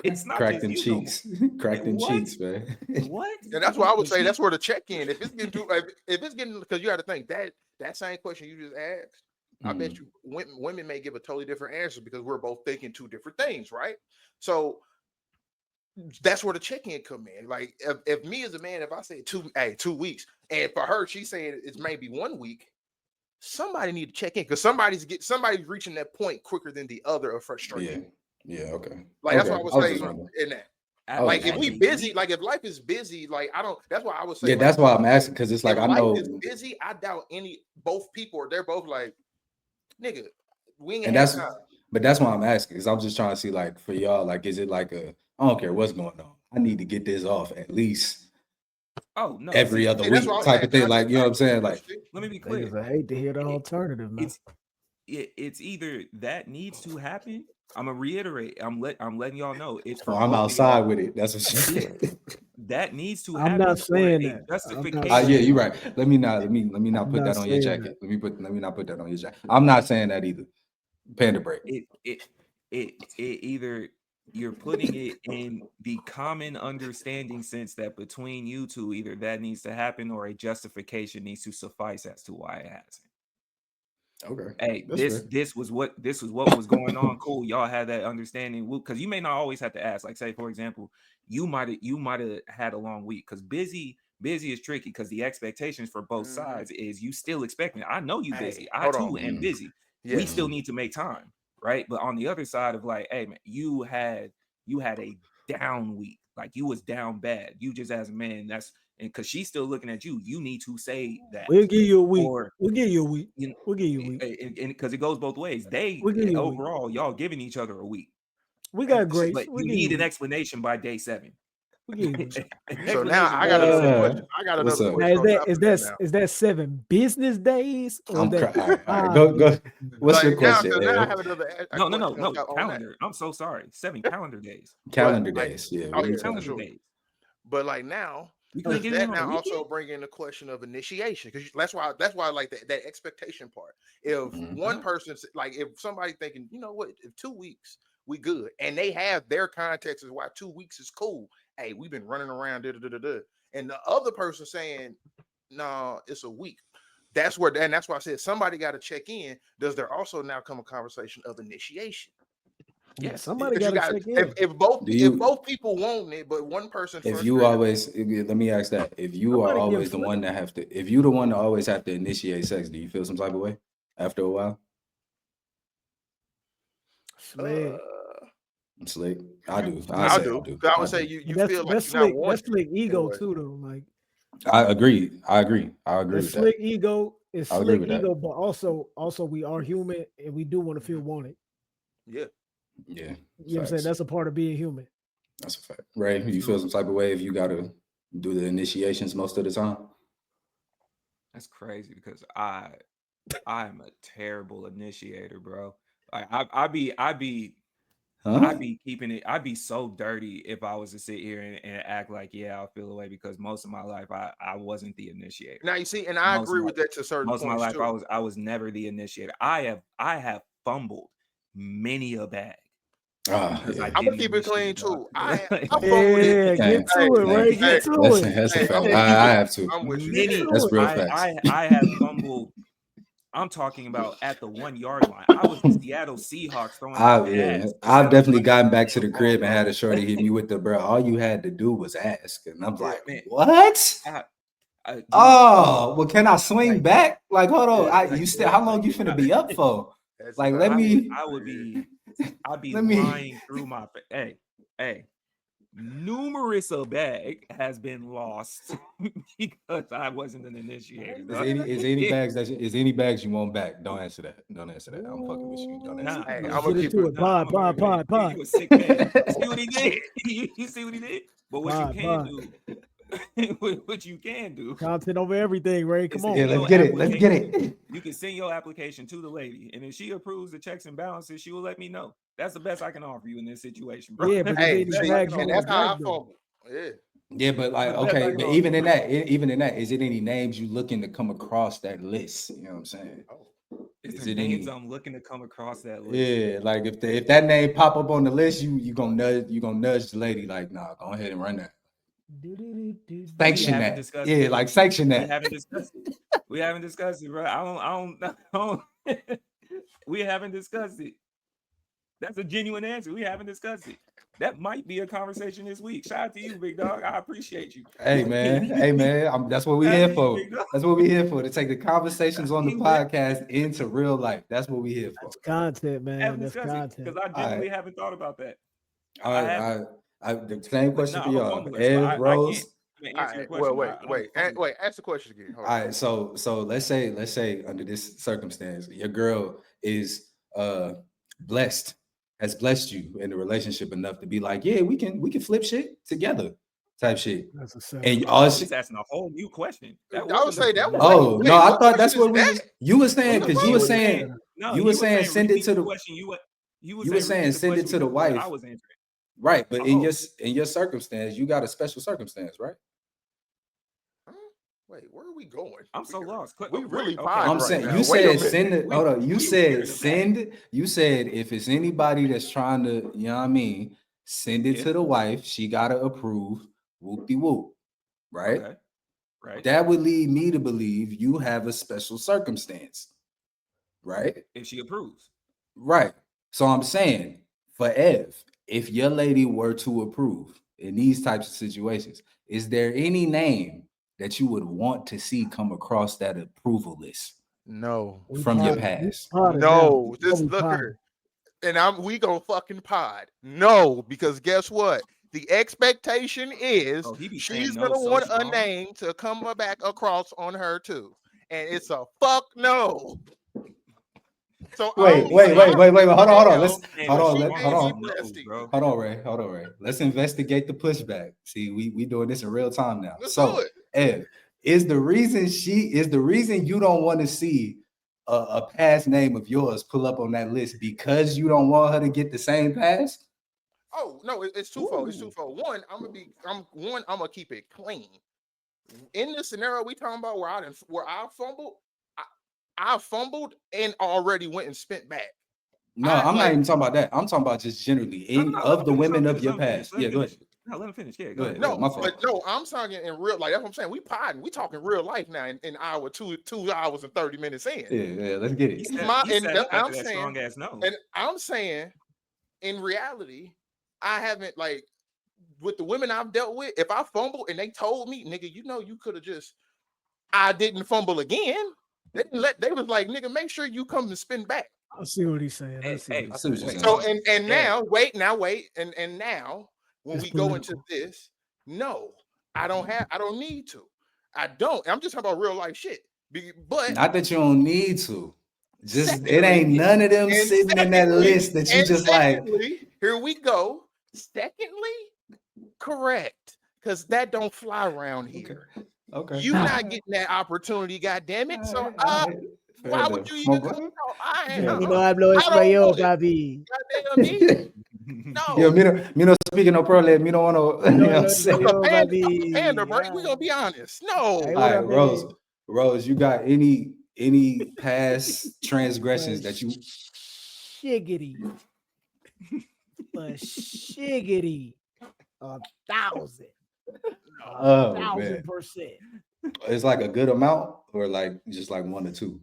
It's not crack just them you no more. cheeks. Crack them What? cheeks, man. What? And that's why I would say that's where the check-in. If it's getting too, if it's getting, because you got to think that same question you just asked. I bet you women may give a totally different answer because we're both thinking two different things, right? So that's where the check-in come in. Like if me as a man, if I say 2 weeks, and for her she's saying it's maybe 1 week, somebody need to check in because somebody's reaching that point quicker than the other of frustration. Yeah. Okay. Like that's Okay. what I was just saying wondering. in that. I was Like just if we wondering. busy, like if life is busy, like I don't. That's why I would say. Yeah, like, that's why I'm asking because it's like if I life know, is busy. I doubt both people are. They're both like, nigga, we ain't and have that's, time. but that's why I'm asking because I'm just trying to see like for y'all, like is it like I don't care what's going on, I need to get this off at least Oh no, every other See, that's week what I'm type saying. of thing. Like, you know what I'm saying? Like, let me be clear. Niggas, I hate to hear the It- alternative, man. It's either that needs to happen. I'm gonna reiterate. I'm letting y'all know it's for oh, I'm both of outside y'all. with it. That's what she Yeah, that needs to I'm happen. not saying or a that. I'm not justification. yeah, you're right. Let me not I'm put not that on your saying jacket. Let me not put that on your jacket. I'm not saying that either. Panda break. It either you're putting it in the common understanding sense that between you two, either that needs to happen or a justification needs to suffice as to why it hasn't. Okay. Hey, That's fair. this was what was going on. Cool, y'all had that understanding because you may not always have to ask. Like, say for example, you might have had a long week because busy is tricky because the expectations for both sides is you still expecting. I know you busy. Hey, I hold too on. am busy. Yeah. We still need to make time, right? But on the other side of like, hey man, you had a down week, like you was down bad. You just as a man, that's and because she's still looking at you, you need to say that. We'll give you a week. Or We'll give you a week. you know, We'll give you a week. and because it goes both ways. We'll give you a week. Overall, y'all giving each other a week. We got grace. But We'll you give need you an explanation by day 7. We'll give you a week. So now I got another question. I got What's another up? Now, question. on top of that now. is that 7 business days or I'm is that crying. All right, 5 go. business days? What's your Like now, question? so now I Ed? have another No, question on that. calendar. I'm so sorry. 7 calendar days. Calendar But, like, days. Yeah. oh, What are you yeah, talking Calendar about? sure. days. But like now, You couldn't does get in that on a now also weekend? bring in the question of initiation? Because that's why I like that expectation part. If one person's like, if somebody thinking, you know what, if 2 weeks we good, and they have their context is why 2 weeks is cool. Hey, we've been running around, and the other person saying, no, it's a week. That's why I said somebody got to check in. Does there also now come a conversation of initiation? Yes. Somebody Because got to check in. if both people want it, but one person If you always, let me ask that. If you are Somebody give always the one that have to, if you the one that always have to initiate sex, do you feel some type of way after a while? Man, I'm slick. I do. I do. I would say you feel like that's you're not slick. wanted. That's slick ego way. too, though. Like I agree. I agree that with that. slick ego is I agree slick with that. ego, but also we are human and we do want to feel wanted. Yeah. Yeah. You know what I'm saying? Facts. That's a part of being human. That's a fact. Ray, you feel some type of way if you got to do the initiations most of the time? That's crazy because I am a terrible initiator, bro. Like I be keeping it. I'd be so dirty if I was to sit here and act like, yeah, I'll feel away because most of my life I wasn't the initiator. Now you see, and I agree with that to certain Most of my points life too. I was never the initiator. I have fumbled many a bag. Because I I'm gonna didn't keep it clean initiate, dog. too. I Like, fumbled it. Yeah, get to it, Ray. Get to Listen, it. that's a fact. I'm I have to. I'm with you. many. That's real facts. I have fumbled. I'm talking about at the 1 yard line. I was the Seattle Seahawks throwing a pass. I've definitely gotten back to the crib and had a shorty hit me with the bro. All you had to do was ask, and I'm like, man, what? Well, can I swing back? Like, hold on, you still? How long you finna be up for? Like, let me. I'd be lying through my. Hey. Numerous a bag has been lost because I wasn't an initiator. Is any bags you want back? Don't answer that. I'm fucking with you. Don't answer that. I'm gonna keep it. Pod. You a sick man. You see what he did? You see what he did? But what you can do, what you can do, content over everything, Ray. Come on. Yeah, let's get it. You can send your application to the lady, and if she approves the checks and balances, she will let me know. That's the best I can offer you in this situation, bro. Yeah, but and that's how I fumble. Yeah. Yeah, but like, okay, but even in that, is it any names you looking to come across that list? You know what I'm saying? Is it names I'm looking to come across that list? Yeah, like if that name pop up on the list, you gonna nudge the lady like, nah, go ahead and run that. Sanction that. Yeah, like sanction that. We haven't discussed it, bro. I don't we haven't discussed it. That's a genuine answer. We haven't discussed it. That might be a conversation this week. Shout out to you, big dog. I appreciate you. Hey man, that's what we Shout out here to you, for. big dog. That's what we here for, to take the conversations on the You ready? podcast into real life. That's what we here for. That's content, man. Haven't That's discussed it content. because I genuinely haven't thought about that. All right, the same question for I'm y'all. homeless, but Ed, Rose. can't All answer your right, well, question. wait, ask the question again. Hold All on. right, so let's say under this circumstance, your girl is blessed, has blessed you in the relationship enough to be like, yeah, we can flip shit together, type shit. That's a setup. And all She's asking a whole new question. I would say that was Oh wait, no, I what thought that's question what is that? you were saying, What because the you were fuck? saying No, you were saying send it to the question. You were saying send it to the wife. I was answering. Right, but Oh. in your circumstance, you got a special circumstance, right? Wait, where are we going? I'm so lost. We really Okay. fine I'm right saying now. you Wait a said minute. send it. Hold on, you we said weird send. You said if it's anybody that's trying to, you know what I mean, send it Yeah. to the wife. She gotta approve. Whoop de whoop, right? Okay. Right. That would lead me to believe you have a special circumstance, right? If she approves. Right. So I'm saying for Ev, if your lady were to approve in these types of situations, is there any name that you would want to see come across that approval list No. from your past? No, just look her. And we gonna fucking pod. No, because guess what? The expectation is she's gonna want a name to come back across on her too. And it's a fuck no. So wait. Hold on, Ray. Let's investigate the pushback. See, we doing this in real time now. Let's do it. Ed, is the reason you don't want to see a past name of yours pull up on that list because you don't want her to get the same pass? Oh no, it's twofold. It's twofold. One, I'm gonna keep it clean. In this scenario we talking about where I fumbled and already went and spent back. No, I'm not even talking about that. I'm talking about just generally of the women of your past. Yeah, go ahead. No, let me finish. Yeah, go ahead. No, but no, I'm talking in real life. That's what I'm saying. We podding. We talking real life now in hour 2 hours and 30 minutes in. Yeah, let's get it. I'm saying in reality, I haven't with the women I've dealt with, if I fumble and they told me, nigga, you could have I didn't fumble again. They was like, nigga, make sure you come and spin back. I see what he's saying. I see what you're saying. So and now wait, and now when we go into this, no, I don't need to. I don't. I'm just talking about real life shit. But not that you don't need to. Just it ain't none of them sitting in that list that you just Here we go. Secondly, correct, because that don't fly around here. Okay. You not getting that opportunity, goddamn it. So why would you even come? No hablo español, papi. Goddamn no. Yo, me no speaking no problem. Me don't want to. Panda, bro. We gonna be honest. No. All right, Rose, you got any past transgressions that you? Shiggity. But shiggity. 1,000. 1,000%. It's like a good amount, or just like 1 or 2.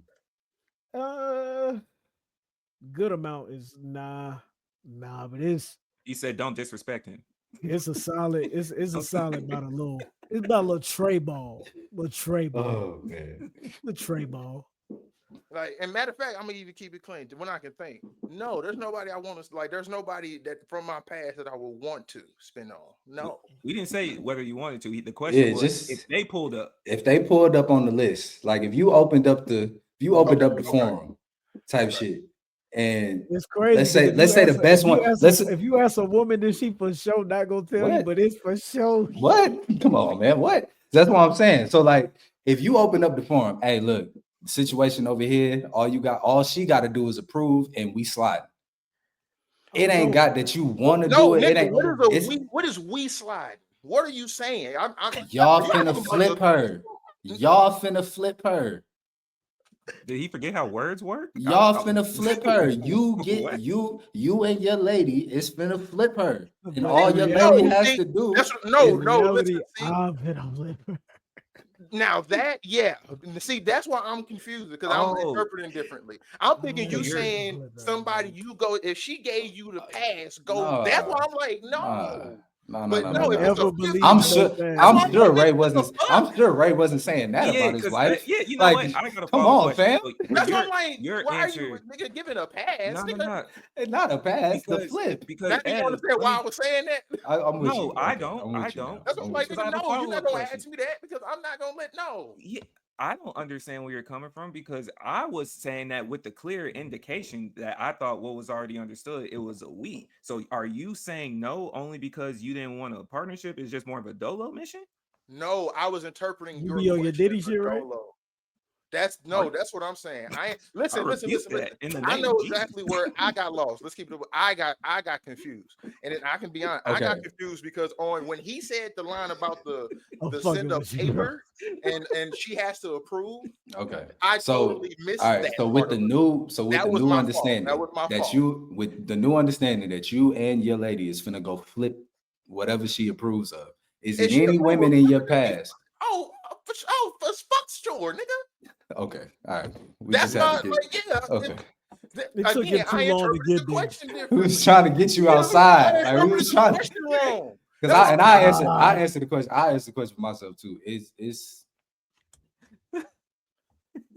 Good amount is nah, but it's. He said, "Don't disrespect him." It's a solid. It's a solid about a little. It's about a little tray ball. Oh man, the tray ball. And matter of fact, I'm gonna even keep it clean when I can think. No, there's nobody I want to there's nobody that from my past that I would want to spin on. No, we didn't say whether you wanted to. The question was just if they pulled up. If they pulled up on the list, like if you opened up the forum type shit, and it's crazy. Let's say the best one. If you ask a woman, then she for sure not gonna tell you, but it's for sure. What? Come on, man. What? That's what I'm saying. So if you open up the forum, hey, look. Situation over here, all she got to do is approve, and we slide. It ain't got that you want to do it. Nigga, it ain't. What is we slide? What are you saying? Y'all finna flip her. Y'all finna flip her. Did he forget how words work? Y'all finna flip her. You get you and your lady is finna flip her, and all your lady has to do. No. Listen, Now that, yeah. See, that's why I'm confused because I'm Oh. interpreting differently. I'm thinking you you're- saying somebody you go if she gave you the pass, go. That's why I'm like, no. But no, if it's a Ever fifth, believe I'm no sure. fast I'm money. sure Ray what the wasn't. fuck? I'm sure Ray wasn't saying that about his wife. yeah, you know Like, what? I got a come follow on, fam. question. So That's why your- I'm like, your why answer, are you nigga giving a pass? no, Nigga, It's not a pass. The flip. because now you Ev, understand let why me- I was saying that? I'm with No, you. I Okay, don't. I'm with I you now. don't. That's what I'm I'm with like, you. Because I nigga, have a no, you're not follow-up gonna question. ask me that because I'm not gonna let no. Yeah, I don't understand where you're coming from because I was saying that with the clear indication that I thought what was already understood, it was a we. So are you saying no only because you didn't want a partnership? It's just more of a dolo mission? No, I was interpreting You your be on your question Diddy for shit, right? dolo. That's that's what I'm saying. I ain't listen. rebuke that in the I name know of Jesus. exactly where I got lost. Let's keep it. I got confused, and then I can be honest. I got Okay. confused because when he said the line about the I'm send fucking up with you, bro. paper and she has to approve, Okay. I So, totally missed all right. that. So part with the of it. new, so with That the was new my fault. understanding That was my that fault. you, with the new understanding that you and your lady is finna go flip whatever she approves of. Is And it she any approved women of in your everything. past? For fuck sure, nigga. Okay. All right. We That's just had my to get. like yeah. Okay. It took Again, him too I long to interpreted get the there. question We differently. was trying to get you I outside. Like we interpreted was the trying question wrong. because That's I answered the question. I answered the question for myself too. It's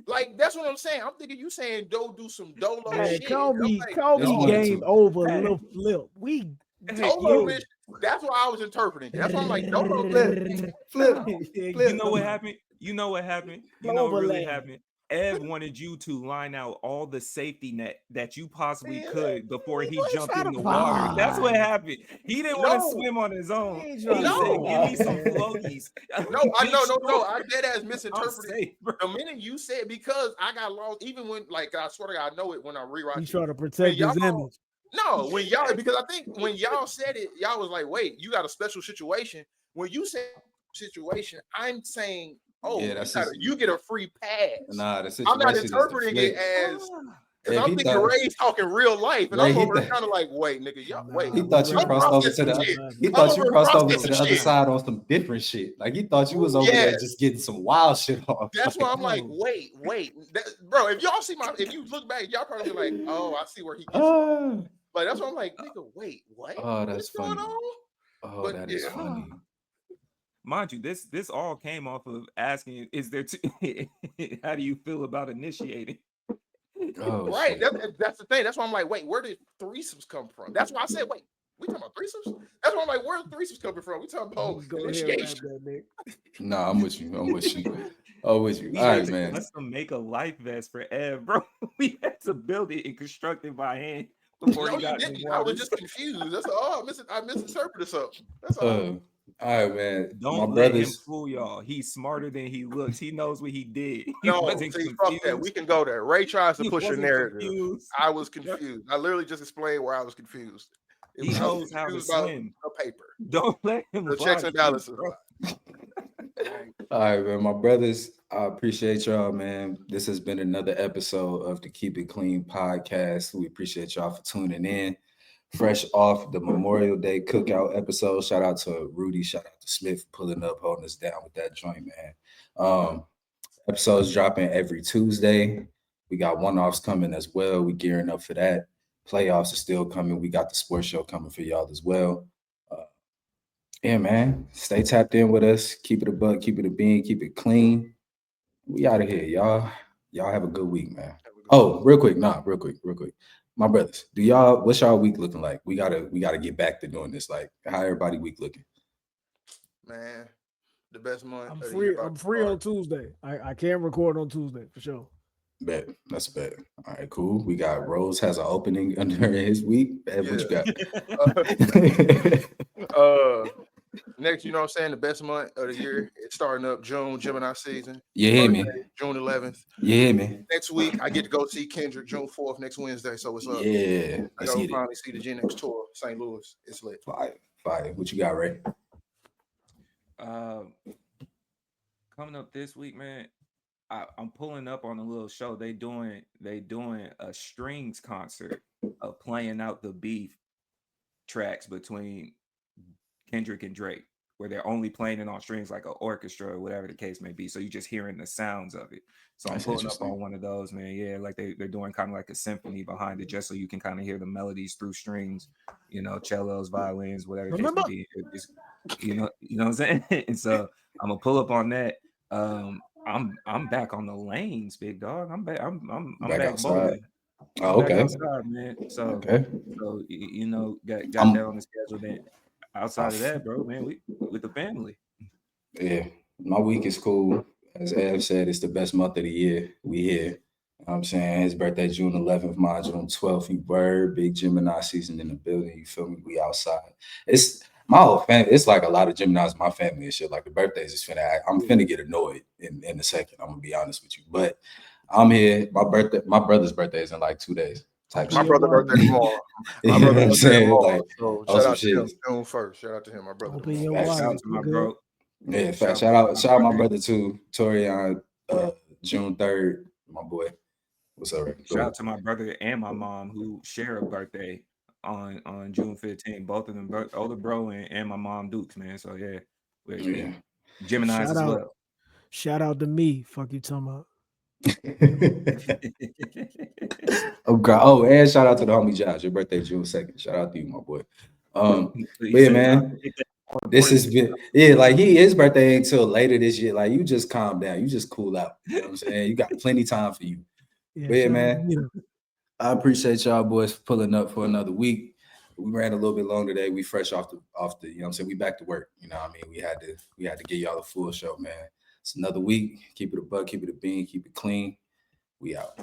like that's what I'm saying. I'm thinking you saying do some dolo Man, shit. call I'm me, like, call It's me one or game two. over, Hey. little flip. We dolo you- mission. That's what I was interpreting. That's why I'm like dolo mission. flip. You know what happened? You know what happened? You know what really Cloverland. happened? Ev wanted you to line out all the safety net that you possibly Man, could before he was jumped trying in to the water. That's what find. happened. He didn't want to No. swim on his own. He ain't He trying to said, "Give me some find. floaties." No, I Make no. sure I dead ass I'm misinterpreted. safe, bro. The minute you said because I got lost, even when like I swear to God, I know it when I rewatch He's it. trying to protect his image. No, when y'all because I think when y'all said it, y'all was like, wait, you got a special situation. When you say situation, I'm saying, oh, Yeah, you get a free pass. Nah, the I'm not situation is the interpreting it flip. as because If I'm he thinking thought- Ray's talking real life, and Ray, I'm he over thought- kind of like, wait, nigga, y'all wait. He thought you I'm crossed over to processing the. shit. He I'm thought you over crossed over to processing the other shit. side on some different shit. Like he thought you was over there Yes. just getting some wild shit off. That's why I'm like, Oh. wait, bro. If y'all see if you look back, y'all probably be like, oh, I see where he gets. Like that's why I'm like, nigga, wait, what? Oh, that's What's going funny. on? Oh, But that is yeah. funny. Mind you, this all came off of asking, "Is there? How do you feel about initiating?" Oh, Right. shit. That's the thing. That's why I'm like, wait, where did threesomes come from? That's why I said, wait, we talking about threesomes? That's why I'm like, where are threesomes coming from? We talking about Go ahead, rap initiation. that, Nick. Nah, I'm with you. I'm with you. Oh, with you. We All had right, to man. custom make a life vest for Ev, bro. We had to build it and construct it by hand before No, he you got in didn't. the I water. was just confused. That's all. I misinterpreted something. That's all. All right, man. Don't My let him brothers. fool y'all. He's smarter than he looks. He knows what he did. He No, wasn't see, confused. fuck that. We can go there. Ray tries to He push a wasn't narrative. confused. I was confused. I literally just explained where I was confused. He I was knows how to confused about swim. a paper. Don't let him The checks and lie to you, balances. bro. All right, man. My brothers, I appreciate y'all, man. This has been another episode of the Keep It Clean podcast. We appreciate y'all for tuning in. Fresh off the Memorial Day cookout episode. Shout out to Rudy. Shout out to Smith pulling up, holding us down with that joint, man. Episodes dropping every Tuesday. We got one-offs coming as well. We gearing up for that. Playoffs are still coming. We got the sports show coming for y'all as well. Yeah, man. Stay tapped in with us. Keep it a buck, keep it a bean, keep it clean. We out of here, y'all. Y'all have a good week, man. Oh, real quick. My brothers, what's y'all week looking like? We gotta get back to doing this. Like, how everybody week looking? Man, the best month. I'm of the free. year I'm about to free start. on Tuesday. I can record on Tuesday for sure. Bet. That's bet. All right, cool. We got Rose has an opening under his week. What you got? Next, you know what I'm saying? The best month of the year. It's starting up June, Gemini season. You hear me? Birthday, June 11th. You hear me? Next week, I get to go see Kendrick June 4th next Wednesday. So it's up. Yeah. I Let's go get it. finally see the Gen X tour, St. Louis. It's lit. Fire. What you got, Ray? Coming up this week, man. I'm pulling up on a little show. They doing a strings concert of playing out the beef tracks between Kendrick and Drake. where they're only playing it on strings like an orchestra or whatever the case may be. So you're just hearing the sounds of it. So I'm That's pulling up interesting. on one of those, man. Yeah, like they're doing kind of like a symphony behind it, just so you can kind of hear the melodies through strings, you know, cellos, violins, whatever the case may be. It's, you know what I'm saying? And so I'm gonna pull up on that. I'm back on the lanes, big dog. I'm back. I'm Back back outside. bowling. Oh, I'm back okay. outside, man. So Okay. you know, got I'm- that on the schedule. Then outside of that, bro, man, we with the family. Yeah, my week is cool. As Ev said, it's the best month of the year. We here. You know what I'm saying? His birthday, June 11th, mine, June 12th. He bird, big Gemini season in the building. You feel me? We outside. It's my whole family. It's like a lot of Geminis in my family and shit. Like the birthdays is finna. I'm finna get annoyed in a second. I'm gonna be honest with you. But I'm here. My brother's birthday is in like 2 days. Type My shit. brother's birthday tomorrow. You My know what brother's I'm birthday saying? tomorrow. Like, So on shout some out to him shit. June 1st. Shout out to him, my brother Open your Facts. Shout wallet. out to my Good. bro. Yeah, fact. Shout out my brother too, Torian, June 3rd, my boy. What's up, Rick? Go Shout ahead. out to my brother and my mom who share a birthday on June 15th. Both of them, older bro and my mom Dukes, man. So yeah, Yeah. Geminis Shout as out. well. Shout out to me. Fuck you talking about. Oh God! Oh, and shout out to the homie Josh. Your birthday June 2nd. Shout out to you, my boy. But yeah, man. This has been like his birthday ain't until later this year. Like you just calm down, you just cool out. You know what I'm saying? You got plenty time for you. Yeah, But yeah, shout out to man. me, though. I appreciate y'all boys for pulling up for another week. We ran a little bit long today. We fresh off the you know what I'm saying? We back to work. You know what I mean? We had to give y'all a full show, man. It's another week. Keep it a buck, keep it a bean, keep it clean. We out.